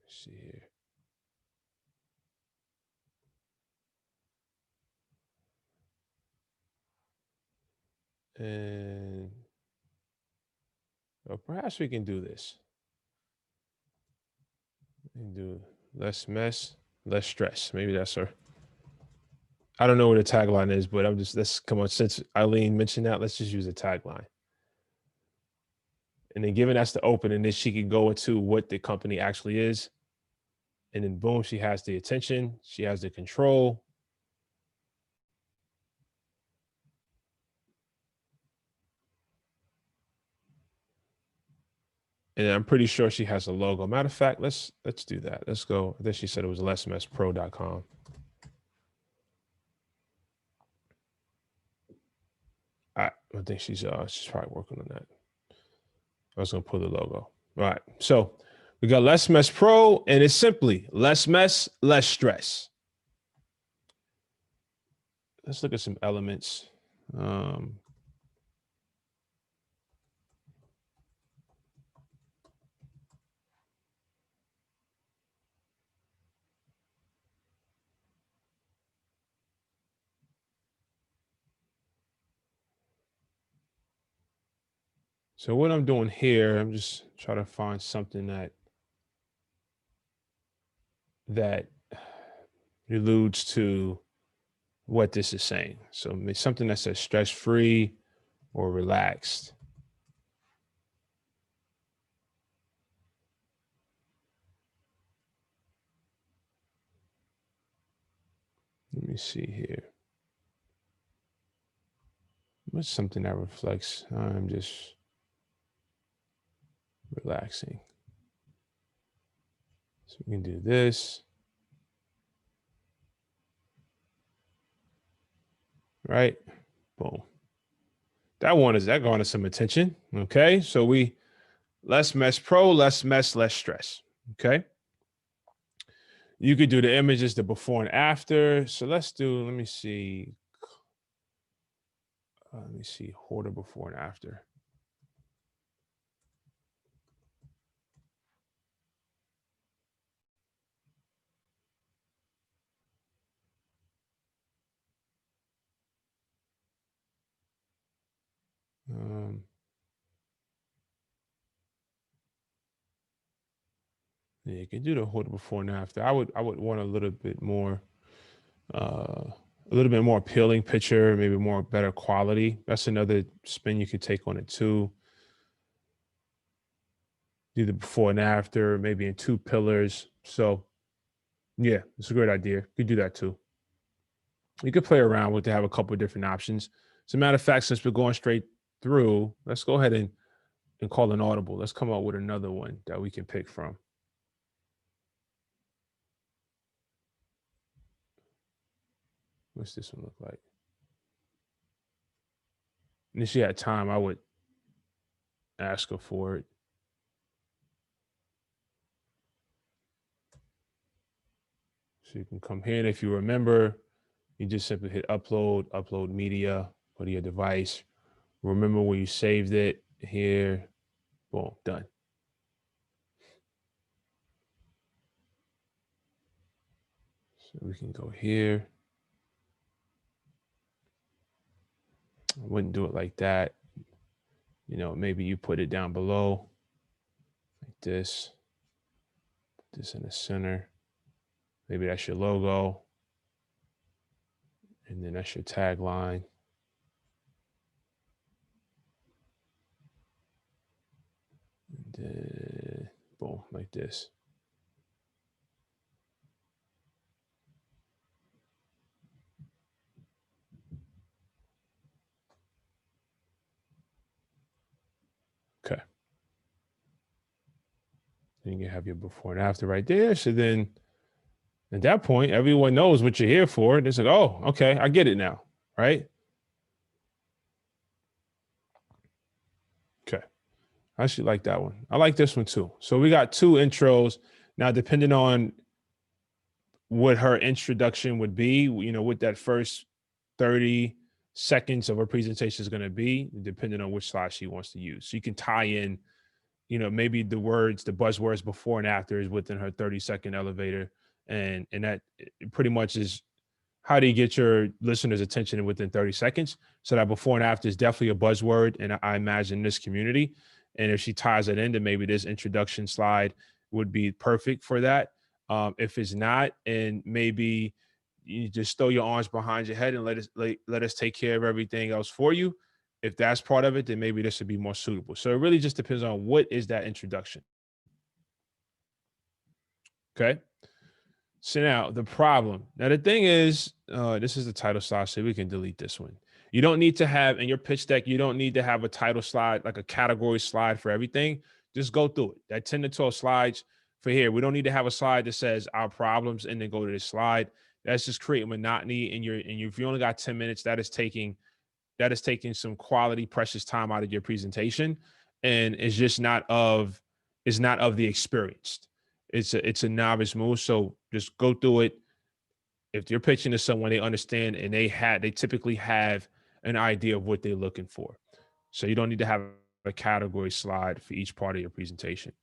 Speaker 2: Let's see here. And well, perhaps we can do this. We can do less mess, less stress. Maybe that's her. I don't know what the tagline is, but let's come on. Since Eileen mentioned that, let's just use a tagline. And then given that's the opening, then she can go into what the company actually is. And then boom, she has the attention. She has the control. And I'm pretty sure she has a logo. Matter of fact, let's do that. Let's go. I think she said it was lessmesspro.com. I think she's probably working on that. I was gonna put the logo. All right. So we got Less Mess Pro, and it's simply less mess, less stress. Let's look at some elements. So what I'm doing here, I'm just trying to find something that alludes to what this is saying. So something that says stress-free or relaxed. Let me see here. What's something that reflects? I'm just relaxing. So we can do this. Right? Boom. That garners some attention. Okay. So less mess pro, less mess, less stress. Okay. You could do the images, the before and after. So let me see. Hoarder before and after. Yeah, you can do the hoarder before and after. I would want a little bit more appealing picture, maybe more better quality. That's another spin you could take on it too. Do the before and after, maybe in 2 pillars. So yeah, it's a great idea. You could do that too. You could play around with to have a couple of different options. As a matter of fact, since we're going straight through, let's go ahead and call an audible. Let's come up with another one that we can pick from. What's this one look like? And if she had time, I would ask her for it. So you can come here, and if you remember, you just simply hit upload, upload media, go to your device. Remember where you saved it here. Boom, done. So we can go here. I wouldn't do it like that. You know, maybe you put it down below like this. Put this in the center. Maybe that's your logo. And then that's your tagline. And then, boom, like this. Okay. Then you have your before and after right there. So then at that point, everyone knows what you're here for. They say, oh, okay, I get it now, right? Okay. I actually like that one. I like this one too. So we got 2 intros. Now, depending on what her introduction would be, you know, what that first 30 seconds of her presentation is going to be, depending on which slide she wants to use. So you can tie in, you know, maybe the buzzwords before and after is within her 30-second elevator. And that pretty much is how do you get your listeners' attention within 30 seconds? So that before and after is definitely a buzzword. And I imagine this community. And if she ties it into maybe this introduction slide would be perfect for that. If it's not, and maybe you just throw your arms behind your head and let us take care of everything else for you. If that's part of it, then maybe this would be more suitable. So it really just depends on what is that introduction. Okay. So now the problem. Now the thing is, this is the title slide, so we can delete this one. You don't need to have in your pitch deck, you don't need to have a title slide, like a category slide for everything. Just go through it. That 10 to 12 slides for here. We don't need to have a slide that says our problems and then go to this slide. That's just creating monotony in if you only got 10 minutes, that is taking some quality, precious time out of your presentation. And it's just not of the experienced. It's a novice move. So just go through it. If you're pitching to someone, they understand and they typically have an idea of what they're looking for. So you don't need to have a category slide for each part of your presentation.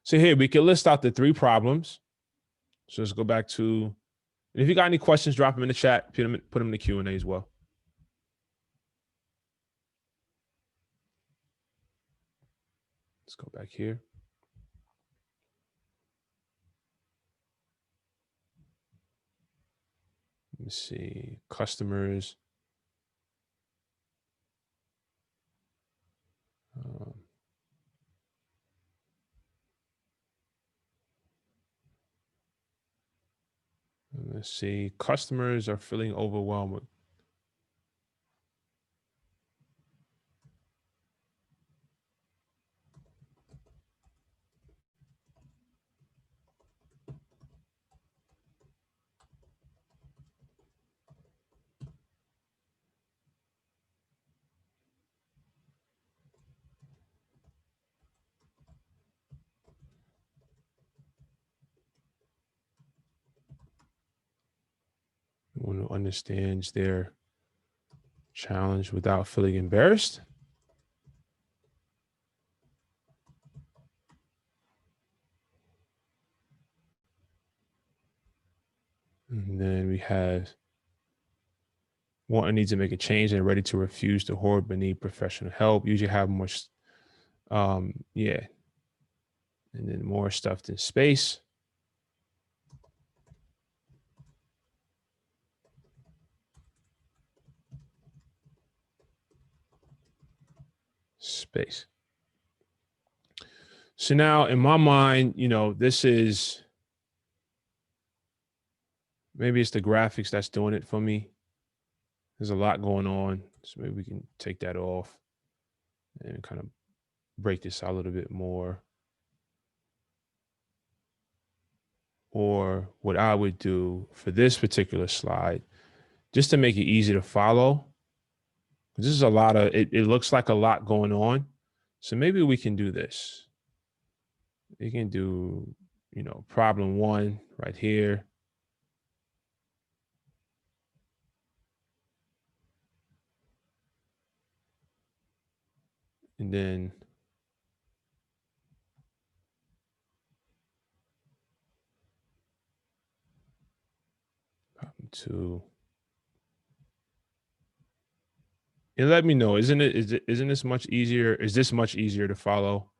Speaker 2: So here we can list out the 3 problems. So let's go back to, if you got any questions, drop them in the chat, put them in the Q&A as well. Let's go back here. Let me see, customers. Let's see, customers are feeling overwhelmed with. One who understands their challenge without feeling embarrassed. And then we have one who needs to make a change and ready to refuse to hoard but need professional help. Usually have more, yeah. And then more stuffed in space. Space. So now in my mind, you know, this is, maybe it's the graphics that's doing it for me. There's a lot going on. So maybe we can take that off and kind of break this out a little bit more. Or what I would do for this particular slide, just to make it easy to follow, this is a lot of, it looks like a lot going on. So maybe we can do this. We can do, you know, problem 1 right here. And then to, and let me know, isn't this much easier? Is this much easier to follow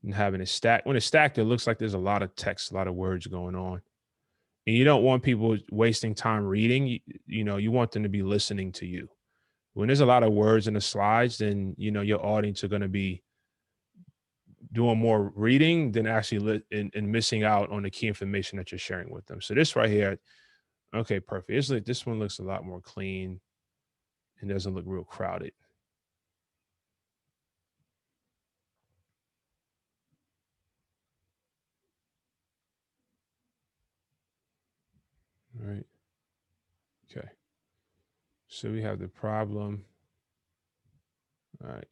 Speaker 2: than having it stacked? When it's stacked, it looks like there's a lot of text, a lot of words going on. And you don't want people wasting time reading. You want them to be listening to you. When there's a lot of words in the slides, then, your audience are going to be doing more reading than actually and missing out on the key information that you're sharing with them. So this right here, okay, perfect. This one looks a lot more clean and doesn't look real crowded. All right. Okay. So we have the problem. All right.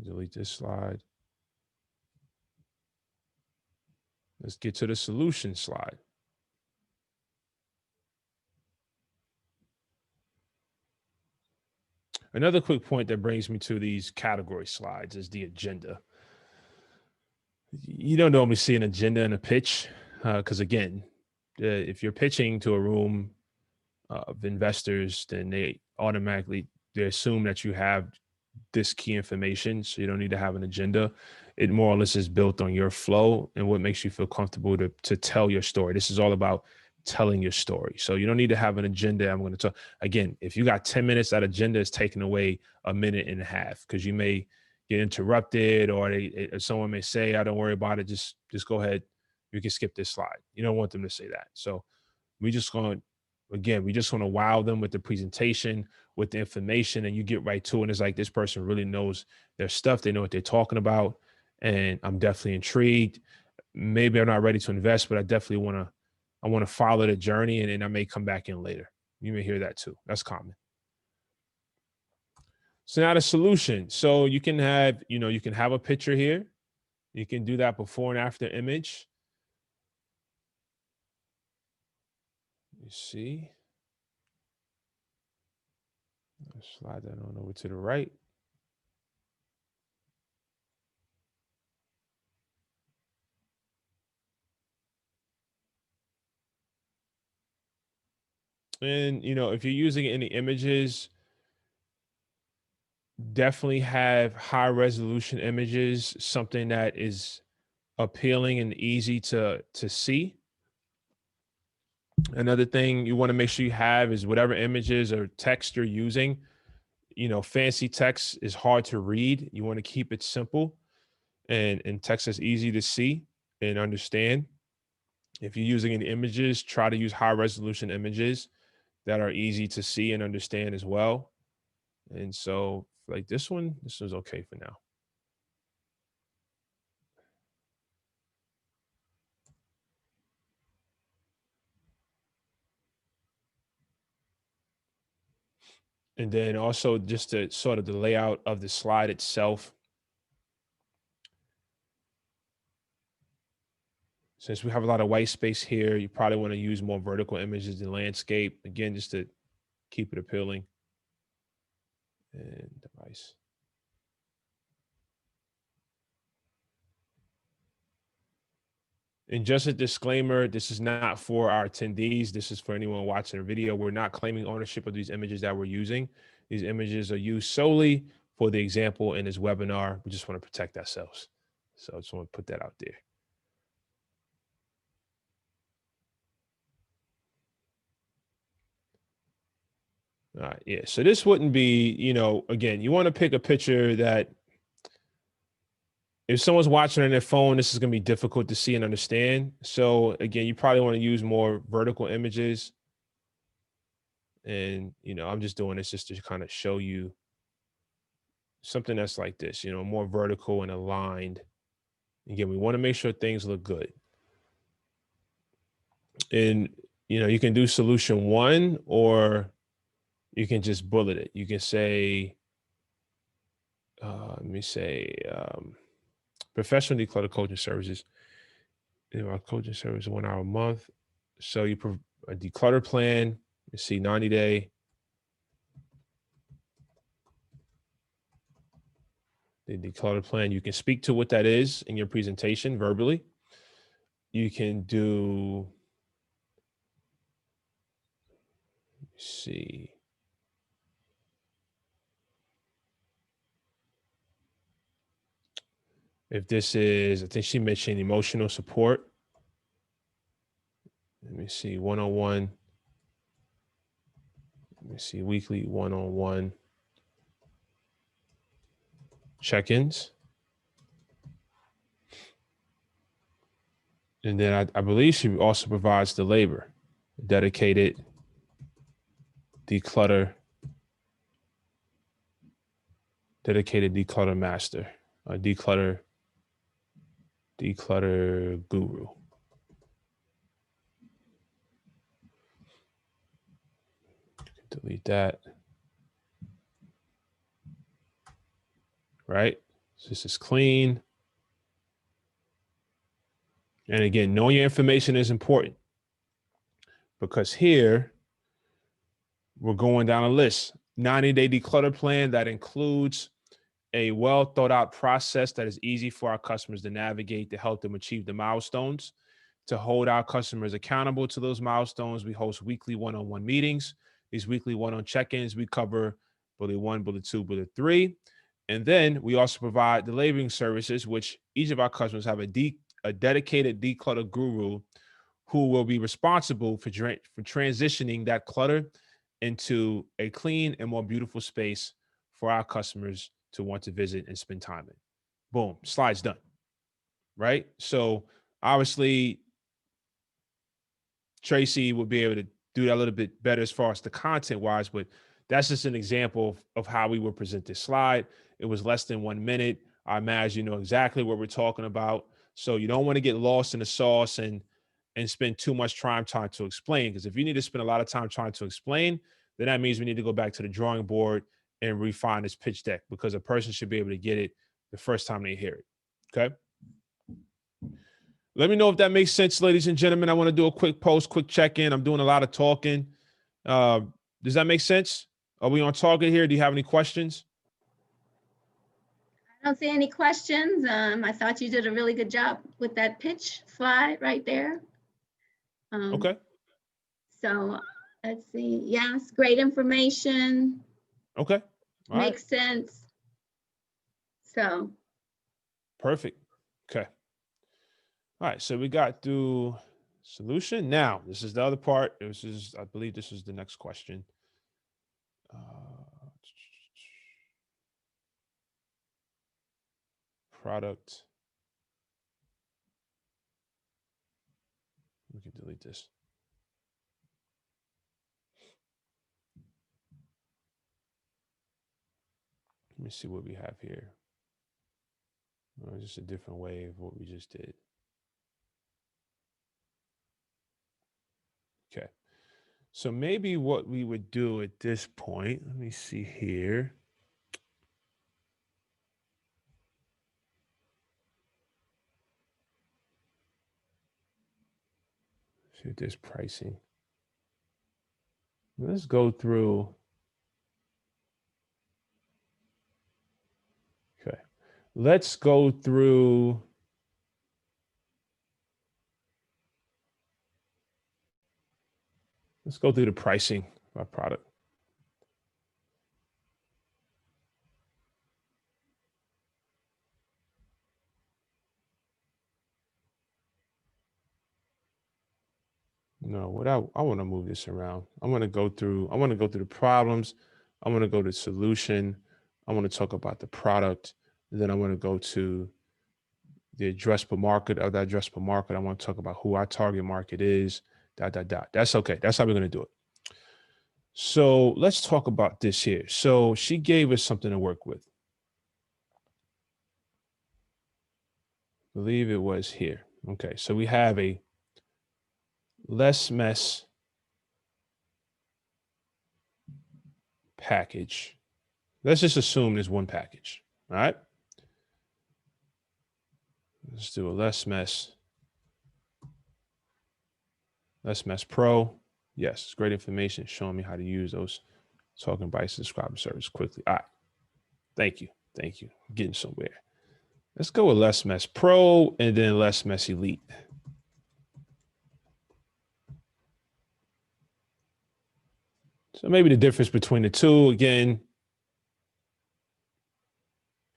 Speaker 2: Delete this slide. Let's get to the solution slide. Another quick point that brings me to these category slides is the agenda. You don't normally see an agenda in a pitch because, again, if you're pitching to a room of investors, then they assume that you have this key information, so you don't need to have an agenda. It more or less is built on your flow and what makes you feel comfortable to tell your story. This is all about telling your story. So you don't need to have an agenda. I'm going to talk again. If you got 10 minutes, that agenda is taking away a minute and a half because you may get interrupted or someone may say, "I don't worry about it. Just go ahead. You can skip this slide." You don't want them to say that. So we just want to wow them with the presentation, with the information, and you get right to it. And it's like, this person really knows their stuff. They know what they're talking about. And I'm definitely intrigued. Maybe I'm not ready to invest, but I definitely want to follow the journey, and then I may come back in later. You may hear that too. That's common. So now the solution. So you can have a picture here. You can do that before and after image. You see. Slide that on over to the right. And, if you're using any images, definitely have high resolution images, something that is appealing and easy to see. Another thing you want to make sure you have is whatever images or text you're using. Fancy text is hard to read. You want to keep it simple and text that's easy to see and understand. If you're using any images, try to use high resolution images that are easy to see and understand as well. And so like this one's okay for now. And then also just to sort of the layout of the slide itself. Since we have a lot of white space here, you probably want to use more vertical images than landscape. Again, just to keep it appealing. And device. And just a disclaimer, this is not for our attendees. This is for anyone watching the video. We're not claiming ownership of these images that we're using. These images are used solely for the example in this webinar. We just want to protect ourselves. So I just want to put that out there. All right, yeah. So this wouldn't be, again, you want to pick a picture that if someone's watching on their phone, this is going to be difficult to see and understand. So again, you probably want to use more vertical images. And, I'm just doing this just to kind of show you something that's like this, more vertical and aligned. Again, we want to make sure things look good. And, you can do solution one, or you can just bullet it. You can say, let me say, professional declutter coaching services. Our coaching service 1 hour a month. So you a declutter plan. You see 90-day. The declutter plan, you can speak to what that is in your presentation verbally. You can do, let's see. If this is, I think she mentioned emotional support. Let me see, one-on-one. Let me see, weekly one-on-one check-ins. And then I believe she also provides the labor, dedicated declutter master, a declutter guru. Delete that. Right? So this is clean. And again, knowing your information is important, because here we're going down a list. 90-day declutter plan that includes a well thought out process that is easy for our customers to navigate to help them achieve the milestones. To hold our customers accountable to those milestones, we host weekly one-on-one meetings. These weekly one-on check-ins, we cover bullet 1, bullet 2, bullet 3. And then we also provide the labeling services, which each of our customers have a dedicated declutter guru who will be responsible for transitioning that clutter into a clean and more beautiful space for our customers to want to visit and spend time in. Boom, slides done. Right? So obviously, Tracy would be able to do that a little bit better as far as the content wise, but that's just an example of how we would present this slide. It was less than 1 minute. I imagine you know exactly what we're talking about. So you don't want to get lost in the sauce and spend too much time trying to explain. Because if you need to spend a lot of time trying to explain, then that means we need to go back to the drawing board and refine this pitch deck, because a person should be able to get it the first time they hear it. Okay. Let me know if that makes sense, ladies and gentlemen. I want to do a quick post, quick check-in. I'm doing a lot of talking. Does that make sense? Are we on target here? Do you have any questions?
Speaker 1: I don't see any questions. I thought you did a really good job with that pitch slide right there.
Speaker 2: Okay.
Speaker 1: So let's see. Yes, great information.
Speaker 2: Okay. All
Speaker 1: Makes sense. So.
Speaker 2: Perfect. Okay. All right. So we got through solution. Now, this is the other part. I believe this is the next question. Product. We can delete this. Let me see what we have here. Oh, just a different way of what we just did. Okay. So maybe what we would do at this point, let me see here. See if there's pricing. Let's go through. Okay. Let's go through. Let's go through the pricing of our product. No, what I want to move this around. I want to go through the problems. I want to go to solution. I want to talk about the product. And then I want to go to the addressable market of that addressable market. I want to talk about who our target market is, ... That's okay. That's how we're going to do it. So let's talk about this here. So she gave us something to work with. I believe it was here. Okay. So we have a less mess package. Let's just assume there's one package. All right. Let's do a less mess pro. Yes, it's great information showing me how to use those token bytes to subscriber service quickly. All right. Thank you. Thank you. Getting somewhere. Let's go with Less Mess Pro and then Less Mess Elite. So maybe the difference between the two, again,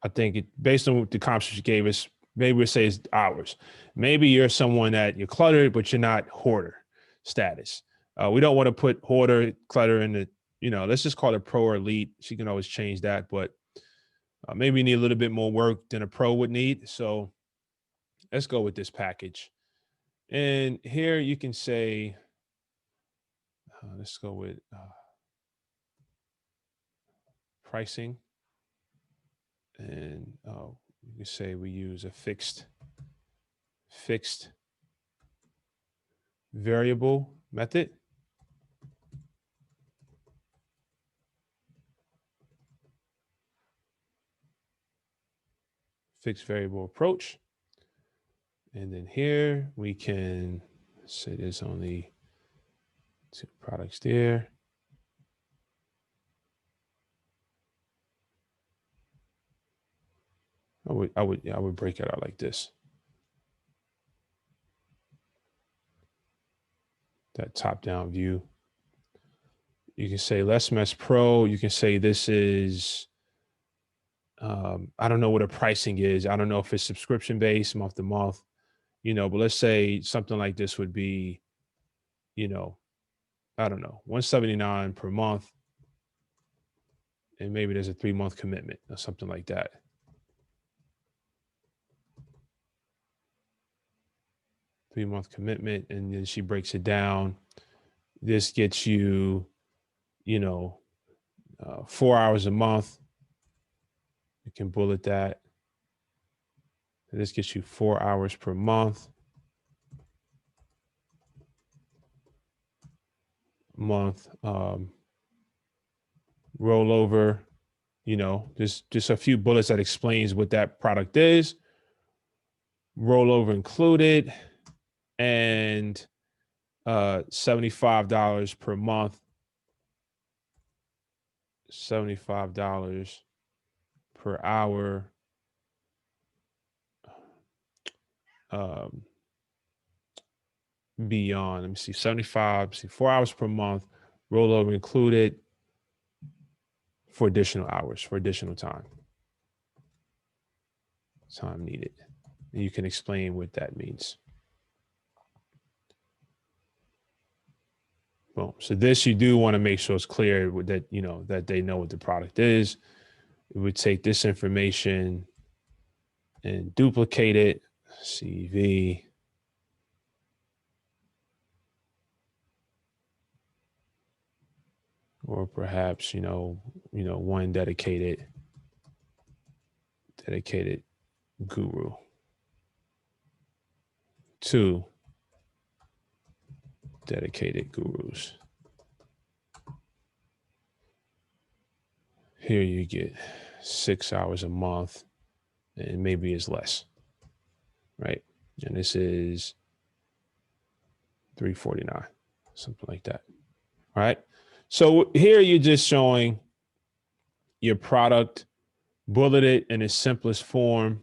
Speaker 2: I think based on what the comps you gave us, maybe we'll say it's hours. Maybe you're someone that you're cluttered, but you're not hoarder status. We don't want to put hoarder, clutter in the, let's just call it pro or elite. She can always change that, but maybe you need a little bit more work than a pro would need. So let's go with this package. And here you can say, let's go with pricing. And you can say we use a fixed variable method. Fixed variable approach. And then here we can say there's only 2 products there. I would break it out like this. That top-down view. You can say Less Mess Pro. You can say this is, I don't know what a pricing is. I don't know if it's subscription-based, month to month, but let's say something like this would be, I don't know, $179 per month. And maybe there's a 3-month commitment or something like that. Three-month commitment, and then she breaks it down. This gets you, 4 hours a month. You can bullet that. And this gets you 4 hours per month. Rollover, just a few bullets that explains what that product is. Rollover included. And $75 per month, $75 per hour, beyond, let me see, 4 hours per month, rollover included for additional hours, for additional time needed. And you can explain what that means. Boom. So this, you do want to make sure it's clear that, that they know what the product is. It would take this information and duplicate it, CV. Or perhaps, one dedicated guru. 2 dedicated gurus. Here you get 6 hours a month, and maybe it's less, right? And this is $349, something like that. All right. So here you're just showing your product bulleted in its simplest form,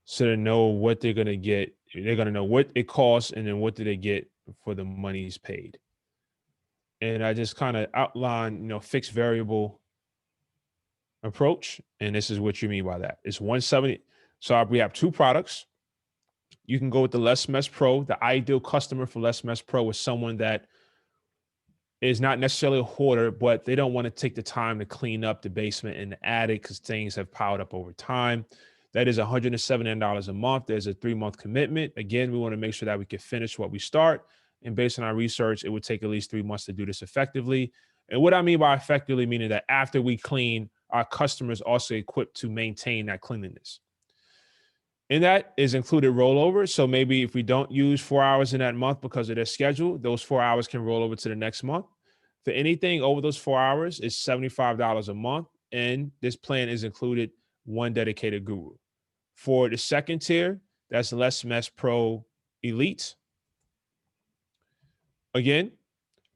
Speaker 2: so they know what they're going to get. They're going to know what it costs and then what do they get for the monies paid. And I just kind of outline, fixed variable approach. And this is what you mean by that. It's 170. So we have 2 products. You can go with the Less Mess Pro. The ideal customer for Less Mess Pro is someone that is not necessarily a hoarder, but they don't want to take the time to clean up the basement and the attic because things have piled up over time. That is $179 a month. There's a 3-month commitment. Again, we want to make sure that we can finish what we start. And based on our research, it would take at least 3 months to do this effectively. And what I mean by effectively, meaning that after we clean, our customers also equipped to maintain that cleanliness. And that is included rollover. So maybe if we don't use 4 hours in that month because of their schedule, those 4 hours can roll over to the next month. For anything over those 4 hours, it's $75 a month. And this plan is included 1 dedicated guru. For the second tier, that's Less Mess Pro Elite. Again,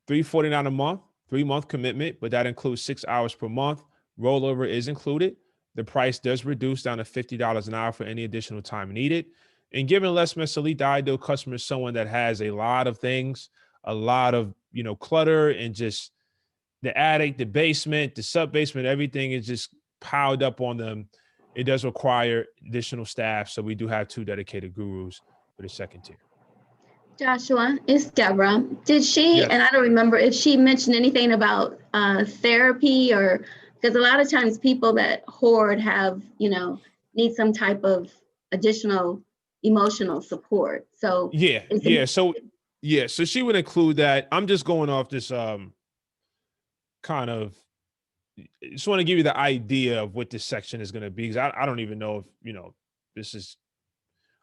Speaker 2: $349 a month, 3-month commitment, but that includes 6 hours per month, rollover is included. The price does reduce down to $50 an hour for any additional time needed. And giving Les Mis Elite, the ideal customer is someone that has a lot of things, a lot of, clutter, and just the attic, the basement, the sub basement, everything is just piled up on them. It does require additional staff. So we do have 2 dedicated gurus for the second tier.
Speaker 1: Joshua, it's Deborah. Did she,
Speaker 2: Yes.
Speaker 1: and I don't remember if she mentioned anything about therapy, or because a lot of times people that hoard have, need some type of additional emotional support. So
Speaker 2: So she would include that. I'm just going off this kind of, just want to give you the idea of what this section is going to be, because I don't even know if this is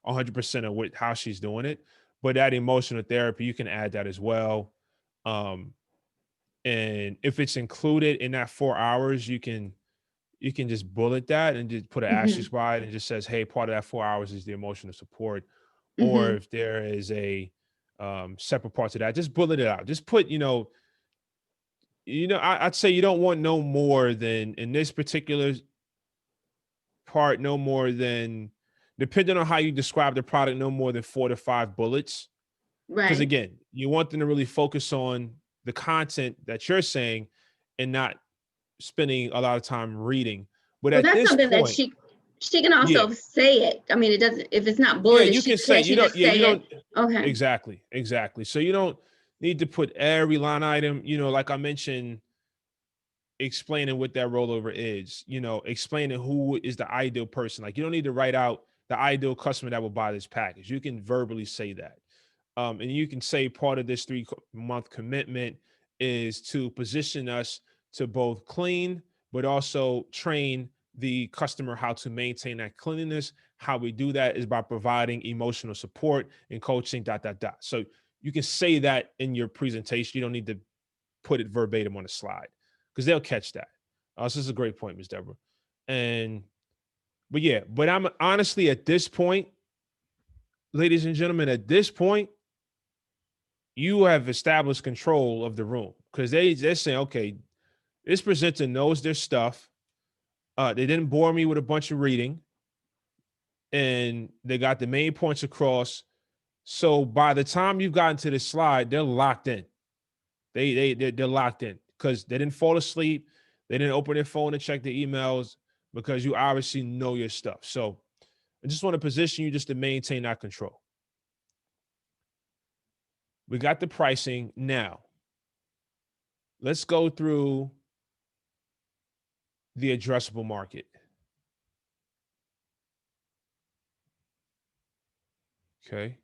Speaker 2: 100% of how she's doing it. But that emotional therapy, you can add that as well. And if it's included in that 4 hours, you can just bullet that and just put an asterisk by it and just says, hey, part of that 4 hours is the emotional support. Or if there is a separate part to that, just bullet it out. Just put, I'd say you don't want no more than, in this particular part, no more than, depending on how you describe the product, no more than 4 to 5 bullets. Because
Speaker 1: right.
Speaker 2: again, you want them to really focus on the content that you're saying and not spending a lot of time reading. But
Speaker 1: Well,
Speaker 2: at
Speaker 1: that's
Speaker 2: this
Speaker 1: something that
Speaker 2: point,
Speaker 1: she can also say it. I mean, it doesn't, if it's not
Speaker 2: yeah,
Speaker 1: bulleted,
Speaker 2: you can say,
Speaker 1: she just say it. Okay.
Speaker 2: Exactly. So you don't need to put every line item, like I mentioned, explaining what that rollover is, explaining who is the ideal person. Like, you don't need to write out the ideal customer that will buy this package. You can verbally say that. And you can say part of this 3-month commitment is to position us to both clean, but also train the customer how to maintain that cleanliness. How we do that is by providing emotional support and coaching, ... So you can say that in your presentation. You don't need to put it verbatim on the slide, because they'll catch that. So this is a great point, Ms. Deborah. But I'm honestly, at this point, ladies and gentlemen, at this point, you have established control of the room, because they're saying, okay, this presenter knows their stuff. They didn't bore me with a bunch of reading, and they got the main points across. So by the time you've gotten to this slide, they're locked in. They're locked in because they didn't fall asleep. They didn't open their phone and check their emails, because you obviously know your stuff. So I just want to position you just to maintain that control. We got the pricing. Now, let's go through the addressable market. Okay.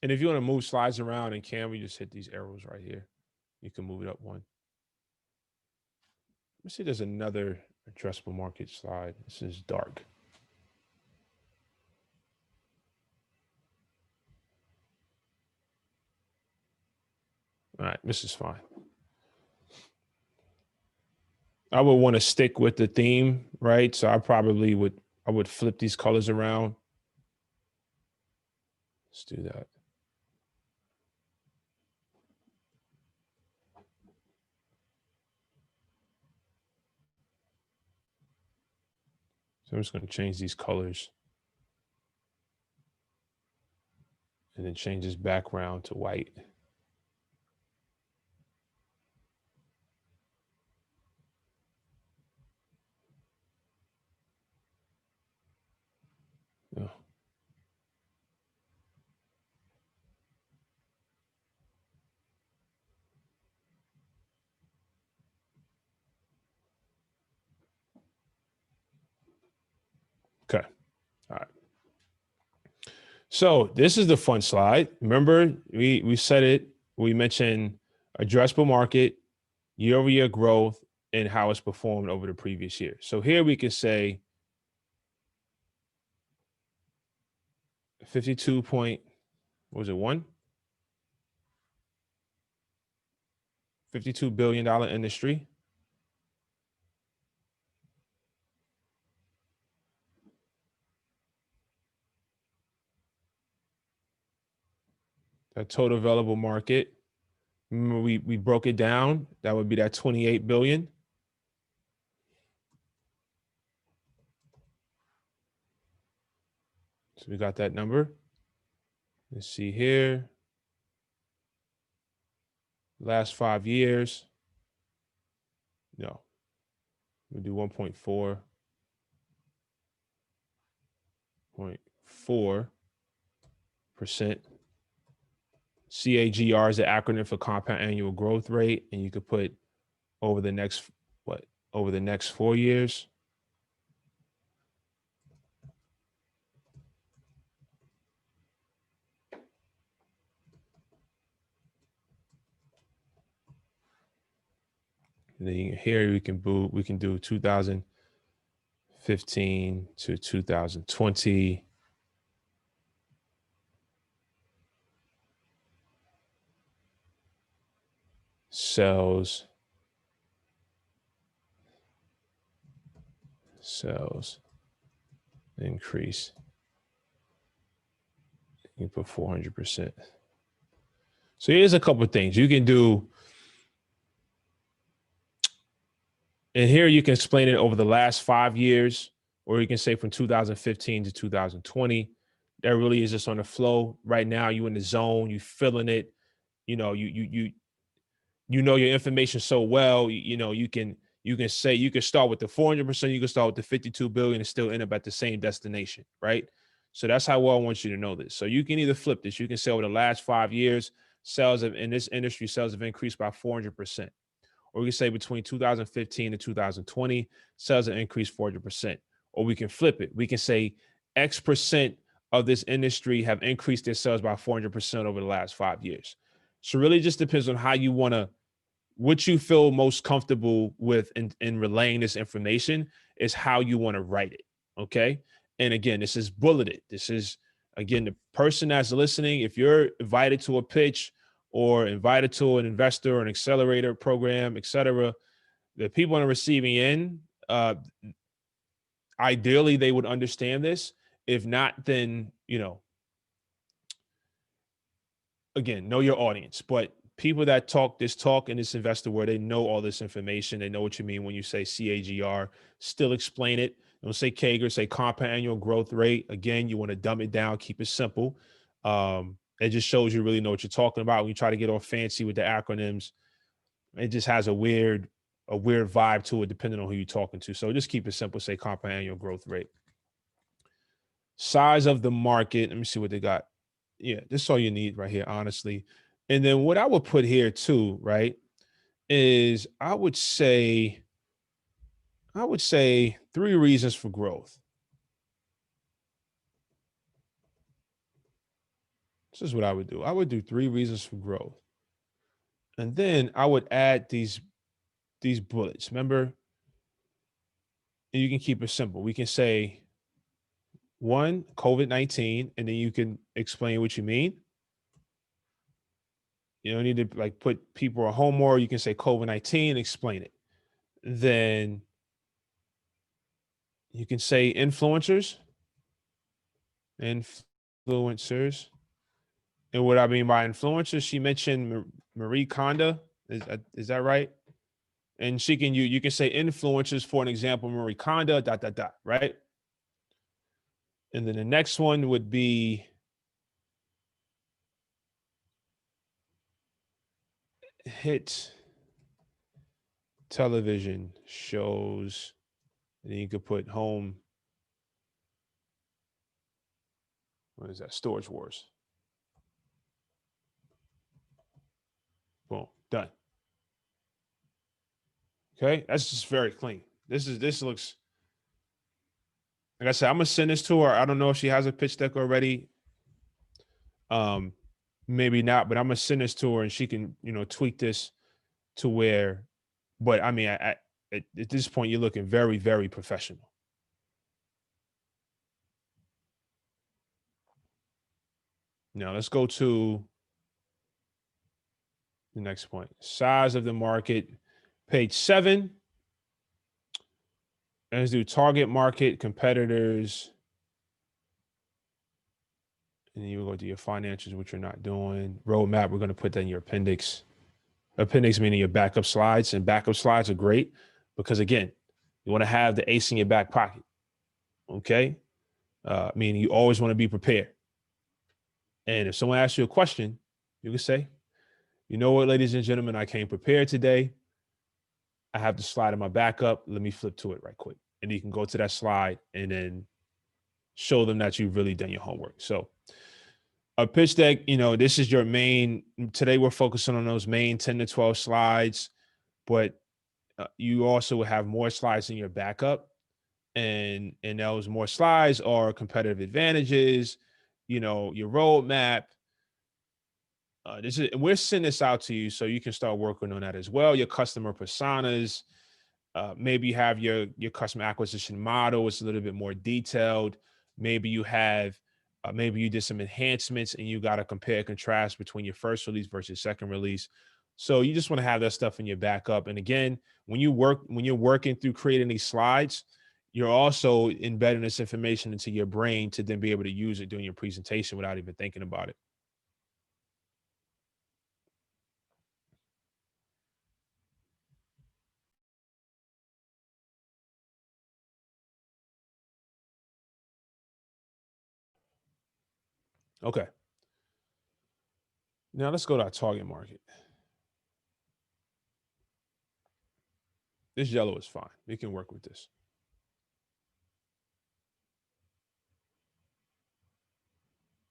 Speaker 2: And if you want to move slides around in Canva, just hit these arrows right here. You can move it up one. Let's see, there's another addressable market slide. This is dark. All right, this is fine. I would want to stick with the theme, right? So I would flip these colors around. Let's do that. So I'm just going to change these colors and then change this background to white. Oh. Okay. All right. So this is the fun slide. Remember, we said it. We mentioned addressable market, year-over-year growth, and how it's performed over the previous year. So here we can say 52 point, what was it, one? $52 billion industry. That total available market. Remember, we broke it down. That would be that 28 billion. So we got that number. Let's see here. Last 5 years. No. We'll do 1.4. 0.4%. CAGR is the acronym for compound annual growth rate, and you could put over the next over the next 4 years. And then here we can do 2015 to 2020. Sales increase. You put 400%. So here's a couple of things you can do. And here you can explain it over the last 5 years, or you can say from 2015 to 2020. That really is just on the flow. Right now, you in the zone, you feeling it. You know, you know your information so well. You can say you can start with the 400%, you can start with the 52 billion and still end up at the same destination, right? So that's how well I want you to know this. So you can either flip this. You can say over the last 5 years, in this industry, sales have increased by 400%. Or we can say between 2015 and 2020, sales have increased 400%. Or we can flip it. We can say X percent of this industry have increased their sales by 400% over the last 5 years. So really just depends on how you want to, what you feel most comfortable with in relaying this information is how you want to write it, okay? And again, this is bulleted. This is, again, the person that's listening, if you're invited to a pitch or invited to an investor or an accelerator program, et cetera, the people on the receiving end, ideally they would understand this. If not, then, again, know your audience. But people that talk this talk in this investor world, they know all this information. They know what you mean when you say CAGR. Still explain it. Don't say CAGR, say compound annual growth rate. Again, you want to dumb it down, keep it simple. It just shows you really know what you're talking about. When you try to get all fancy with the acronyms, it just has a weird vibe to it, depending on who you're talking to. So just keep it simple. Say compound annual growth rate. Size of the market. Let me see what they got. Yeah, this is all you need right here, honestly. And then what I would put here too, right, is I would say 3 reasons for growth. This is what I would do. I would do 3 reasons for growth. And then I would add these bullets. Remember, and you can keep it simple. We can say 1, COVID-19, and then you can explain what you mean. You don't need to put people at home more. You can say COVID-19, explain it. Then you can say influencers. And what I mean by influencers, she mentioned Marie Kondo. Is that right? And you can say influencers, for an example, Marie Kondo, ... right? And then the next one would be hit television shows. And then you could put home. What is that? Storage Wars. Boom, done. Okay, that's just very clean. This looks, like I said, I'm gonna send this to her. I don't know if she has a pitch deck already. Maybe not, but I'm gonna send this to her and she can, tweak this to where, but I mean, at this point, you're looking very, very professional. Now let's go to the next point. Size of the market, page 7. Let's do target market, competitors, And then you go to your financials, which you're not doing. Roadmap, we're going to put that in your appendix. Appendix meaning your backup slides, and backup slides are great because, again, you want to have the ace in your back pocket. Okay. Meaning you always want to be prepared. And if someone asks you a question, you can say, you know what, ladies and gentlemen, I came prepared today. I have the slide in my backup. Let me flip to it right quick. And you can go to that slide and then show them that you've really done your homework. So a pitch deck, this is your main, today we're focusing on those main 10 to 12 slides, but you also will have more slides in your backup. And those more slides are competitive advantages, your roadmap. We're sending this out to you so you can start working on that as well. Your customer personas, maybe you have your customer acquisition model. It's a little bit more detailed. Maybe you have, maybe you did some enhancements and you got to compare and contrast between your first release versus second release. So you just want to have that stuff in your backup. And again, when you're working through creating these slides, you're also embedding this information into your brain to then be able to use it during your presentation without even thinking about it. Okay. Now let's go to our target market. This yellow is fine. We can work with this.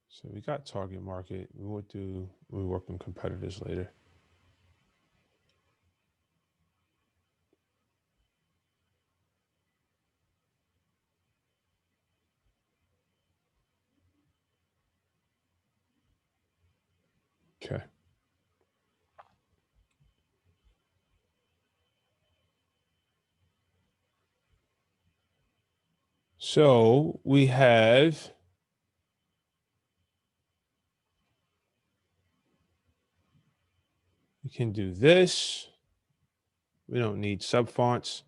Speaker 2: So we got target market. We'll work on competitors later. Okay. So we can do this. We don't need sub fonts.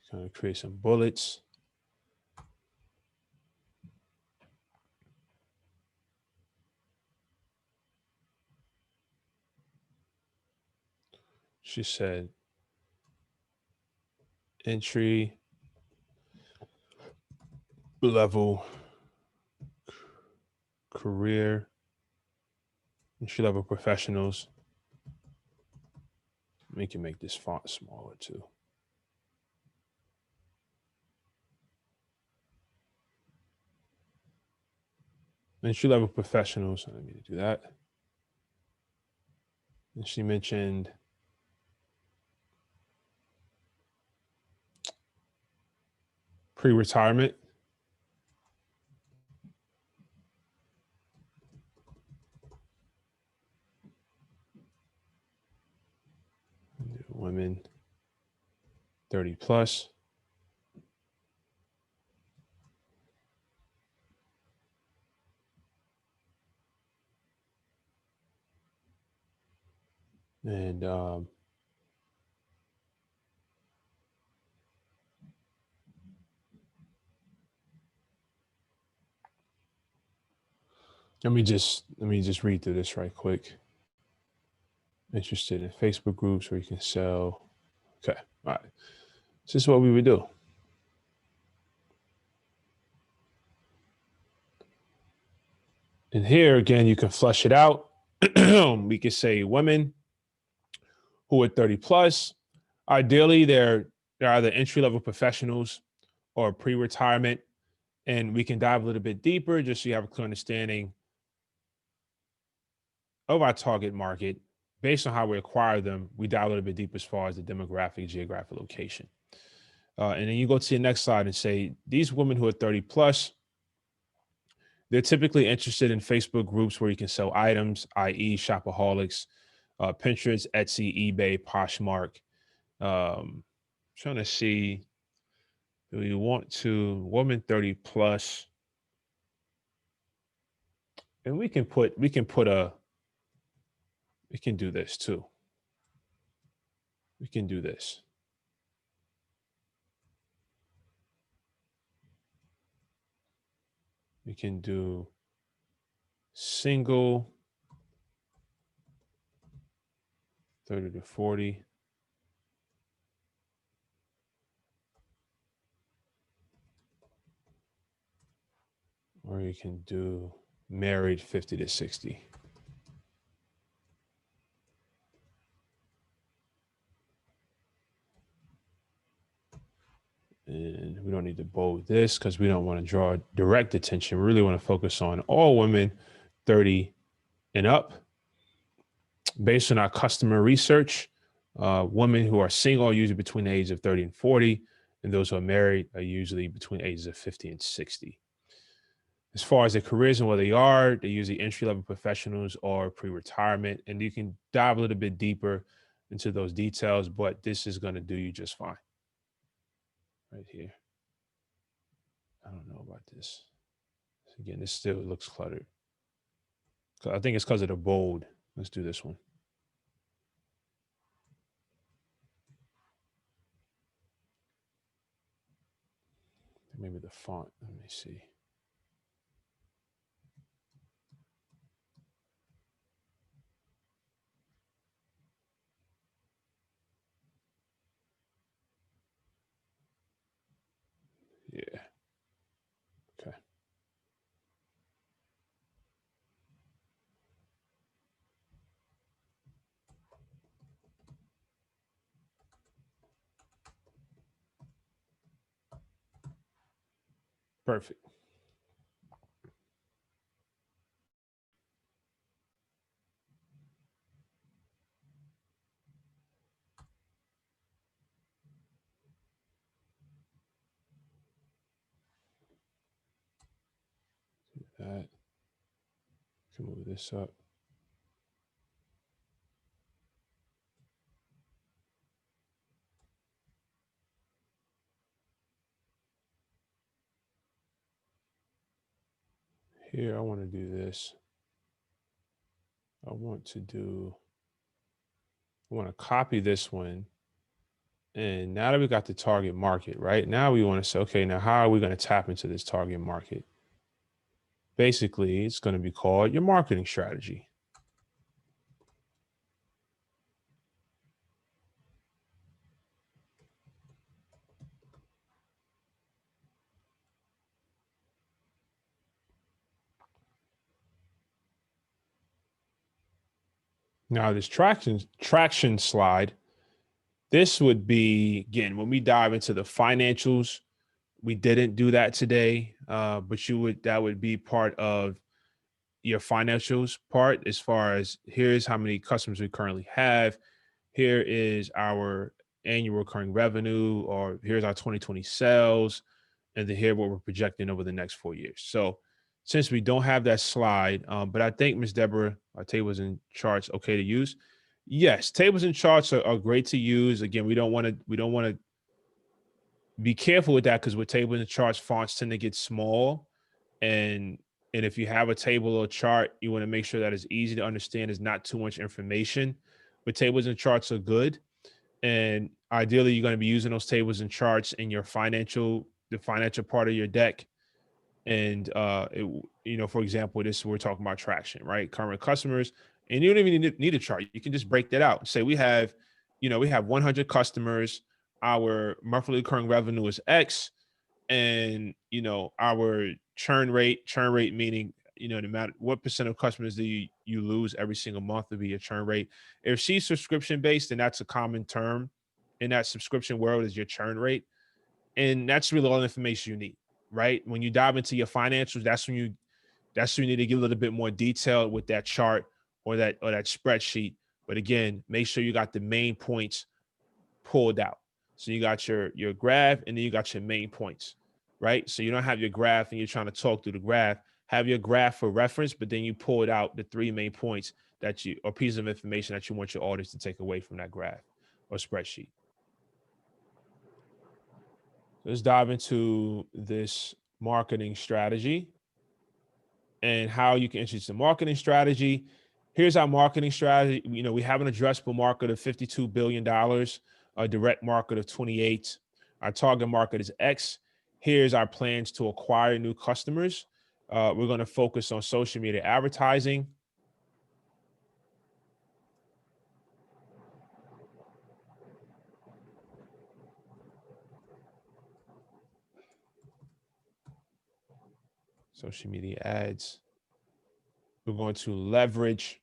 Speaker 2: Going to create some bullets. She said, entry level career, entry level professionals. We can make this font smaller too. Entry level professionals. I need to do that. And she mentioned pre-retirement. Women 30 plus. And let me just read through this right quick. Interested in Facebook groups where you can sell. Okay, all right. So this is what we would do. And here again, you can flush it out. We could say women who are 30 plus. Ideally, they're either entry-level professionals or pre-retirement. And we can dive a little bit deeper just so you have a clear understanding of our target market. Based on how we acquire them, we dive a little bit deeper as far as the demographic, geographic location. And then you go to your next slide and say, these women who are 30 plus, they're typically interested in Facebook groups where you can sell items, i.e. shopaholics, Pinterest, Etsy, eBay, Poshmark. Trying to see, do we want to, woman 30 plus, and we can do this too. We can do this. We can do single 30 to 40. Or you can do married 50 to 60. And we don't need to bold this because we don't want to draw direct attention. We really want to focus on all women 30 and up. Based on our customer research, women who are single are usually between the ages of 30 and 40, and those who are married are usually between the ages of 50 and 60. As far as their careers and where they are, they're usually entry-level professionals or pre-retirement, and you can dive a little bit deeper into those details, but this is going to do you just fine. Right here. I don't know about this. Again, this still looks cluttered. I think it's because of the bold. Let's do this one. Maybe the font. Let me see. Yeah. Okay. Perfect. Do that. Can move this up. Here, I want to do this. I want to copy this one. And now that we got the target market, right? Now we want to say, okay, now how are we going to tap into this target market? Basically, it's going to be called your marketing strategy. Now this traction slide, this would be, again, when we dive into the financials, we didn't do that today, but that would be part of your financials part, as far as here's how many customers we currently have. Here is our annual recurring revenue, or here's our 2020 sales, and then here what we're projecting over the next 4 years. So since we don't have that slide, but I think Ms. Deborah, our tables and charts okay to use. Yes, tables and charts are great to use. Again, we don't want to be careful with that, because with tables and charts, fonts tend to get small, and if you have a table or chart, you want to make sure that it's easy to understand, is not too much information. But tables and charts are good, and ideally you're going to be using those tables and charts in the financial part of your deck. And for example, we're talking about traction, right? Current customers, and you don't even need a chart. You can just break that out. Say we have 100 customers. Our monthly recurring revenue is X, and our churn rate meaning no matter what percent of customers do you lose every single month would be your churn rate. If she's subscription based, then that's a common term in that subscription world, is your churn rate, and that's really all the information you need. Right? When you dive into your financials, that's when you need to get a little bit more detailed with that chart or that spreadsheet. But again, make sure you got the main points pulled out. So you got your graph, and then you got your main points, right? So you don't have your graph and you're trying to talk through the graph. Have your graph for reference, but then you pull it out the 3 main points or pieces of information that you want your audience to take away from that graph or spreadsheet. Let's dive into this marketing strategy and how you can introduce the marketing strategy. Here's our marketing strategy. We have an addressable market of $52 billion, a direct market of 28. Our target market is X. Here's our plans to acquire new customers. we're going to focus on social media advertising. Social media ads. We're going to leverage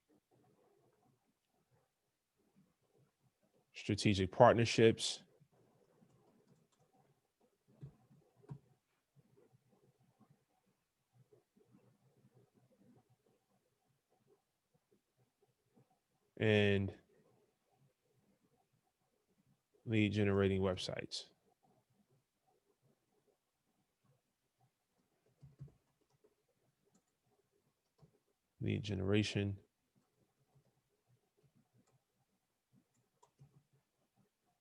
Speaker 2: strategic partnerships. And lead generating websites. Lead generation.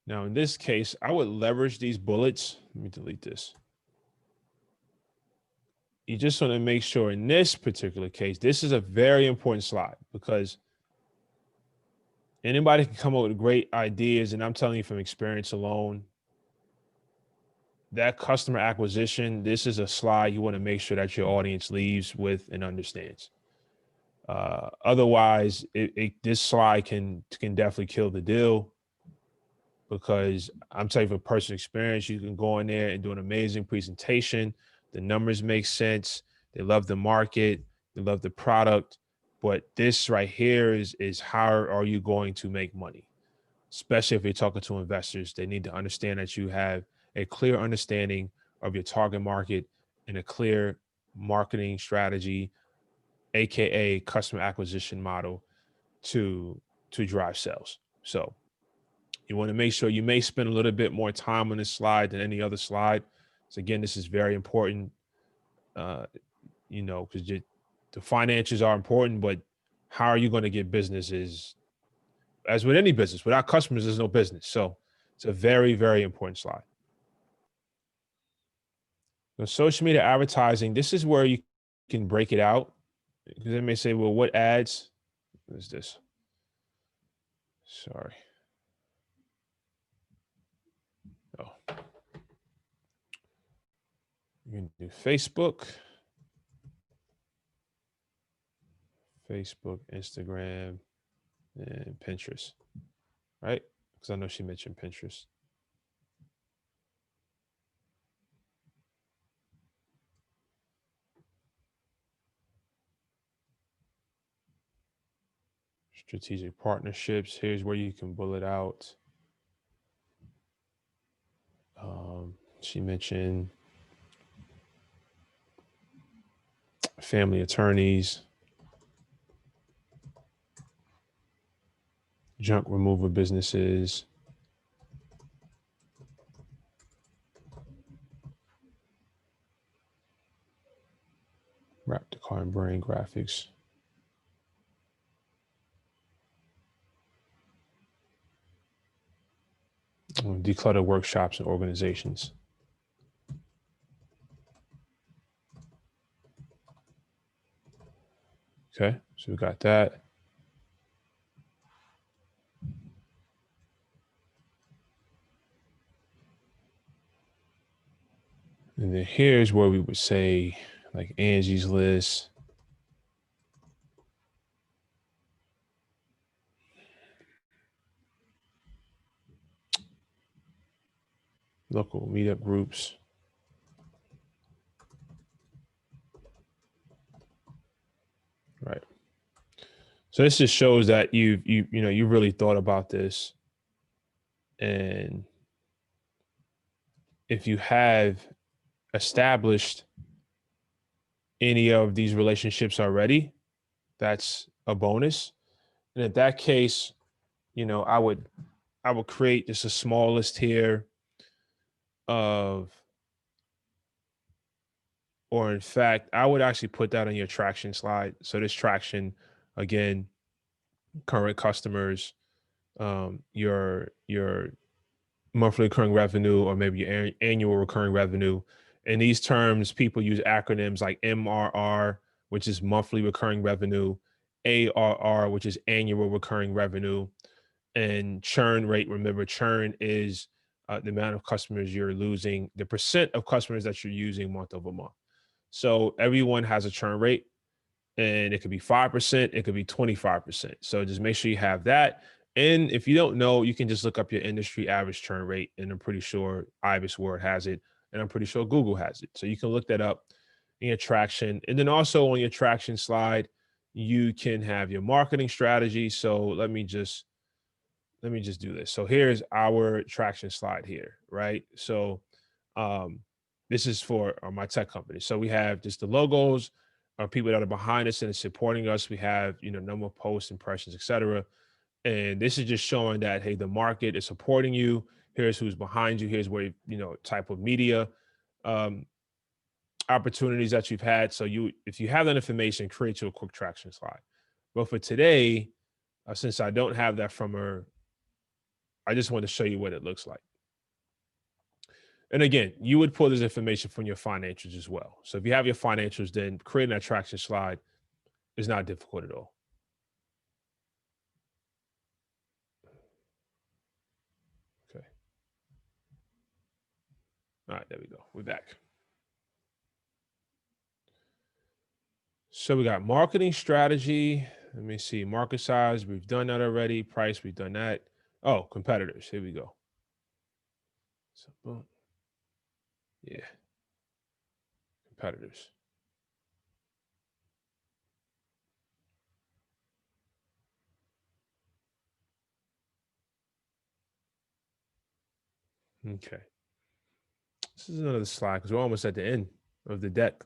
Speaker 2: Now, in this case, I would leverage these bullets. Let me delete this. You just want to make sure in this particular case, this is a very important slide because anybody can come up with great ideas. And I'm telling you from experience alone, that customer acquisition, this is a slide you want to make sure that your audience leaves with and understands. Otherwise, this slide can definitely kill the deal, because I'm telling you from personal experience, you can go in there and do an amazing presentation. The numbers make sense. They love the market. They love the product. But this right here is how are you going to make money? Especially if you're talking to investors, they need to understand that you have a clear understanding of your target market and a clear marketing strategy, AKA customer acquisition model to drive sales. So you want to make sure you may spend a little bit more time on this slide than any other slide. So again, this is very important, because the finances are important, but how are you going to get business is, as with any business, without customers, there's no business. So it's a very, very important slide. So social media advertising, this is where you can break it out, because they may say, well, what ads? What is this? Sorry. Oh. You can do Facebook, Instagram, and Pinterest, right? Because I know she mentioned Pinterest. Strategic partnerships. Here's where you can bullet out. She mentioned family attorneys, junk removal businesses, wrap the car and brain graphics. Declutter workshops and organizations. Okay, so we got that. And then here's where we would say, like Angie's List, local meetup groups. Right. So this just shows that you really thought about this. And if you have established any of these relationships already, that's a bonus. And in that case, I would create just a small list here of, or in fact, I would actually put that on your traction slide. So this traction, again, current customers, your monthly recurring revenue, or maybe your annual recurring revenue. In these terms, people use acronyms like MRR, which is monthly recurring revenue, ARR, which is annual recurring revenue, and churn rate. Remember, churn is the amount of customers you're losing, the percent of customers that you're using month over month. So everyone has a churn rate, and it could be 5%, it could be 25%. So just make sure you have that. And if you don't know, you can just look up your industry average churn rate, and I'm pretty sure Ibis Word has it, and I'm pretty sure Google has it. So you can look that up in your traction. And then also on your traction slide, you can have your marketing strategy. So let me just do this. So here's our traction slide here, right? So this is for my tech company. So we have just the logos, people that are behind us and supporting us. We have, number of posts, impressions, etc. And this is just showing that, hey, the market is supporting you. Here's who's behind you. Here's where, type of media opportunities that you've had. So if you have that information, create you a quick traction slide. But for today, since I don't have that from her, I just want to show you what it looks like. And again, you would pull this information from your financials as well. So if you have your financials, then creating that traction slide is not difficult at all. Okay. All right, there we go. We're back. So we got marketing strategy. Let me see. Market size, we've done that already. Price, we've done that. Oh, competitors. Here we go. So, boom. Yeah. Competitors. Okay. This is another slide because we're almost at the end of the deck.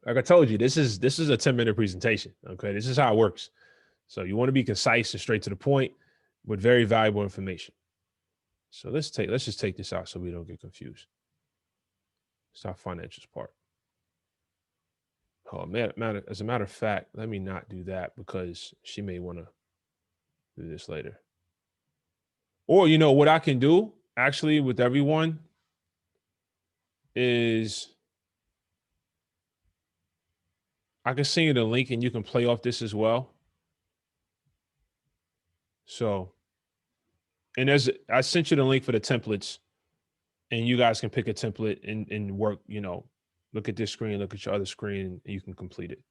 Speaker 2: Like I told you, this is a 10-minute presentation. Okay. This is how it works. So you want to be concise and straight to the point with very valuable information. So let's just take this out so we don't get confused. It's our financials part. Oh, man, as a matter of fact, let me not do that because she may want to do this later. Or, what I can do actually with everyone is I can send you the link and you can play off this as well. So, and I sent you the link for the templates, and you guys can pick a template and work, look at this screen, look at your other screen, and you can complete it.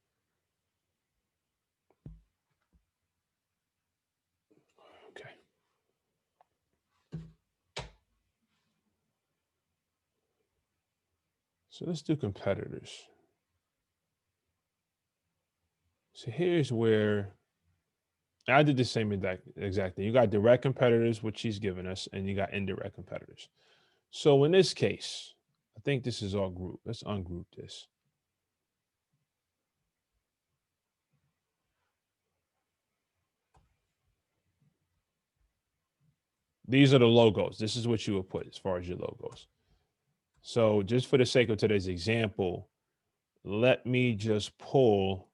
Speaker 2: Okay. So let's do competitors. So here's where I did the same exact thing. You got direct competitors, which she's given us, and you got indirect competitors. So in this case, I think this is all grouped. Let's ungroup this. These are the logos. This is what you would put as far as your logos. So just for the sake of today's example, let me just pull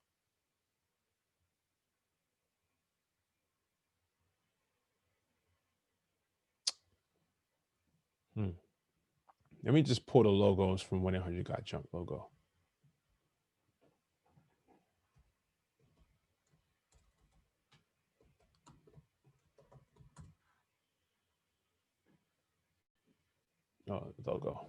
Speaker 2: Let me just pull the logos from 1-800-GOT-JUMP logo. Oh, logo.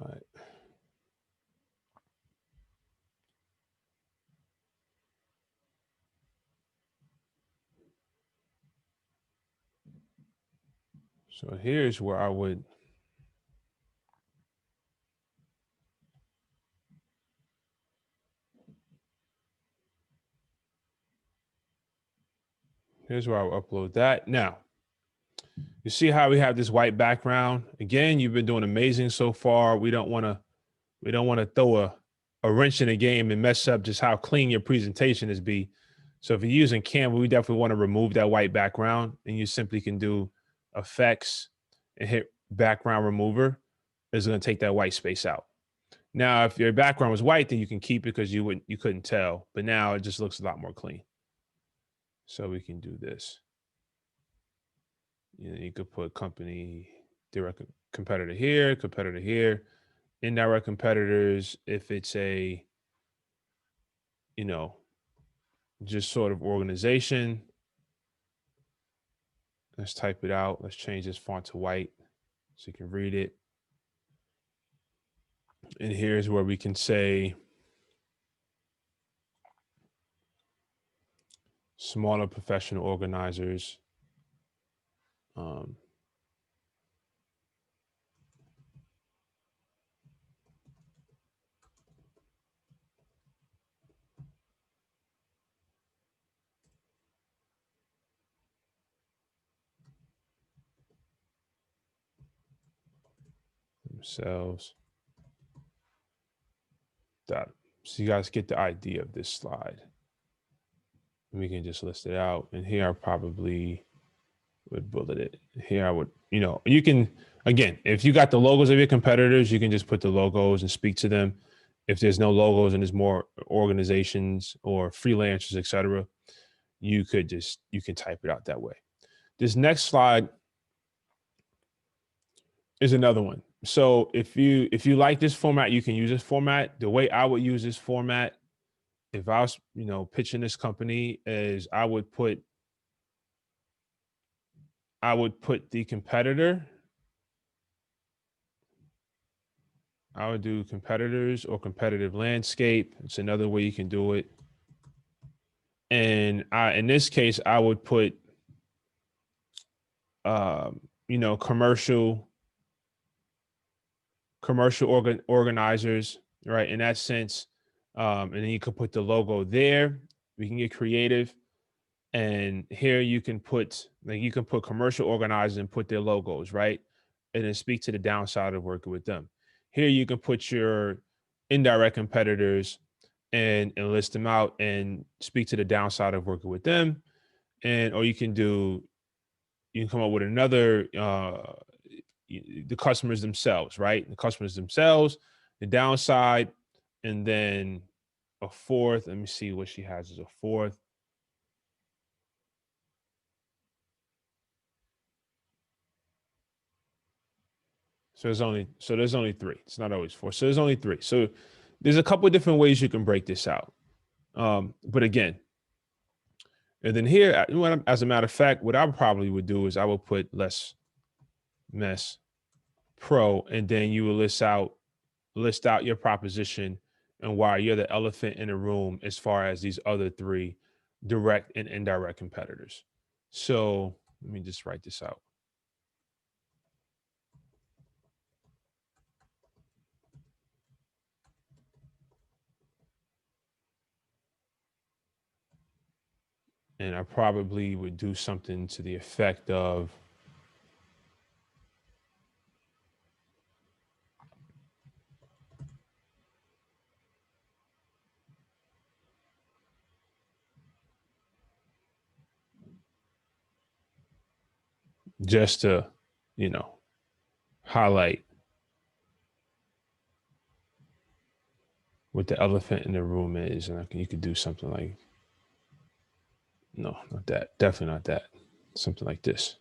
Speaker 2: All right. So here's where I would upload that. Now, you see how we have this white background? Again, you've been doing amazing so far. We don't want to throw a wrench in the game and mess up just how clean your presentation is be. So if you're using Canva, we definitely want to remove that white background, and you simply can do effects and hit background remover. It's going to take that white space out. Now, if your background was white, then you can keep it because you couldn't tell, but now it just looks a lot more clean. So we can do this. You could put company, direct competitor here, indirect competitors. If it's a you know, just sort of organization. Let's type it out. Let's change this font to white so you can read it. And here's where we can say smaller professional organizers. Themselves. That. So you guys get the idea of this slide. And we can just list it out. And here I probably would bullet it. Here I would, you know, you can, again, if you got the logos of your competitors, you can just put the logos and speak to them. If there's no logos and there's more organizations or freelancers, et cetera, you can type it out that way. This next slide is another one. So if you like this format, you can use this format. The way I would use this format, if I was, you know, pitching this company, is I would put the competitor. I would do competitors or competitive landscape. It's another way you can do it. And in this case, I would put, you know, commercial organizers, right? In that sense, and then you can put the logo there. We can get creative, and here you can put commercial organizers and put their logos, right? And then speak to the downside of working with them. Here you can put your indirect competitors and list them out and speak to the downside of working with them. Or you can come up with another, the customers themselves, right? The customers themselves, the downside, and then a fourth. Let me see what she has as a fourth. So there's only three. It's not always four. So there's only three. So there's a couple of different ways you can break this out. But again, and then here, as a matter of fact, what I probably would do is I would put less mess pro, and then you will list out your proposition and why you're the elephant in the room as far as these other three direct and indirect competitors. So let me just write this out. And I probably would do something to the effect of, just to, you know, highlight what the elephant in the room is. And you could do something like, no, not that. Definitely not that. Something like this.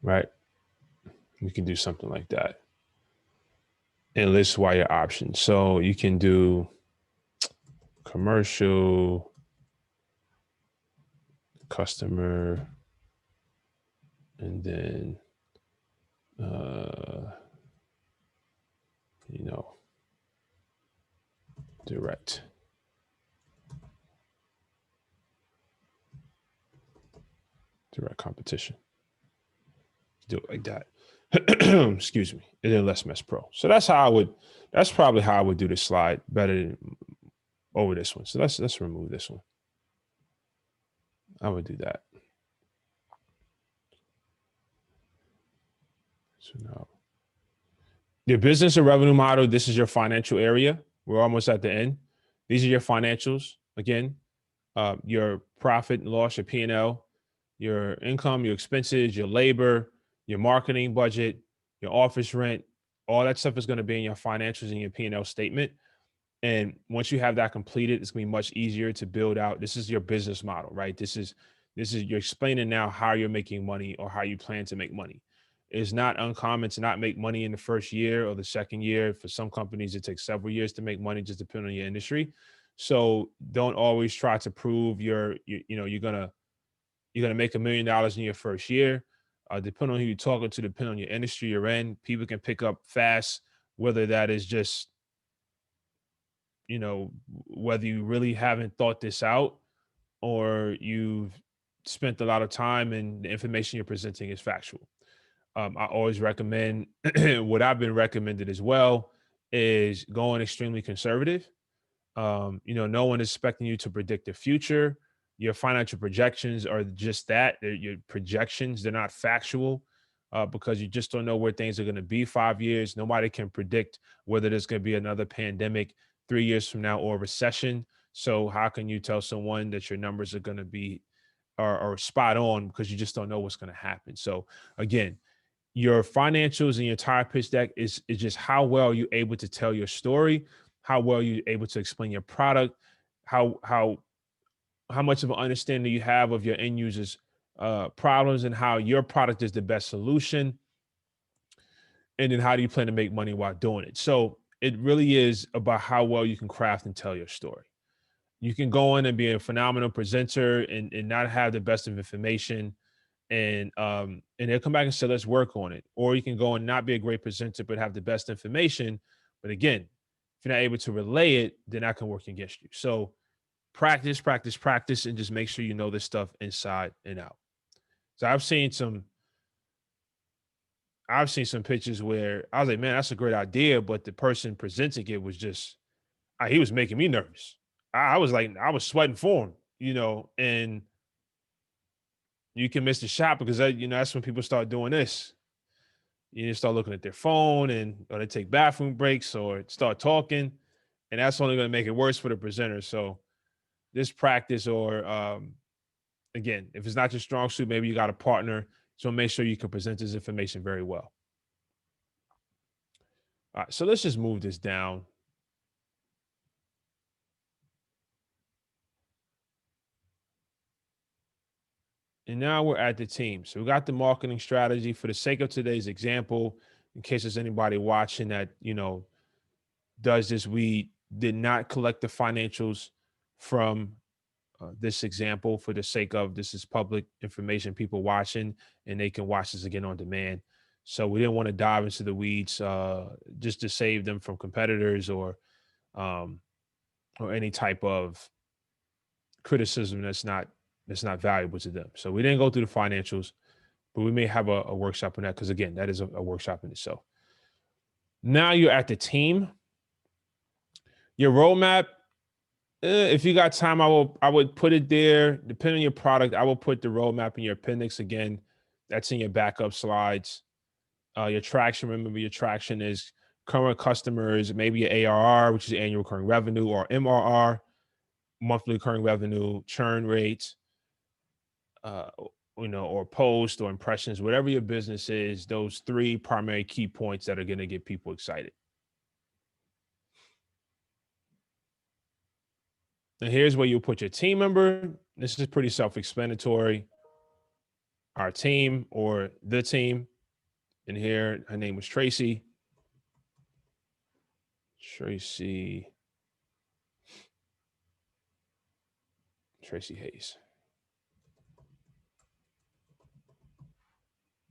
Speaker 2: Right? You can do something like that. And list why your options. So you can do commercial, customer, and then, you know, direct. Direct competition. Do it like that. Excuse me. And then less mess pro. So that's probably how I would do this slide better than over this one. So let's remove this one. I would do that. So now your business and revenue model, this is your financial area. We're almost at the end. These are your financials. Again, your profit and loss, your P&L, your income, your expenses, your labor, your marketing budget, your office rent, all that stuff is going to be in your financials and your P&L statement. And once you have that completed, it's going to be much easier to build out. This is your business model, right? This is You're explaining now how you're making money or how you plan to make money. It's not uncommon to not make money in the first year or the second year. For some companies, it takes several years to make money, just depending on your industry. So don't always try to prove you're gonna make $1 million in your first year. Depending on who you're talking to, depending on your industry you're in, people can pick up fast, whether that is just, whether you really haven't thought this out or you've spent a lot of time and the information you're presenting is factual. I always recommend what I've been recommended as well is going extremely conservative. No one is expecting you to predict the future. Your financial projections are just that. They're your projections. They're not factual because you just don't know where things are going to be 5 years. Nobody can predict whether there's going to be another pandemic 3 years from now or a recession. So how can you tell someone that your numbers are going to be or spot on because you just don't know what's going to happen? So again, your financials and your entire pitch deck is just how well you're able to tell your story, how well you're able to explain your product, how much of an understanding you have of your end users' problems and how your product is the best solution, and then how do you plan to make money while doing it. So it really is about how well you can craft and tell your story. You can go in and be a phenomenal presenter and not have the best of information, and they'll come back and say, let's work on it. Or you can go and not be a great presenter, but have the best information. But again, if you're not able to relay it, then that can work against you. So practice, practice, practice, and just make sure you know this stuff inside and out. So I've seen some pitches where I was like, man, that's a great idea. But the person presenting it was just, he was making me nervous. I was sweating for him, and you can miss the shot because that's when people start doing this. You start looking at their phone or they take bathroom breaks or start talking, and that's only going to make it worse for the presenter. So this practice or again, if it's not your strong suit, maybe you got a partner. So make sure you can present this information very well. All right, so let's just move this down. And now we're at the team. So we got the marketing strategy. For the sake of today's example, in case there's anybody watching that, does this, we did not collect the financials from this example for the sake of this is public information, people watching, and they can watch this again on demand. So we didn't want to dive into the weeds just to save them from competitors or any type of criticism that's not valuable to them. So we didn't go through the financials, but we may have a workshop on that because again, that is a workshop in itself. Now you're at the team. Your roadmap, if you got time, I would put it there. Depending on your product, I will put the roadmap in your appendix. Again, that's in your backup slides. Your traction, remember your traction is current customers, maybe your ARR, which is annual recurring revenue, or MRR, monthly recurring revenue, churn rates, or post or impressions, whatever your business is, those 3 primary key points that are going to get people excited. And here's where you'll put your team member. This is pretty self-explanatory. Our team or the team. And here, her name was Tracy. Tracy Hayes.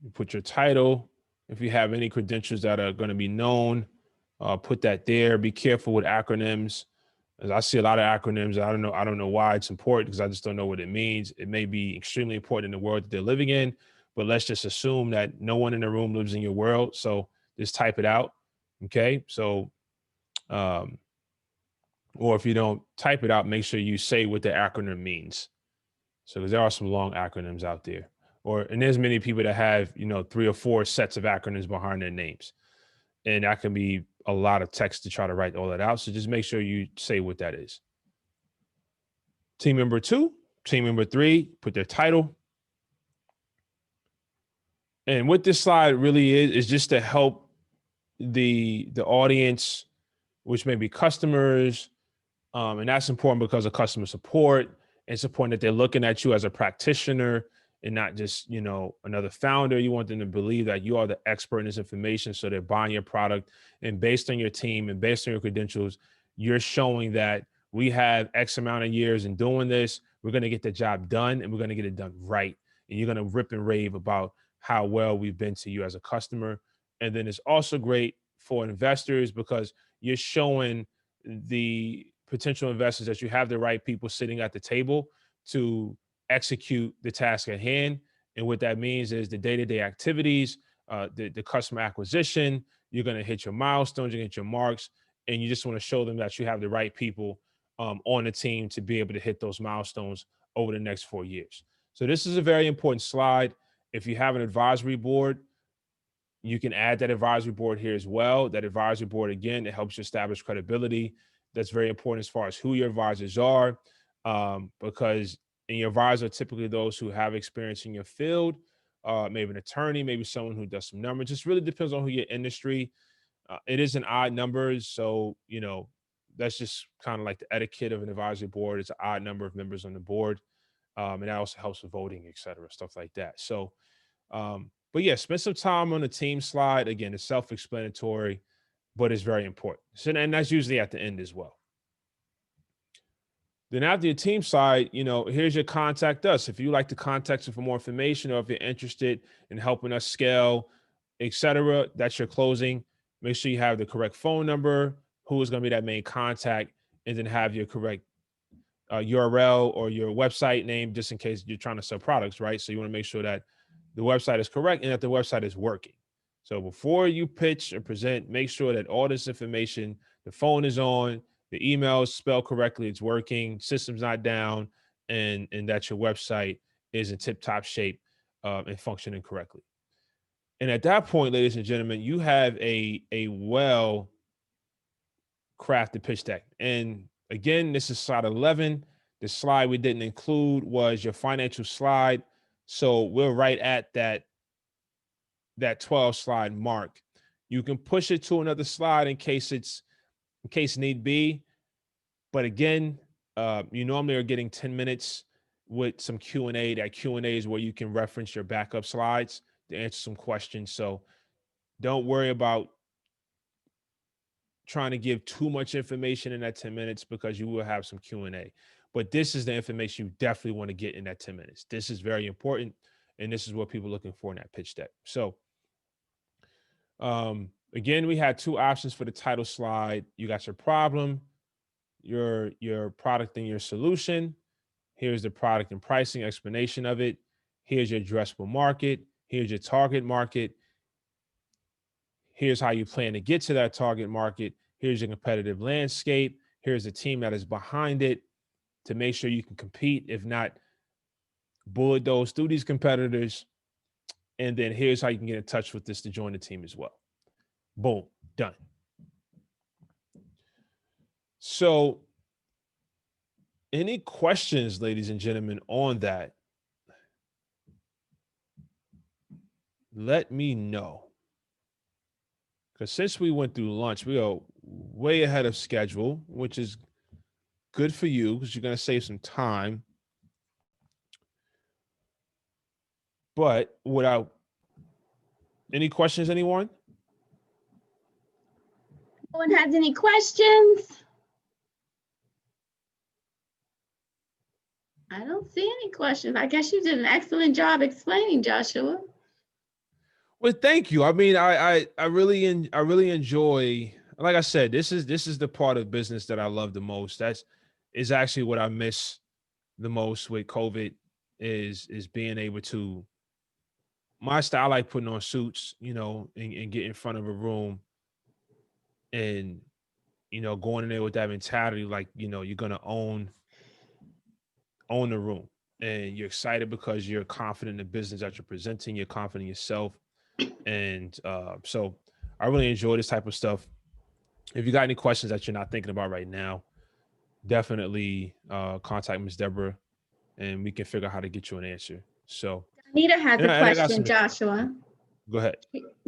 Speaker 2: You put your title. If you have any credentials that are going to be known, put that there. Be careful with acronyms. As I see a lot of acronyms, I don't know why it's important because I just don't know what it means. It may be extremely important in the world that they're living in, but let's just assume that no one in the room lives in your world. So just type it out. Okay. So, or if you don't type it out, make sure you say what the acronym means. So, because there are some long acronyms out there, and there's many people that have, 3 or 4 sets of acronyms behind their names. And that can be a lot of text to try to write all that out. So just make sure you say what that is. Team member 2, team member 3, put their title. And what this slide really is just to help the audience, which may be customers. And that's important because of customer support It's important that they're looking at you as a practitioner and not just, another founder. You want them to believe that you are the expert in this information. So they're buying your product, and based on your team and based on your credentials, you're showing that we have X amount of years in doing this. We're going to get the job done, and we're going to get it done right. And you're going to rip and rave about how well we've been to you as a customer. And then it's also great for investors because you're showing the potential investors that you have the right people sitting at the table to execute the task at hand. And what that means is the day-to-day activities, the customer acquisition, you're going to hit your milestones, you're going to hit your marks, and you just want to show them that you have the right people on the team to be able to hit those milestones over the next 4 years. So this is a very important slide. If you have an advisory board, you can add that advisory board here as well. That advisory board, again, it helps you establish credibility. That's very important as far as who your advisors are, because your advisors are typically those who have experience in your field, maybe an attorney, maybe someone who does some numbers. Just really depends on who your industry. It is an odd number, so that's just kind of like the etiquette of an advisory board. It's an odd number of members on the board, and that also helps with voting, et cetera, stuff like that. So, but yeah, spend some time on the team slide. Again, it's self-explanatory, but it's very important. So, and that's usually at the end as well. Then after your team side, here's your contact us. If you like to contact us for more information, or if you're interested in helping us scale, et cetera, that's your closing. Make sure you have the correct phone number, who is going to be that main contact, and then have your correct URL or your website name, just in case you're trying to sell products, right? So you want to make sure that the website is correct and that the website is working. So before you pitch or present, make sure that all this information, the phone is on, the email is spelled correctly, it's working, system's not down, and that your website is in tip-top shape and functioning correctly. And at that point, ladies and gentlemen, you have a well-crafted pitch deck. And again, this is slide 11. The slide we didn't include was your financial slide. So we're right at that 12 slide mark. You can push it to another slide in case need be. But again, you normally are getting 10 minutes with some Q&A. That Q&A is where you can reference your backup slides to answer some questions. So don't worry about trying to give too much information in that 10 minutes because you will have some Q&A. But this is the information you definitely want to get in that 10 minutes. This is very important. And this is what people are looking for in that pitch deck. So again, we had two options for the title slide. You got your problem, your product and your solution. Here's the product and pricing explanation of it. Here's your addressable market. Here's your target market. Here's how you plan to get to that target market. Here's your competitive landscape. Here's the team that is behind it to make sure you can compete, if not bulldoze through these competitors. And then here's how you can get in touch with this to join the team as well. Boom, done. So any questions, ladies and gentlemen, on that? Let me know. Because since we went through lunch, we are way ahead of schedule, which is good for you because you're going to save some time. But without any questions, anyone?
Speaker 1: No one has any questions? I don't see any questions. I guess you did an excellent job explaining, Joshua.
Speaker 2: Well, thank you. I mean, I really enjoy. Like I said, this is the part of business that I love the most. Is actually what I miss the most with COVID is being able to. My style, I like putting on suits, and get in front of a room, and going in there with that mentality, like you're gonna own the room, and you're excited because you're confident in the business that you're presenting. You're confident in yourself. And so I really enjoy this type of stuff. If you got any questions that you're not thinking about right now, definitely contact Ms. Deborah and we can figure out how to get you an answer. So
Speaker 1: Donita has a question, Joshua.
Speaker 2: Go ahead.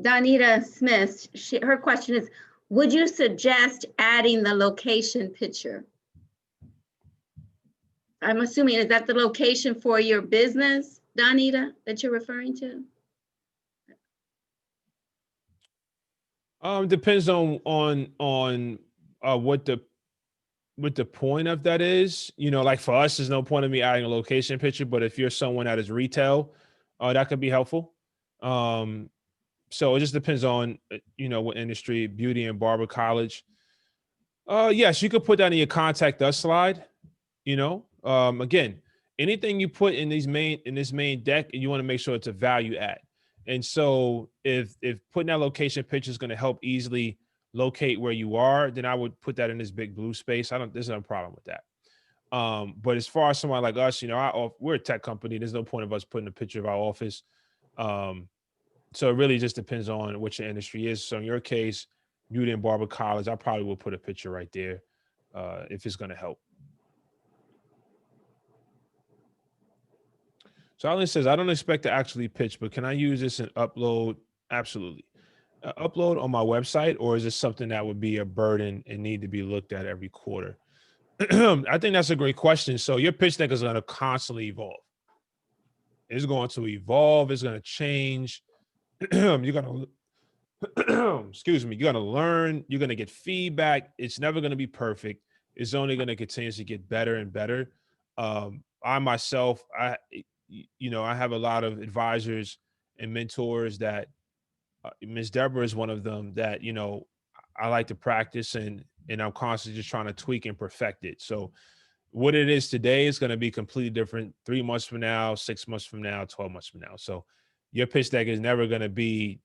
Speaker 1: Donita Smith, her question is, would you suggest adding the location picture? I'm assuming, is that the location for your business, Donita, that you're referring to?
Speaker 2: Depends on what the point of that is. You know, like for us, there's no point of me adding a location picture, but if you're someone that is retail, that could be helpful. So it just depends on what industry, beauty and barber college. Yes, you could put that in your contact us slide. Again, anything you put in this main deck, and you want to make sure it's a value add. And so if putting that location picture is going to help easily locate where you are, then I would put that in this big blue space. There's no problem with that. But as far as someone like us, we're a tech company. There's no point of us putting a picture of our office. So it really just depends on what your industry is. So in your case, beauty and barber college, I probably will put a picture right there if it's going to help. So Alan says, I don't expect to actually pitch, but can I use this and upload? Absolutely. Upload on my website, or is this something that would be a burden and need to be looked at every quarter? I think that's a great question. So your pitch deck is going to constantly evolve. It's going to evolve. It's going to change. You're going to, excuse me, you're going to learn. You're going to get feedback. It's never going to be perfect. It's only going to continuously get better and better. I myself, I have a lot of advisors and mentors that Ms. Deborah is one of them that, I like to practice and I'm constantly just trying to tweak and perfect it. So what it is today is going to be completely different 3 months from now, 6 months from now, 12 months from now. So your pitch deck is never going to be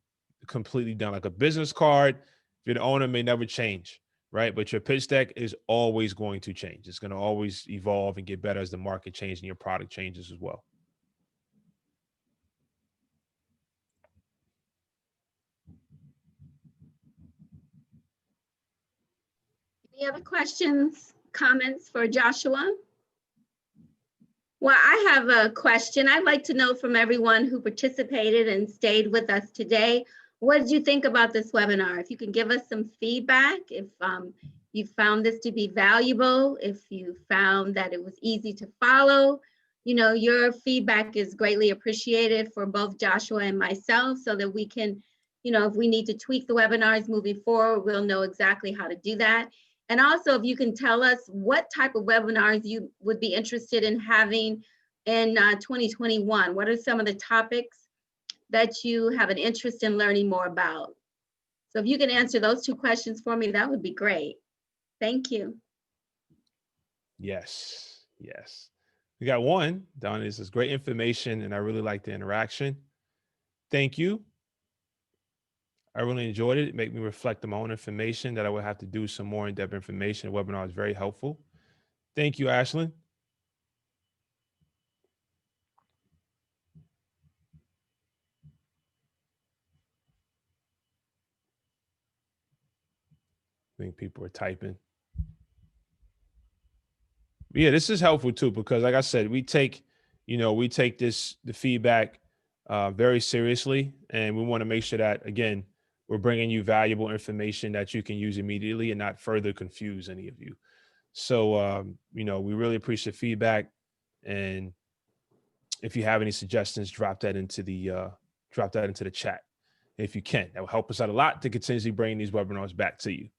Speaker 2: completely done. Like a business card, if you're the owner, may never change, right? But your pitch deck is always going to change. It's going to always evolve and get better as the market changes and your product changes as well.
Speaker 1: Any other questions, comments for Joshua? Well, I have a question. I'd like to know from everyone who participated and stayed with us today, what did you think about this webinar? If you can give us some feedback, if you found this to be valuable, if you found that it was easy to follow, your feedback is greatly appreciated for both Joshua and myself so that we can, if we need to tweak the webinars moving forward, we'll know exactly how to do that. And also, if you can tell us what type of webinars you would be interested in having in 2021. What are some of the topics that you have an interest in learning more about? So if you can answer those 2 questions for me, that would be great. Thank you.
Speaker 2: Yes. We got one. Don, this is great information and I really like the interaction. Thank you. I really enjoyed it. It made me reflect on my own information that I would have to do some more in-depth information. The webinar was very helpful. Thank you, Ashlyn. I think people are typing. Yeah, this is helpful too, because like I said, we take the feedback very seriously, and we want to make sure that, again, we're bringing you valuable information that you can use immediately and not further confuse any of you. So, we really appreciate feedback. And if you have any suggestions, drop that into the chat. If you can, that will help us out a lot to continuously bring these webinars back to you.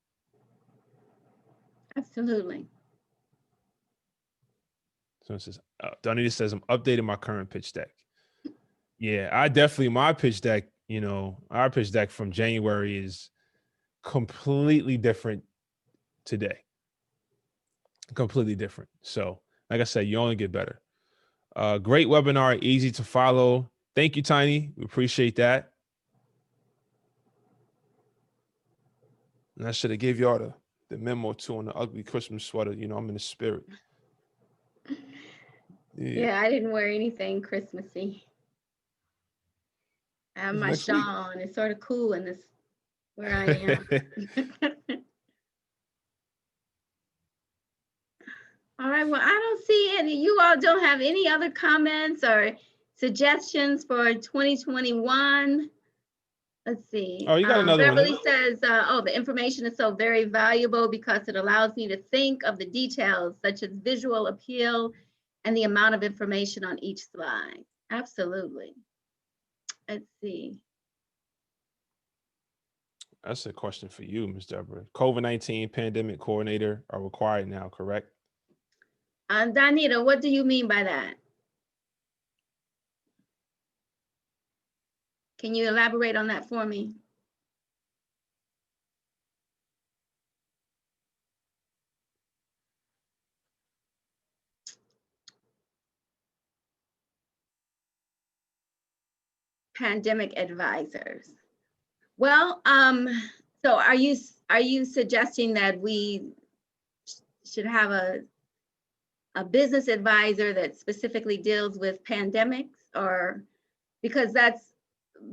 Speaker 1: Absolutely.
Speaker 2: So it says, Donita says, I'm updating my current pitch deck. Yeah, my pitch deck, our pitch deck from January is completely different today. Completely different. So like I said, you only get better. Great webinar, easy to follow. Thank you, Tiny. We appreciate that. And I should have gave y'all the memo too on the ugly Christmas sweater. I'm in the spirit.
Speaker 1: Yeah, I didn't wear anything Christmassy. I have my shawl on. It's sort of cool in this where I am. All right, well, I don't see any. You all don't have any other comments or suggestions for 2021. Let's see.
Speaker 2: Oh, you got another one.
Speaker 1: Beverly says, the information is so very valuable because it allows me to think of the details such as visual appeal and the amount of information on each slide. Absolutely. Let's see.
Speaker 2: That's a question for you, Ms. Deborah. COVID-19 pandemic coordinator are required now, correct?
Speaker 1: Donita, what do you mean by that? Can you elaborate on that for me? Pandemic advisors. Well, so are you suggesting that we should have a business advisor that specifically deals with pandemics, or because that's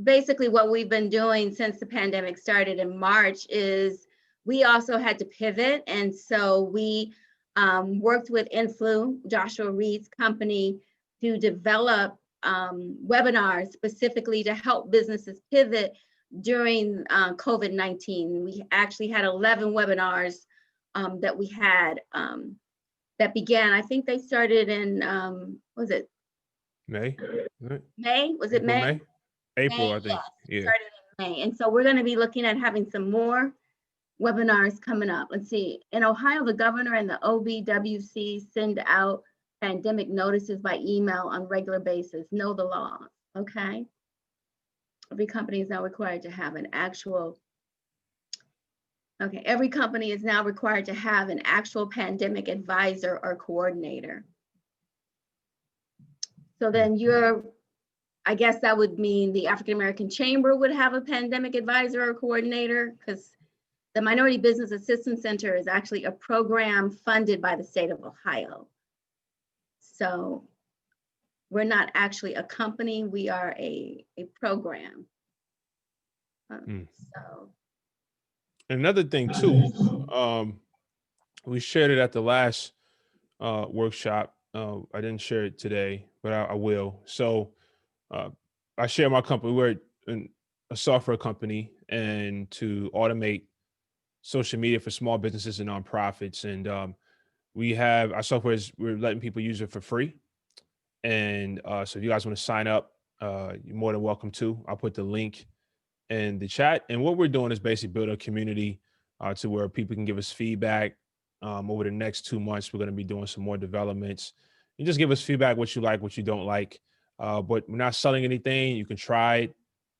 Speaker 1: basically what we've been doing since the pandemic started in March, is we also had to pivot. And so we worked with Influ, Joshua Reed's company, to develop webinars specifically to help businesses pivot during COVID-19. We actually had 11 webinars that we had that began, I think they started in, was it
Speaker 2: May?
Speaker 1: May? Was it
Speaker 2: April,
Speaker 1: May?
Speaker 2: April,
Speaker 1: May,
Speaker 2: I think.
Speaker 1: yes,
Speaker 2: Yeah.
Speaker 1: started in May. And so we're going to be looking at having some more webinars coming up. Let's see. In Ohio, the governor and the OBWC send out pandemic notices by email on regular basis. Know the laws, okay? Every company is now required to have an actual, okay, every company is now required to have an actual pandemic advisor or coordinator. So then I guess that would mean the African American Chamber would have a pandemic advisor or coordinator, because the Minority Business Assistance Center is actually a program funded by the state of Ohio. So we're not actually a company, we are a program. So.
Speaker 2: Another thing too, we shared it at the last workshop. I didn't share it today, but I will. So I share my company. We're a software company, and to automate social media for small businesses and nonprofits. And we have our software we're letting people use it for free. And so if you guys want to sign up, you're more than welcome to. I'll put the link in the chat. And what we're doing is basically build a community to where people can give us feedback. Over the next 2 months, we're going to be doing some more developments. And just give us feedback, what you like, what you don't like. But we're not selling anything. You can try it.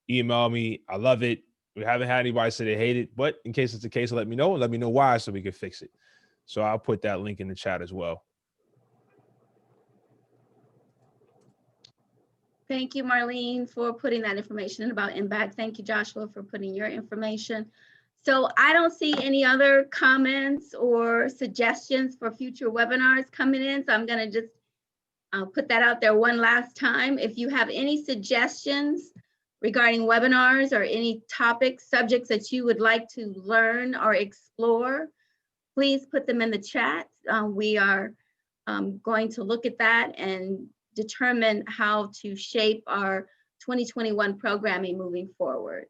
Speaker 2: Email me. I love it. We haven't had anybody say they hate it, but in case it's the case, let me know why so we can fix it. So I'll put that link in the chat as well.
Speaker 1: Thank you, Marlene, for putting that information in about Impact. Thank you, Joshua, for putting your information. So I don't see any other comments or suggestions for future webinars coming in. So I'm going to just put that out there one last time. If you have any suggestions regarding webinars or any topics, subjects that you would like to learn or explore, please put them in the chat. We are going to look at that and determine how to shape our 2021 programming moving forward.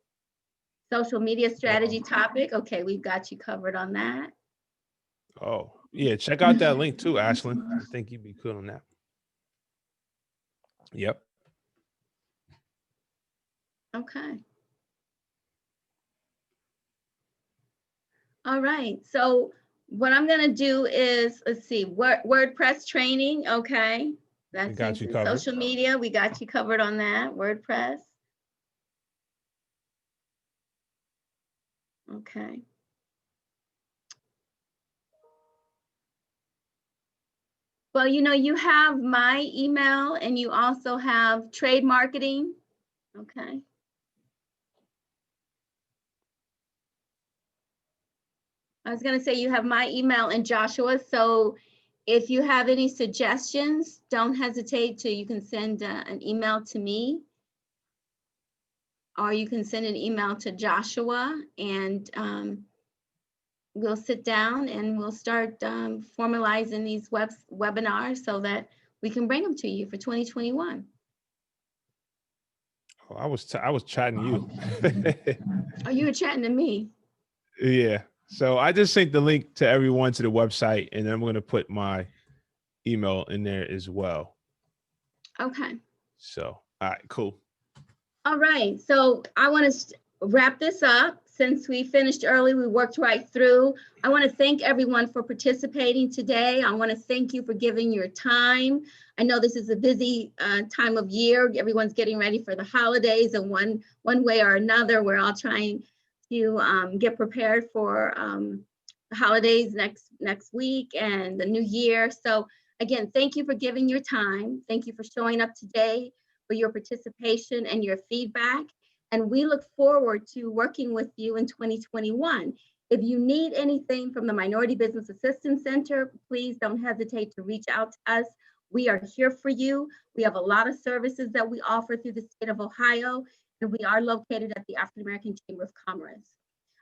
Speaker 1: Social media strategy topic. Okay, we've got you covered on that.
Speaker 2: Oh, yeah. Check out that link too, Ashlyn. I think you'd be cool on that. Yep.
Speaker 1: Okay. All right. So what I'm going to do is, let's see, WordPress training. Okay. That's
Speaker 2: got you covered.
Speaker 1: Social media. We got you covered on that. WordPress. Okay. Well, you have my email and you also have trade marketing. Okay. I was going to say you have my email and Joshua. So if you have any suggestions, don't hesitate to, you can send an email to me, or you can send an email to Joshua, and we'll sit down and we'll start formalizing these webinars so that we can bring them to you for 2021.
Speaker 2: Oh, I was chatting to you.
Speaker 1: Oh, you were chatting to me.
Speaker 2: Yeah. So I just sent the link to everyone to the website, and I'm going to put my email in there as well.
Speaker 1: Okay.
Speaker 2: So, all right, cool.
Speaker 1: All right. So I want to wrap this up. Since we finished early, we worked right through. I want to thank everyone for participating today. I want to thank you for giving your time. I know this is a busy time of year. Everyone's getting ready for the holidays, and one way or another, we're all trying to get prepared for the holidays next week and the new year. So again, thank you for giving your time. Thank you for showing up today, for your participation and your feedback. And we look forward to working with you in 2021. If you need anything from the Minority Business Assistance Center, please don't hesitate to reach out to us. We are here for you. We have a lot of services that we offer through the state of Ohio, and we are located at the African American Chamber of Commerce.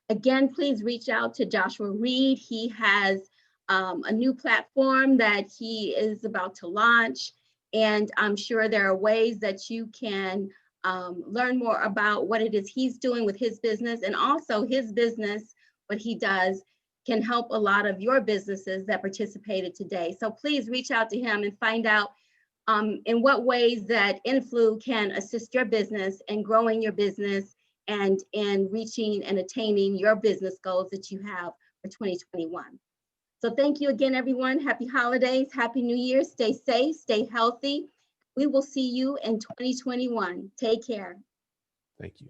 Speaker 1: Again, please reach out to Joshua Reed. He has a new platform that he is about to launch, and I'm sure there are ways that you can learn more about what it is he's doing with his business, and also his business, what he does, can help a lot of your businesses that participated today. So please reach out to him and find out in what ways that Influ can assist your business in growing your business and in reaching and attaining your business goals that you have for 2021. So thank you again, everyone. Happy holidays, Happy New Year. Stay safe, stay healthy. We will see you in 2021. Take care.
Speaker 2: Thank you.